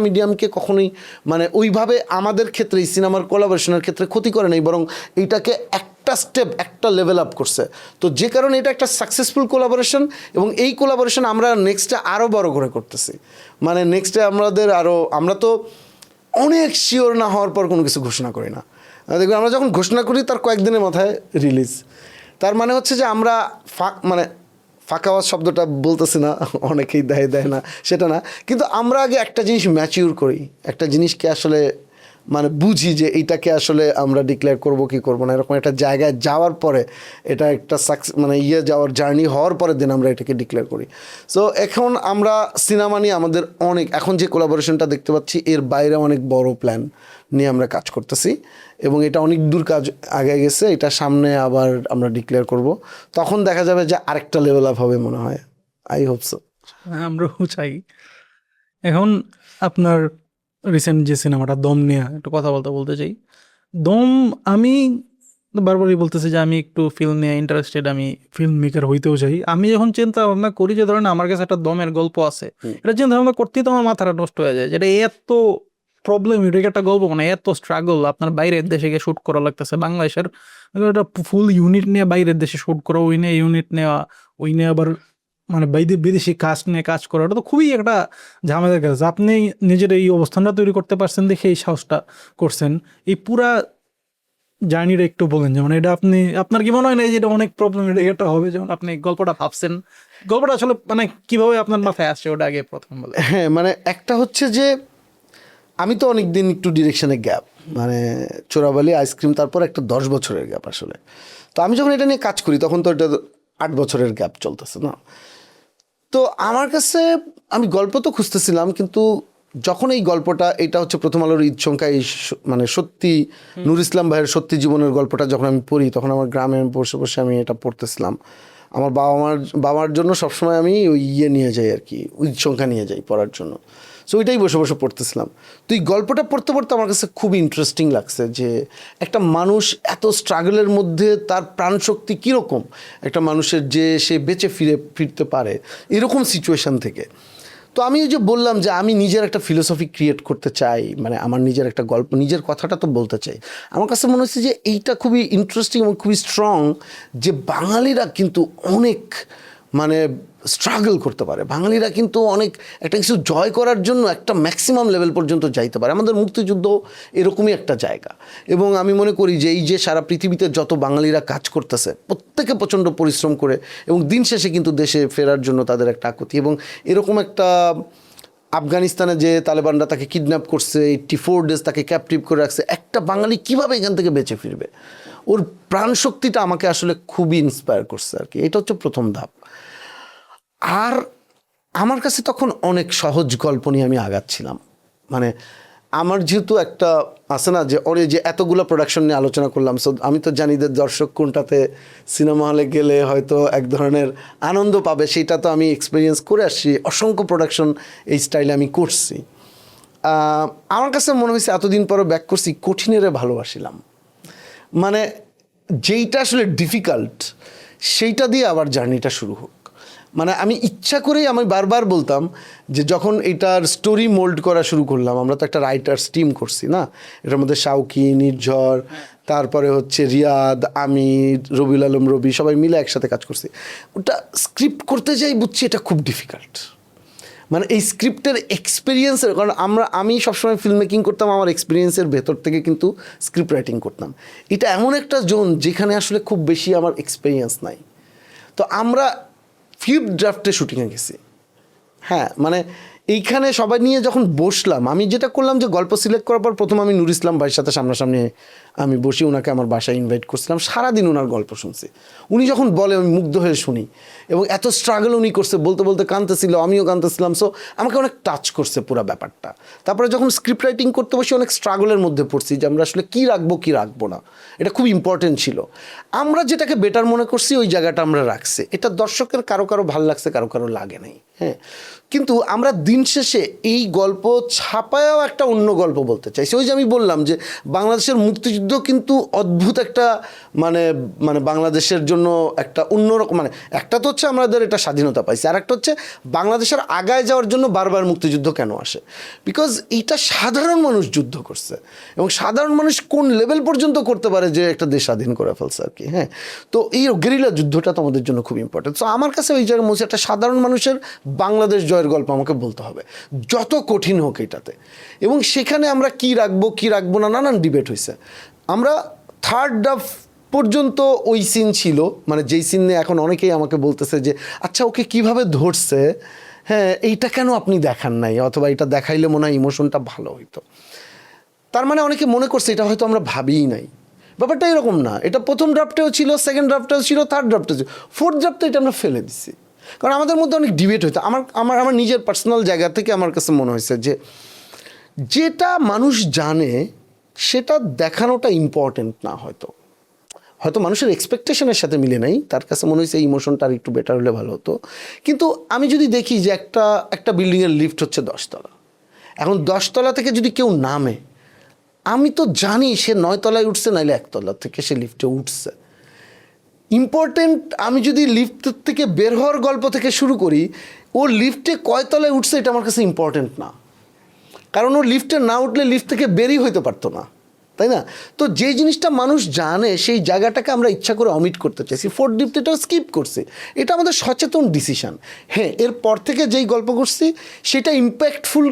মিডিয়ামকে কখনোই মানে ওইভাবে আমাদের ক্ষেত্রে এই সিনেমার কোলাবোরেশনের ক্ষেত্রে ক্ষতি করে নাই, বরং এইটাকে একটা স্টেপ, একটা লেভেল আপ করছে। তো যে কারণে এটা একটা সাকসেসফুল কোলাবোরেশন, এবং এই কোলাবোরেশন আমরা নেক্সটে আরও বড় করে করতেছি। মানে নেক্সটে আমরা তো অনেক শিওর না হওয়ার পর কোনো কিছু ঘোষণা করি না। দেখবেন আমরা যখন ঘোষণা করি তার কয়েকদিনের মাথায় রিলিজ। তার মানে হচ্ছে যে আমরা ফাঁকা আওয়াজ শব্দটা বলতেছি না, অনেকেই দেয় না, সেটা না, কিন্তু আমরা আগে একটা জিনিস ম্যাচিউর করি, একটা জিনিসকে আসলে মানে বুঝি যে এইটাকে আসলে আমরা ডিক্লেয়ার করব কি করব না, এরকম একটা জায়গায় যাওয়ার পরে, এটা একটা মানে যাওয়ার জার্নি হওয়ার পরে দিন আমরা এটাকে ডিক্লেয়ার করি। সো এখন আমরা সিনেমা নিয়ে আমাদের অনেক, এখন যে কোলাবোরেশনটা দেখতে পাচ্ছি এর বাইরে অনেক বড় প্ল্যান নিয়ে আমরা কাজ করতেছি, এবং এটা অনেক দূর কাজ আগে গেছে। এটা সামনে আবার আমরা ডিক্লেয়ার করব, তখন দেখা যাবে যে আরেকটা লেভেল আপ হবে মনে হয়। I hope so. আমরাও চাই। এখন আপনার রিসেন্ট যে সিনেমাটা দম নিয়ে একটু কথা বলতে চাই। দম, আমি বারবারই বলতেছি যে আমি একটু ফিল্ম নিয়ে ইন্টারেস্টেড, আমি ফিল্ম মেকার হইতেও চাই। আমি যখন চিন্তা ভাবনা করি যে ধরেন আমার কাছে একটা দমের গল্প আছে, এটা চিন্তা ভাবনা করতেই তো আমার মাথাটা নষ্ট হয়ে যায়, যেটা এত প্রবলেম, এটা একটা গল্প, মানে এত স্ট্রাগল, আপনার বাইরের দেশে গিয়ে শ্যুট করা লাগতেছে, বাংলাদেশের একটা ফুল ইউনিট নিয়ে বাইরের দেশে শ্যুট করা, ওই নিয়ে ইউনিট নেওয়া, ওই নিয়ে আবার মানে বিদেশি কাস্ট নিয়ে কাজ করা, এটা তো খুবই একটা ঝামেলার কাজ। আপনি নিজের এই অবস্থানটা তৈরি করতে পারছেন দেখে এই সাহসটা করছেন। এই পুরা জার্নিটা একটু বলেন, যেমন এটা আপনার কি মনে হয় না যে এটা অনেক প্রবলেম এটা হবে, যেমন আপনি গল্পটা ভাবছেন, গল্পটা আসলে মানে কিভাবে আপনার মাথায় আসছে ওটা আগে প্রথম বলে। হ্যাঁ, মানে একটা হচ্ছে যে আমি তো অনেক দিন একটু ডিরেকশনের গ্যাপ, মানে চোরাবালি, আইসক্রিম, তারপর একটা 10 বছরের গ্যাপ আসলে। তো আমি যখন এটা নিয়ে কাজ করি তখন তো এটা 8 বছরের গ্যাপ চলতেছে না। তো আমার কাছে, আমি গল্প তো খুঁজতেছিলাম, কিন্তু যখন এই গল্পটা, এটা হচ্ছে প্রথম আলোর ঈদ সংখ্যা, এই মানে সত্যি নূর ইসলাম ভাইয়ের সত্যি জীবনের গল্পটা যখন আমি পড়ি, তখন আমার গ্রামে বসে বসে আমি এটা পড়তেছিলাম। আমার বাবার জন্য সবসময় আমি ওই নিয়ে যাই আর কি, ঈদ সংখ্যা নিয়ে যাই পড়ার জন্য। সো ওইটাই বসে বসে পড়তেছিলাম। তো এই গল্পটা পড়তে পড়তে আমার কাছে খুব ইন্টারেস্টিং লাগছে যে একটা মানুষ এত স্ট্রাগলের মধ্যে তার প্রাণশক্তি কীরকম, একটা মানুষের যে সে বেঁচে ফিরতে পারে এরকম সিচুয়েশান থেকে। তো আমি ওই যে বললাম যে আমি নিজের একটা ফিলোসফি ক্রিয়েট করতে চাই, মানে আমার নিজের একটা গল্প, নিজের কথাটা তো বলতে চাই। আমার কাছে মনে হচ্ছে যে এইটা খুবই ইন্টারেস্টিং এবং খুবই স্ট্রং, যে বাঙালিরা কিন্তু অনেক মানে স্ট্রাগল করতে পারে, বাঙালিরা কিন্তু অনেক একটা কিছু জয় করার জন্য একটা ম্যাক্সিমাম লেভেল পর্যন্ত যাইতে পারে। আমাদের মুক্তিযুদ্ধ এরকমই একটা জায়গা, এবং আমি মনে করি যে এই যে সারা পৃথিবীতে যত বাঙালিরা কাজ করতেছে প্রত্যেকে প্রচণ্ড পরিশ্রম করে, এবং দিন শেষে কিন্তু দেশে ফেরার জন্য তাদের একটা আকুতি। এবং এরকম একটা আফগানিস্তানে যে তালেবানরা তাকে কিডন্যাপ করছে, 84 ডেজ তাকে ক্যাপটিভ করে রাখছে, একটা বাঙালি কীভাবে এখান থেকে বেঁচে ফিরবে, ওর প্রাণশক্তিটা আমাকে আসলে খুবই ইন্সপায়ার করছে আর কি। এটা হচ্ছে প্রথম ধাপ। আর আমার কাছে তখন অনেক সহজ গল্প নিয়ে আমি আগাচ্ছিলাম, মানে আমার যেহেতু একটা আছে না যে ওরে যে এতগুলো প্রোডাকশন নিয়ে আলোচনা করলাম, সো আমি তো জানি যে দর্শক কোনটাতে সিনেমা হলে গেলে হয়তো এক ধরনের আনন্দ পাবে, সেটা তো আমি এক্সপিরিয়েন্স করে আসছি, অসংখ্য প্রোডাকশন এই স্টাইলে আমি করছি। আমার কাছে মনে হয়েছে এতদিন পরে ব্যাক করছি, কঠিনেরে ভালোবাসিলাম, মানে যেইটা আসলে ডিফিকাল্ট সেইটা দিয়ে আবার জার্নিটা শুরু হোক। মানে আমি ইচ্ছা করেই আমি বারবার বলতাম যে যখন এটার স্টোরি মোল্ড করা শুরু করলাম, আমরা তো একটা রাইটার্স টিম করছি না, এটার মধ্যে শাওকি, নির্ঝর, তারপরে হচ্ছে রিয়াদ, আমি, রবিউল আলম রবি, সবাই মিলে একসাথে কাজ করছি। ওটা স্ক্রিপ্ট করতে যাই বুঝছি এটা খুব ডিফিকাল্ট, মানে এই স্ক্রিপ্টের এক্সপিরিয়েন্সের, কারণ আমি সবসময় ফিল্ম মেকিং করতাম আমার এক্সপিরিয়েন্সের ভেতর থেকে কিন্তু স্ক্রিপ্ট রাইটিং করতাম। এটা এমন একটা জোন যেখানে আসলে খুব বেশি আমার এক্সপিরিয়েন্স নাই। তো আমরা ফিফথ ড্রাফটে শুটিংয়ে গেছি। হ্যাঁ, মানে এইখানে সবাই নিয়ে যখন বসলাম, আমি যেটা করলাম যে গল্প সিলেক্ট করার পর প্রথম আমি নুর ইসলাম ভাইয়ের সাথে সামনাসামনি আমি বসি, ওনাকে আমার বাসায় ইনভাইট করছিলাম, সারাদিন ওনার গল্প শুনছি। উনি যখন বলে আমি মুগ্ধ হয়ে শুনি, এবং এত স্ট্রাগল উনি করছে, বলতে বলতে কাঁদতেছিল, আমিও কাঁদতেছিলাম। সো আমাকে অনেক টাচ করছে পুরো ব্যাপারটা। তারপরে যখন স্ক্রিপ্ট রাইটিং করতে বসে অনেক স্ট্রাগলের মধ্যে পড়ছি যে আমরা আসলে কী রাখবো কী রাখবো না, এটা খুব ইম্পর্টেন্ট ছিল। আমরা যেটাকে বেটার মনে করছি ওই জায়গাটা আমরা রাখছি। এটা দর্শকের কারো কারো ভালো লাগছে, কারো কারো লাগে নাই। হ্যাঁ, কিন্তু আমরা দিন শেষে এই গল্প ছাপায়ও একটা অন্য গল্প বলতে চাইছি। ওই যে আমি বললাম যে বাংলাদেশের মুক্তিযুদ্ধ কিন্তু অদ্ভুত একটা মানে মানে বাংলাদেশের জন্য একটা অন্যরকম, মানে একটা তো হচ্ছে আমাদের এটা স্বাধীনতা পাইছে, আর একটা হচ্ছে বাংলাদেশের আগায় যাওয়ার জন্য বারবার মুক্তিযুদ্ধ কেন আসে, বিকজ এইটা সাধারণ মানুষ যুদ্ধ করছে, এবং সাধারণ মানুষ কোন লেভেল পর্যন্ত করতে পারে যে একটা দেশ স্বাধীন করে ফেলছে আর কি। হ্যাঁ, তো এই গেরিলা যুদ্ধটা তো আমাদের জন্য খুব ইম্পর্টেন্ট। সো আমার কাছে ওই জায়গায় মনে একটা সাধারণ মানুষের বাংলাদেশ জয়ের গল্প আমাকে বলতে হবে, যত কঠিন হোক এটাতে। এবং সেখানে আমরা কি রাখবো না নানান ডিবেট হয়েছে। আমরা থার্ড ড্রাফ পর্যন্ত ওই সিন ছিল, মানে যেই সিন নিয়ে এখন অনেকেই আমাকে বলতেছে যে আচ্ছা ওকে কিভাবে ধরছে, হ্যাঁ এইটা কেন আপনি দেখান নাই, অথবা এটা দেখাইলে মনে হয় ইমোশনটা ভালো হইতো। তার মানে অনেকে মনে করছে এটা হয়তো আমরা ভাবিই নাই। ব্যাপারটা এরকম না, এটা প্রথম ড্রাফটেও ছিল, সেকেন্ড ড্রাফটেও ছিল, থার্ড ড্রাফটেও ছিল, ফোর্থ ড্রাফটে এটা আমরা ফেলে দিছি। কারণ আমাদের মধ্যে অনেক ডিবেট হইতো। আমার নিজের পার্সোনাল জায়গা থেকে আমার কাছে মনে হয়েছে যে যেটা মানুষ জানে সেটা দেখানোটা ইম্পর্টেন্ট না, হয়তো মানুষের এক্সপেকটেশনের সাথে মিলে নাই, তার কাছে মনে হয়েছে ইমোশনটা আর একটু বেটার হলে ভালো হতো। কিন্তু আমি যদি দেখি যে একটা বিল্ডিংয়ের লিফট হচ্ছে 10 তলা, এখন 10 তলা থেকে যদি কেউ নামে, আমি তো জানি সে 9 তলায় উঠছে, নাইলে 1 তলা থেকে সে লিফটে উঠছে। ইম্পর্টেন্ট, আমি যদি লিফট থেকে বের হওয়ার গল্প থেকে শুরু করি, ও লিফটে কয় তলায় উঠছে এটা আমার কাছে ইম্পর্টেন্ট না, কারণ ও লিফটে না উঠলে লিফট থেকে বেরই হইতে পারতো না, তাই না? তো যে জিনিসটা মানুষ জানে সেই জায়গাটাকে আমরা ইচ্ছা করে অমিট করতে চাইছি, ফোর্থ লিফট এটাও স্কিপ করছি। এটা আমাদের সচেতন ডিসিশন। হ্যাঁ, এরপর থেকে যেই গল্প করছি সেটা ইম্প্যাক্টফুল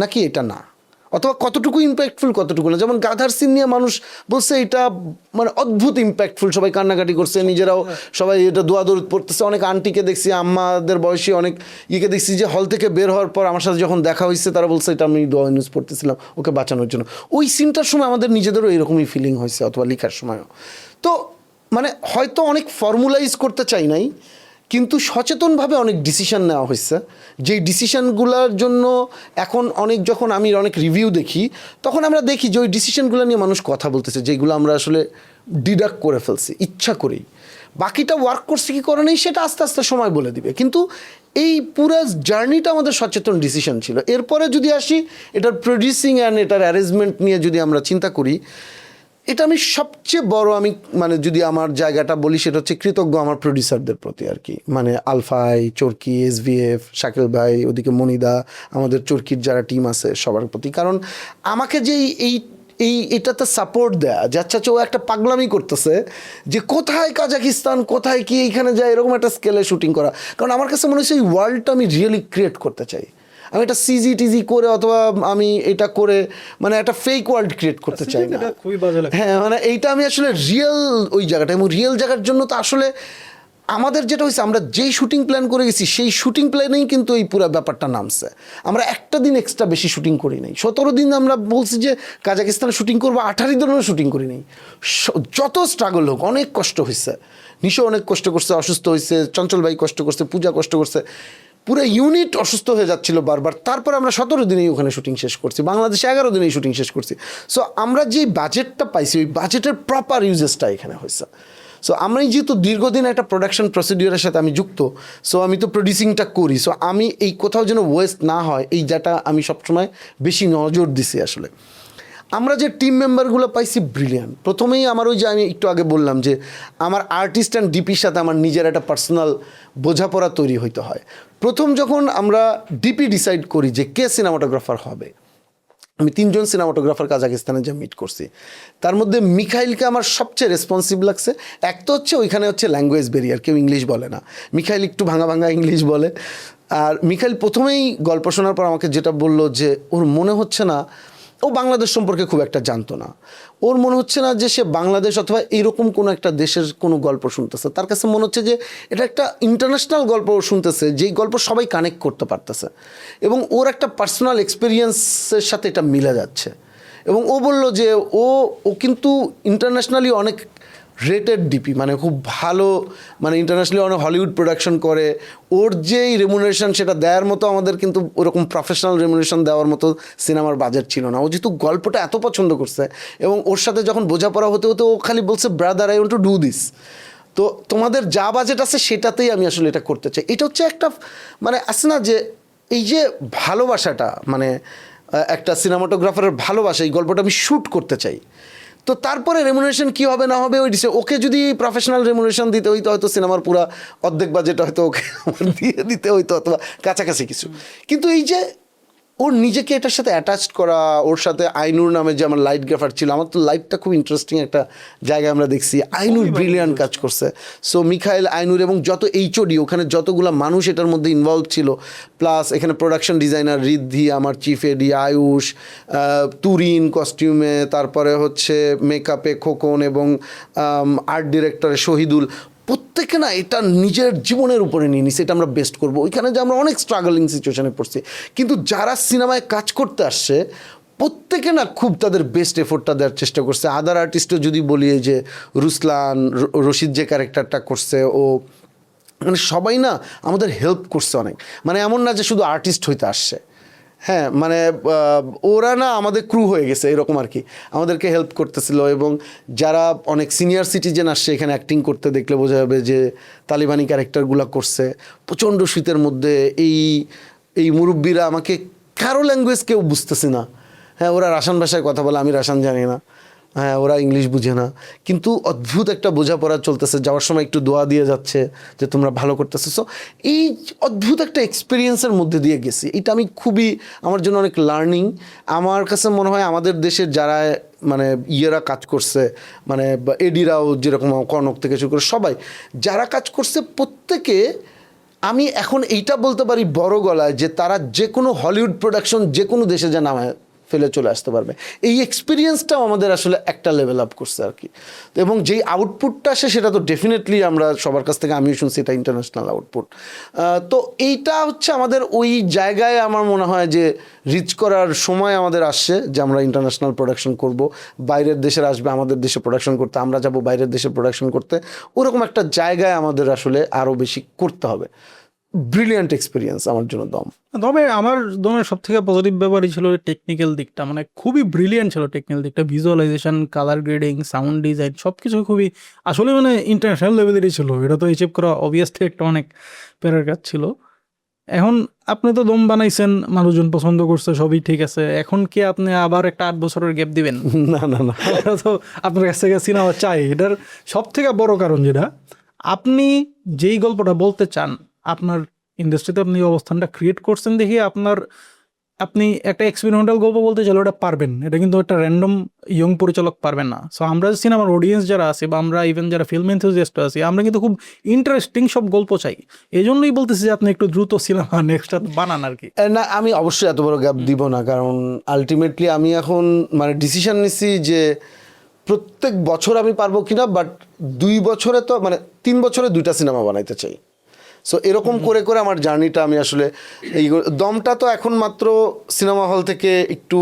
নাকি এটা না, অথবা কতটুকু ইম্প্যাক্টফুল কতটুকু না। যেমন গাধার সিন নিয়ে মানুষ বলছে এটা মানে অদ্ভুত ইম্প্যাক্টফুল, সবাই কান্নাকাটি করছে, নিজেরাও সবাই এটা দোয়াদৌড় পড়তেছে। অনেক আন্টিকে দেখছি, আম্মাদের বয়সী অনেক ইয়েকে দেখছি যে হল থেকে বের হওয়ার পর আমার সাথে যখন দেখা হয়েছে তারা বলছে এটা আমি দোয়া নিউজ পড়তেছিলাম ওকে বাঁচানোর জন্য। ওই সিনটার সময় আমাদের নিজেদেরও এরকমই ফিলিং হয়েছে, অথবা লেখার সময়ও। তো মানে হয়তো অনেক ফর্মুলাইজ করতে চাই নাই, কিন্তু সচেতনভাবে অনেক ডিসিশন নেওয়া হয়েছে, যেই ডিসিশনগুলোর জন্য এখন যখন আমি অনেক রিভিউ দেখি, তখন আমরা দেখি যে ওই ডিসিশনগুলো নিয়ে মানুষ কথা বলতেছে, যেগুলো আমরা আসলে ডিডাক্ট করে ফেলছি ইচ্ছা করেই। বাকিটা ওয়ার্ক করছে কি করে নেই সেটা আস্তে আস্তে সময় বলে দিবে, কিন্তু এই পুরো জার্নিটা আমাদের সচেতন ডিসিশন ছিল। এরপরে যদি আসি এটার প্রডিউসিং অ্যান্ড এটার অ্যারেঞ্জমেন্ট নিয়ে যদি আমরা চিন্তা করি, এটা আমি সবচেয়ে বড়, আমি মানে যদি আমার জায়গাটা বলি সেটা হচ্ছে কৃতজ্ঞ আমার প্রডিউসারদের প্রতি আর কি, মানে আলফাই, চরকি, SVF, শাকিল ভাই, ওদিকে মনিদা, আমাদের চরকির যারা টিম আছে সবার প্রতি। কারণ আমাকে যে এটাতে সাপোর্ট দেয়া, যে আচ্ছা ও একটা পাগলামি করতেছে যে কোথায় কাজাকিস্তান, কোথায় কি এইখানে যায়, এরকম একটা স্কেলে শুটিং করা। কারণ আমার কাছে মনে হচ্ছে এই ওয়ার্ল্ডটা আমি রিয়েলি ক্রিয়েট করতে চাই। আমি এটা CG করে অথবা আমি এটা করে মানে একটা ফেক ওয়ার্ল্ড ক্রিয়েট করতে চাই না। খুবই বাজে লাগে। হ্যাঁ, মানে এইটা আমি আসলে রিয়েল ওই জায়গাটা, এবং রিয়েল জায়গার জন্য তো আসলে আমাদের যেটা হয়েছে, আমরা যেই শুটিং প্ল্যান করে গেছি সেই শুটিং প্ল্যানেই কিন্তু এই পুরো ব্যাপারটা নামছে। আমরা একটা দিন এক্সট্রা বেশি শুটিং করি নাই, 17 দিন আমরা বলছি যে কাজাকিস্তানে শুটিং করবো, 18 দিনও শুটিং করি নাই। যত স্ট্রাগল হোক, অনেক কষ্ট হয়েছে, নিশো অনেক কষ্ট করছে, অসুস্থ হয়েছে, চঞ্চল ভাই কষ্ট করছে, পূজা কষ্ট করছে, পুরো ইউনিট অসুস্থ হয়ে যাচ্ছিল বারবার। তারপর আমরা 17 দিনেই ওখানে শুটিং শেষ করছি, বাংলাদেশে 11 দিনেই শুটিং শেষ করছি। সো আমরা যে বাজেটটা পাইছি ওই বাজেটের প্রপার ইউজেসটা এখানে হয়েছে। সো আমি যেহেতু দীর্ঘদিন একটা প্রোডাকশন প্রসিডিওরের সাথে আমি যুক্ত, সো আমি তো প্রডিউসিংটা করি, সো আমি এই কোথাও যেন ওয়েস্ট না হয় এই যেটা আমি সবসময় বেশি নজর দিছি। আসলে আমরা যে টিম মেম্বারগুলো পাইছি ব্রিলিয়ান্ট। প্রথমেই আমার ওই যে আমি একটু আগে বললাম যে আমার আর্টিস্ট অ্যান্ড ডিপির সাথে আমার নিজের একটা পার্সোনাল বোঝাপড়া তৈরি হইতে হয়। প্রথম যখন আমরা ডিপি ডিসাইড করি যে কে সিনেমাটোগ্রাফার হবে, আমি 3 জন সিনেমাটোগ্রাফার কাজাকিস্তানে যে মিট করছি, তার মধ্যে মিখাইলকে আমার সবচেয়ে রেসপন্সিভ লাগছে। এক তো হচ্ছে ওইখানে হচ্ছে ল্যাঙ্গুয়েজ ব্যারিয়ার, কেউ ইংলিশ বলে না, মিখাইল একটু ভাঙা ভাঙা ইংলিশ বলে। আর মিখাইল প্রথমেই গল্প শোনার পর আমাকে যেটা বললো যে ওর মনে হচ্ছে না, ও বাংলাদেশ সম্পর্কে খুব একটা জানতো না, ওর মনে হচ্ছে না যে সে বাংলাদেশ অথবা এরকম কোনো একটা দেশের কোনো গল্প শুনতেছে। তার কাছে মনে হচ্ছে যে এটা একটা ইন্টারন্যাশনাল গল্প শুনতেছে, যেই গল্প সবাই কানেক্ট করতে পারতেছে এবং ওর একটা পার্সোনাল এক্সপিরিয়েন্সের সাথে এটা মিলে যাচ্ছে। এবং ও বলল যে ও কিন্তু ইন্টারন্যাশনালি অনেক রেটেড ডিপি, মানে খুব ভালো, মানে ইন্টারন্যাশনালি অনেক হলিউড প্রোডাকশন করে, ওর যেই রেমুনারেশন সেটা দেওয়ার মতো আমাদের কিন্তু ওরকম প্রফেশনাল রেমুনারেশন দেওয়ার মতো সিনেমার বাজেট ছিল না। ও যেহেতু গল্পটা এত পছন্দ করছে এবং ওর সাথে যখন বোঝাপড়া হতে হতে ও খালি বলছে brother I want to do this, তো তোমাদের যা বাজেট আছে সেটাতেই আমি আসলে এটা করতে চাই। এটা হচ্ছে একটা মানে আছে না যে এই যে ভালোবাসাটা, মানে একটা সিনেমাটোগ্রাফারের ভালোবাসা, এই গল্পটা আমি শ্যুট করতে চাই। তো তারপরে রেমুনারেশন কী হবে না হবে ওই ওকে যদি প্রফেশনাল রেমুনারেশন দিতে হইতো হয়তো সিনেমার পুরো অর্ধেক বাজেট হয়তো ওকে দিয়ে দিতে হইতো অথবা কাছাকাছি কিছু। কিন্তু এই যে ওর নিজেকে এটার সাথে অ্যাটাচড করা, ওর সাথে আইনুর নামে যে আমার লাইটগ্রাফার ছিল, আমার তো লাইটটা খুব ইন্টারেস্টিং একটা জায়গায় আমরা দেখছি, আইনুর ব্রিলিয়ান্ট কাজ করছে। সো মিখাইল, আইনুর এবং যত এইচওডি ওখানে যতগুলো মানুষ এটার মধ্যে ইনভলভ ছিল, প্লাস এখানে প্রোডাকশন ডিজাইনার ঋদ্ধি, আমার চিফ এডি আয়ুষ, তুরিন কস্টিউমে, তারপরে হচ্ছে মেকআপে খোকন এবং আর্ট ডিরেক্টরে শহীদুল, প্রত্যেকে না এটা নিজের জীবনের উপরে নিয়ে নিছে, এটা আমরা বেস্ট করবো। ওইখানে যে আমরা অনেক স্ট্রাগলিং সিচুয়েশনে পড়ছি, কিন্তু যারা সিনেমায় কাজ করতে আসছে প্রত্যেকে না খুব তাদের বেস্ট এফোর্টটা দেওয়ার চেষ্টা করছে। আদার আর্টিস্টও যদি বলি, এই যে রুসলান রশিদ যে ক্যারেক্টারটা করছে, ও মানে সবাই না আমাদের হেল্প করছে অনেক। মানে এমন না যে শুধু আর্টিস্ট হইতে আসছে, হ্যাঁ, মানে ওরা না আমাদের ক্রু হয়ে গেছে এরকম আর কি, আমাদেরকে হেল্প করতেছিল। এবং যারা অনেক সিনিয়র সিটিজেন আসছে এখানে অ্যাক্টিং করতে, দেখলে বোঝা যাবে যে তালিবানি ক্যারেক্টারগুলো করছে প্রচণ্ড শীতের মধ্যে। এই মুরব্বীরা আমাকে কারো ল্যাঙ্গুয়েজ কেউ বুঝতেছে না, হ্যাঁ, ওরা রাসান ভাষায় কথা বলে, আমি রাসান জানি না, হ্যাঁ, ওরা ইংলিশ বুঝে না, কিন্তু অদ্ভুত একটা বোঝাপড়া চলতেছে। যাওয়ার সময় একটু দোয়া দিয়ে যাচ্ছে যে তোমরা ভালো করতেছো। সো এই অদ্ভুত একটা এক্সপিরিয়েন্সের মধ্যে দিয়ে গেছি, এটা আমি খুবই, আমার জন্য অনেক লার্নিং। আমার কাছে মনে হয় আমাদের দেশের যারা মানে ইয়েরা কাজ করছে, মানে এডিরাও যেরকম কনক থেকে শুরু করে সবাই যারা কাজ করছে, প্রত্যেকে আমি এখন এইটা বলতে পারি বড় গলায় যে তারা যে কোনো হলিউড প্রোডাকশন যে কোনো দেশে যা নামায় ফেলে চলে আসতে পারবে। এই এক্সপিরিয়েন্সটাও আমাদের আসলে একটা লেভেল আপ করছে আর কি। এবং যেই আউটপুটটা আসে সেটা তো ডেফিনেটলি আমরা সবার কাছ থেকে, আমিও শুনছি এটা ইন্টারন্যাশনাল আউটপুট। তো এইটা হচ্ছে আমাদের ওই জায়গায় আমার মনে হয় যে রিচ করার সময় আমাদের আসছে যে আমরা ইন্টারন্যাশনাল প্রোডাকশন করব, বাইরের দেশের আসবে আমাদের দেশে প্রোডাকশন করতে, আমরা যাব বাইরের দেশে প্রোডাকশন করতে, ওরকম একটা জায়গায় আমাদের আসলে আরও বেশি করতে হবে। ব্রিলিয়ান্ট এক্সপিরিয়েন্স আমার জন্য দম। তবে আমার দমের সব থেকে পজিটিভ ব্যাপারই ছিল টেকনিক্যাল দিকটা, মানে খুবই ব্রিলিয়েন্ট ছিল টেকনিক্যাল দিকটা, visualisation, colour grading, sound design সব কিছু খুবই আসলে মানে ইন্টারন্যাশনাল লেভেলেরই ছিল। এটা তো হিসেব করা অবভিয়াসলি একটা অনেক প্যারার কাজ ছিল। এখন আপনি তো দম বানাইছেন, মানুষজন পছন্দ করছে, সবই ঠিক আছে, এখন কি আপনি আবার একটা 8 বছরের গ্যাপ দিবেন? না না না, আমরা তো আপনার কাছ থেকে সিনেমা চাই। এটার সব থেকে বড় কারণ যেটা, আপনি যেই গল্পটা বলতে চান, আপনার ইন্ডাস্ট্রিতে আপনি অবস্থানটা ক্রিয়েট করছেন দেখে আপনি একটা এক্সপেরিমেন্টাল গল্প বলতে চাইলে ওটা পারবেন, এটা কিন্তু একটা র্যান্ডম ইয়ং পরিচালক পারবেন না। সো আমরা সিনেমার অডিয়েন্স যারা আছে বা আমরা ইভেন যারা ফিল্ম এনথুজিয়াস্ট আছি, আমরা কিন্তু খুব ইন্টারেস্টিং সব গল্প চাই। এই জন্যই বলতেছি যে আপনি একটু দ্রুত সিনেমা নেক্সট বানান আর কি। না, আমি অবশ্যই এত বড় গ্যাপ দিব না, কারণ আলটিমেটলি আমি এখন মানে ডিসিশন নিছি যে প্রত্যেক বছর আমি পারবো কিনা, বাট 2 বছরে তো মানে 3 বছরে 2টা সিনেমা বানাইতে চাই। সো এরকম করে করে আমার জার্নিটা আমি আসলে এই দমটা তো এখন মাত্র সিনেমা হল থেকে একটু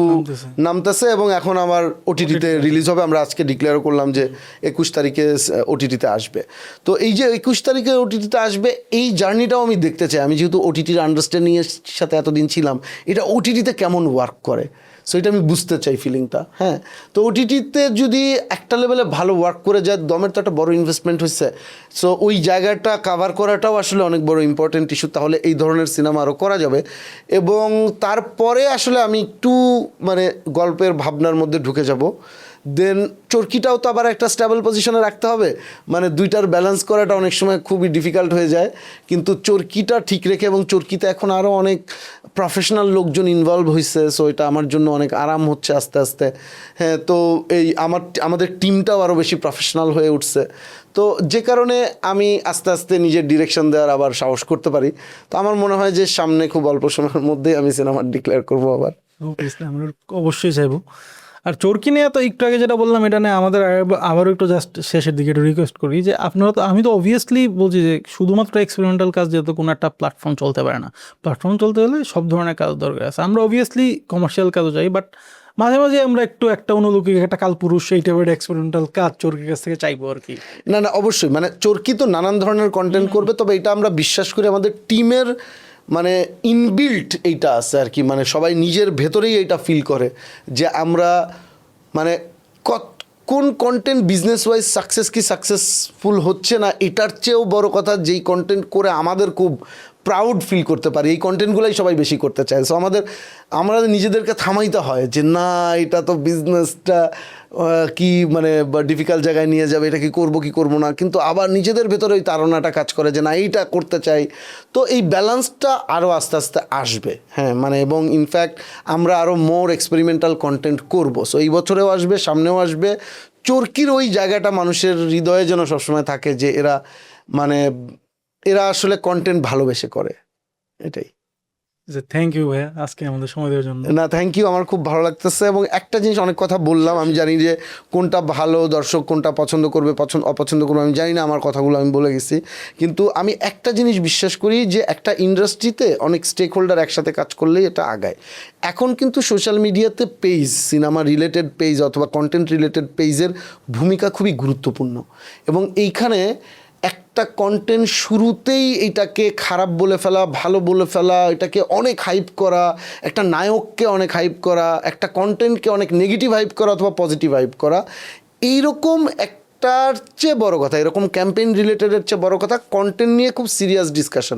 নামতেছে এবং এখন আমার ওটিটিতে রিলিজ হবে। আমরা আজকে ডিক্লেয়ার করলাম যে 21 তারিখে ওটিটিতে আসবে। তো এই যে 21 তারিখে ওটিটিতে আসবে, এই জার্নিটাও আমি দেখতে চাই। আমি যেহেতু ওটিটির আন্ডারস্ট্যান্ডিংয়ের সাথে এতদিন ছিলাম, এটা ওটিটিতে কেমন ওয়ার্ক করে, সো এটা আমি বুঝতে চাই ফিলিংটা। হ্যাঁ, তো ওটিটিতে যদি একটা লেভেলে ভালো ওয়ার্ক করে যায়, দমের তো একটা বড় ইনভেস্টমেন্ট হচ্ছে, সো ওই জায়গাটা কাভার করাটাও আসলে অনেক বড় ইম্পর্টেন্ট ইস্যু। তাহলে এই ধরনের সিনেমা আরও করা যাবে। এবং তারপরে আসলে আমি একটু মানে গল্পের ভাবনার মধ্যে ঢুকে যাব। দেন চরকিটাও তো আবার একটা স্টেবল পজিশনে রাখতে হবে, মানে দুইটার ব্যালেন্স করাটা অনেক সময় খুবই ডিফিকাল্ট হয়ে যায়। কিন্তু চরকিটা ঠিক রেখে, এবং চরকিতে এখন আরও অনেক প্রফেশনাল লোকজন ইনভলভ হয়েছে, সো এটা আমার জন্য অনেক আরাম হচ্ছে আস্তে আস্তে। হ্যাঁ, তো এই আমাদের টিমটাও আরও বেশি প্রফেশনাল হয়ে উঠছে, তো যে কারণে আমি আস্তে আস্তে নিজের ডিরেকশন দেওয়ার আবার সাহস করতে পারি। তো আমার মনে হয় যে সামনে খুব অল্প সময়ের মধ্যেই আমি সিনেমা ডিক্লেয়ার করবো আবার। আমরা অবশ্যই চাইবো। আর চরকি নিয়ে তো একটু আগে যেটা বললাম, এটা নিয়ে আমাদের আবারও একটু জাস্ট শেষের দিকে একটু রিকোয়েস্ট করি যে আপনারা তো, আমি তো অবভিয়াসলি বলছি যে শুধুমাত্র এক্সপেরিমেন্টাল কাজ যেহেতু কোনো একটা প্ল্যাটফর্ম চলতে পারে না, প্ল্যাটফর্ম চলতে হলে সব ধরনের কাজ দরকার আছে। আমরা অবভিয়াসলি কমার্শিয়াল কাজও চাই, বাট মাঝে মাঝে আমরা একটু একটা অনুলৌকিক, একটা কালপুরুষ, এই টাইপের এক্সপেরিমেন্টাল কাজ চরকির কাছ থেকে চাইবো আর কি। না না, অবশ্যই, মানে চরকি তো নানান ধরনের কন্টেন্ট করবে, তবে এটা আমরা বিশ্বাস করি আমাদের টিমের মানে ইনবিল্ট এইটা আছে আর কি, মানে সবাই নিজের ভেতরেই এইটা ফিল করে যে আমরা মানে কোন কন্টেন্ট বিজনেস ওয়াইজ সাকসেসফুল হচ্ছে না, এটার চেয়েও বড় কথা যেই কন্টেন্ট করে আমাদের খুব প্রাউড ফিল করতে পারি, এই কন্টেন্টগুলোই সবাই বেশি করতে চায়। সো আমরা নিজেদেরকে থামাইতে হয় যে না, এটা তো বিজনেসটা কি মানে ডিফিকাল্ট জায়গায় নিয়ে যাবে, এটা কি করবো না, কিন্তু আবার নিজেদের ভেতরে ওই তাড়নাটা কাজ করে যে না, এইটা করতে চাই। তো এই ব্যালেন্সটা আরও আস্তে আস্তে আসবে। হ্যাঁ, মানে এবং ইনফ্যাক্ট আমরা আরও মোর এক্সপেরিমেন্টাল কন্টেন্ট করবো। সো এই বছরেও আসবে, সামনেও আসবে। চরকির ওই জায়গাটা মানুষের হৃদয়ে যেন সবসময় থাকে যে এরা আসলে কন্টেন্ট ভালোবেসে করে, এটাই। থ্যাংক ইউ ভাইয়া আজকে আমাদের সময় দেওয়ার জন্য। না, থ্যাংক ইউ, আমার খুব ভালো লাগতেছে। এবং একটা জিনিস, অনেক কথা বললাম, আমি জানি যে কোনটা ভালো, দর্শক কোনটা পছন্দ করবে, অপছন্দ করবে আমি জানি না, আমার কথাগুলো আমি বলে গেছি। কিন্তু আমি একটা জিনিস বিশ্বাস করি যে একটা ইন্ডাস্ট্রিতে অনেক স্টেক হোল্ডার একসাথে কাজ করলেই এটা আগায়। এখন কিন্তু সোশ্যাল মিডিয়াতে পেজ, সিনেমা রিলেটেড পেজ অথবা কন্টেন্ট রিলেটেড পেজের ভূমিকা খুবই গুরুত্বপূর্ণ। এবং এইখানে একটা কন্টেন্ট শুরুতেই এটাকে খারাপ বলে ফেলা, ভালো বলে ফেলা, এটাকে অনেক হাইপ করা, একটা নায়ককে অনেক হাইপ করা, একটা কন্টেন্টকে অনেক নেগেটিভ হাইপ করা অথবা পজিটিভ হাইপ করা, এইরকম একটার চেয়ে বড় কথা, এরকম ক্যাম্পেইন রিলেটেডের চেয়ে বড় কথা কন্টেন্ট নিয়ে খুব সিরিয়াস ডিসকাশন,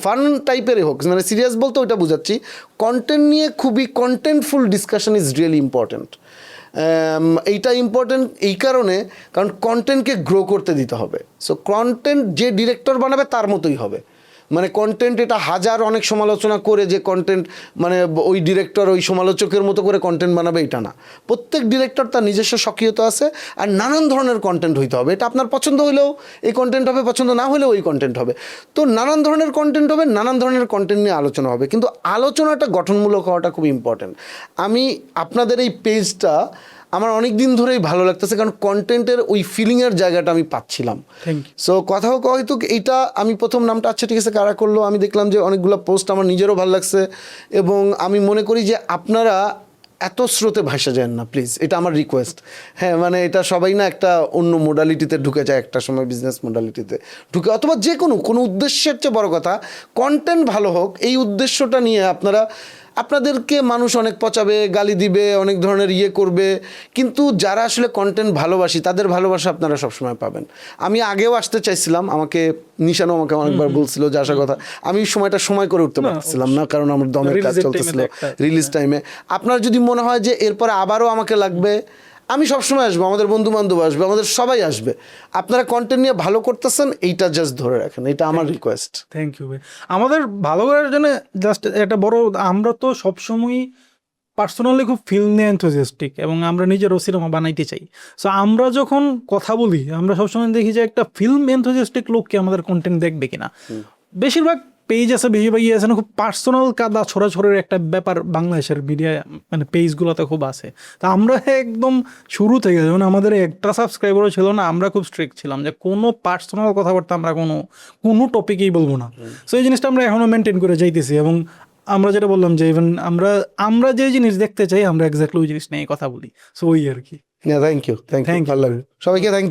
ফান টাইপেরই হোক, মানে সিরিয়াস বলতে ওইটা বুঝাচ্ছি, কন্টেন্ট নিয়ে খুবই কন্টেন্টফুল ডিসকাশন ইজ রিয়েলি ইম্পর্ট্যান্ট। এইটা ইম্পর্টেন্ট এই কারণে, কারণ কন্টেন্টকে গ্রো করতে দিতে হবে। সো কন্টেন্ট যে ডিরেক্টর বানাবে তার মতোই হবে, মানে কন্টেন্ট এটা অনেক সমালোচনা করে যে কন্টেন্ট মানে ওই ডিরেক্টর ওই সমালোচকের মতো করে কন্টেন্ট বানাবে, এটা না। প্রত্যেক ডিরেক্টর তার নিজস্ব সক্রিয়তা আছে, আর নানান ধরনের কন্টেন্ট হইতে হবে। এটা আপনার পছন্দ হলেও এই কন্টেন্ট হবে, পছন্দ না হলেও ওই কন্টেন্ট হবে। তো নানান ধরনের কন্টেন্ট হবে, নানান ধরনের কন্টেন্ট নিয়ে আলোচনা হবে, কিন্তু আলোচনাটা গঠনমূলক হওয়াটা খুব ইম্পর্টেন্ট। আমি আপনাদের এই পেজটা আমার অনেক দিন ধরেই ভালো লাগতেছে, কারণ কন্টেন্টের ওই ফিলিংয়ের জায়গাটা আমি পাচ্ছিলাম। সো কথাও হয়তো এইটা আমি প্রথম নামটা আচ্ছা ঠিক আছে কারা করলো, আমি দেখলাম যে অনেকগুলো পোস্ট আমার নিজেরও ভালো লাগছে, এবং আমি মনে করি যে আপনারা এত স্রোতে ভাসা যান না প্লিজ, এটা আমার রিকোয়েস্ট। হ্যাঁ, মানে এটা সবাই না একটা অন্য মোডালিটিতে ঢুকে যায়, একটা সময় বিজনেস মোডালিটিতে ঢুকে, অথবা যে কোনো উদ্দেশ্যের চেয়ে বড় কথা কন্টেন্ট ভালো হোক, এই উদ্দেশ্যটা নিয়ে আপনাদেরকে মানুষ অনেক পচাবে, গালি দিবে, অনেক ধরনের করবে, কিন্তু যারা আসলে কন্টেন্ট ভালোবাসি তাদের ভালোবাসা আপনারা সবসময় পাবেন। আমি আগেও আসতে চাইছিলাম, নিশানও আমাকে অনেকবার বলছিল যে আসার কথা, আমি সময় করে উঠতে পারছিলাম না, কারণ আমার দমের কাজ চলতেছিল রিলিজ টাইমে। আপনার যদি মনে হয় যে এরপরে আবারও আমাকে লাগবে, আমি সবসময় আসবো, আমাদের বন্ধু বান্ধব আসবে, আমাদের সবাই আসবে। আপনারা কন্টেন্ট নিয়ে ভালো করতেছেন, এইটা জাস্ট ধরে রাখেন, এটা আমার রিকোয়েস্ট। থ্যাংক ইউ ভাই। আমাদের ভালো করার জন্য জাস্ট একটা বড়, আমরা তো সবসময়ই পার্সোনালি খুব ফিল্ম নিয়ে এনথুজিয়াস্টিক, এবং আমরা নিজেরও সিনেমা বানাইতে চাই। সো আমরা যখন কথা বলি, আমরা সবসময় দেখি যে একটা ফিল্ম এনথুজিয়াস্টিক লোককে আমাদের কন্টেন্ট দেখবে কিনা। বেশিরভাগ পেজ আছে, বেশিরভাগ আছে না, খুব পার্সোনাল কাদা ছোড়াছড়ির একটা ব্যাপার বাংলাদেশের মিডিয়া মানে পেজগুলোতে খুব আছে। তা আমরা একদম শুরু থেকে, যেমন আমাদের একটা সাবস্ক্রাইবারও ছিল না, আমরা খুব স্ট্রিক্ট ছিলাম যে কোনো পার্সোনাল কথাবার্তা আমরা কোনো টপিকেই বলবো না। সো এই জিনিসটা আমরা এখনও মেনটেন করে যাইতেছি, এবং আমরা যেটা বললাম যে ইভেন আমরা যে জিনিস দেখতে চাই আমরা এক্স্যাক্টলি ওই জিনিস নিয়ে কথা বলি। সো ওই আর কি। থ্যাংক ইউ, ভালো লাগলো সবাইকে, থ্যাংক ইউ।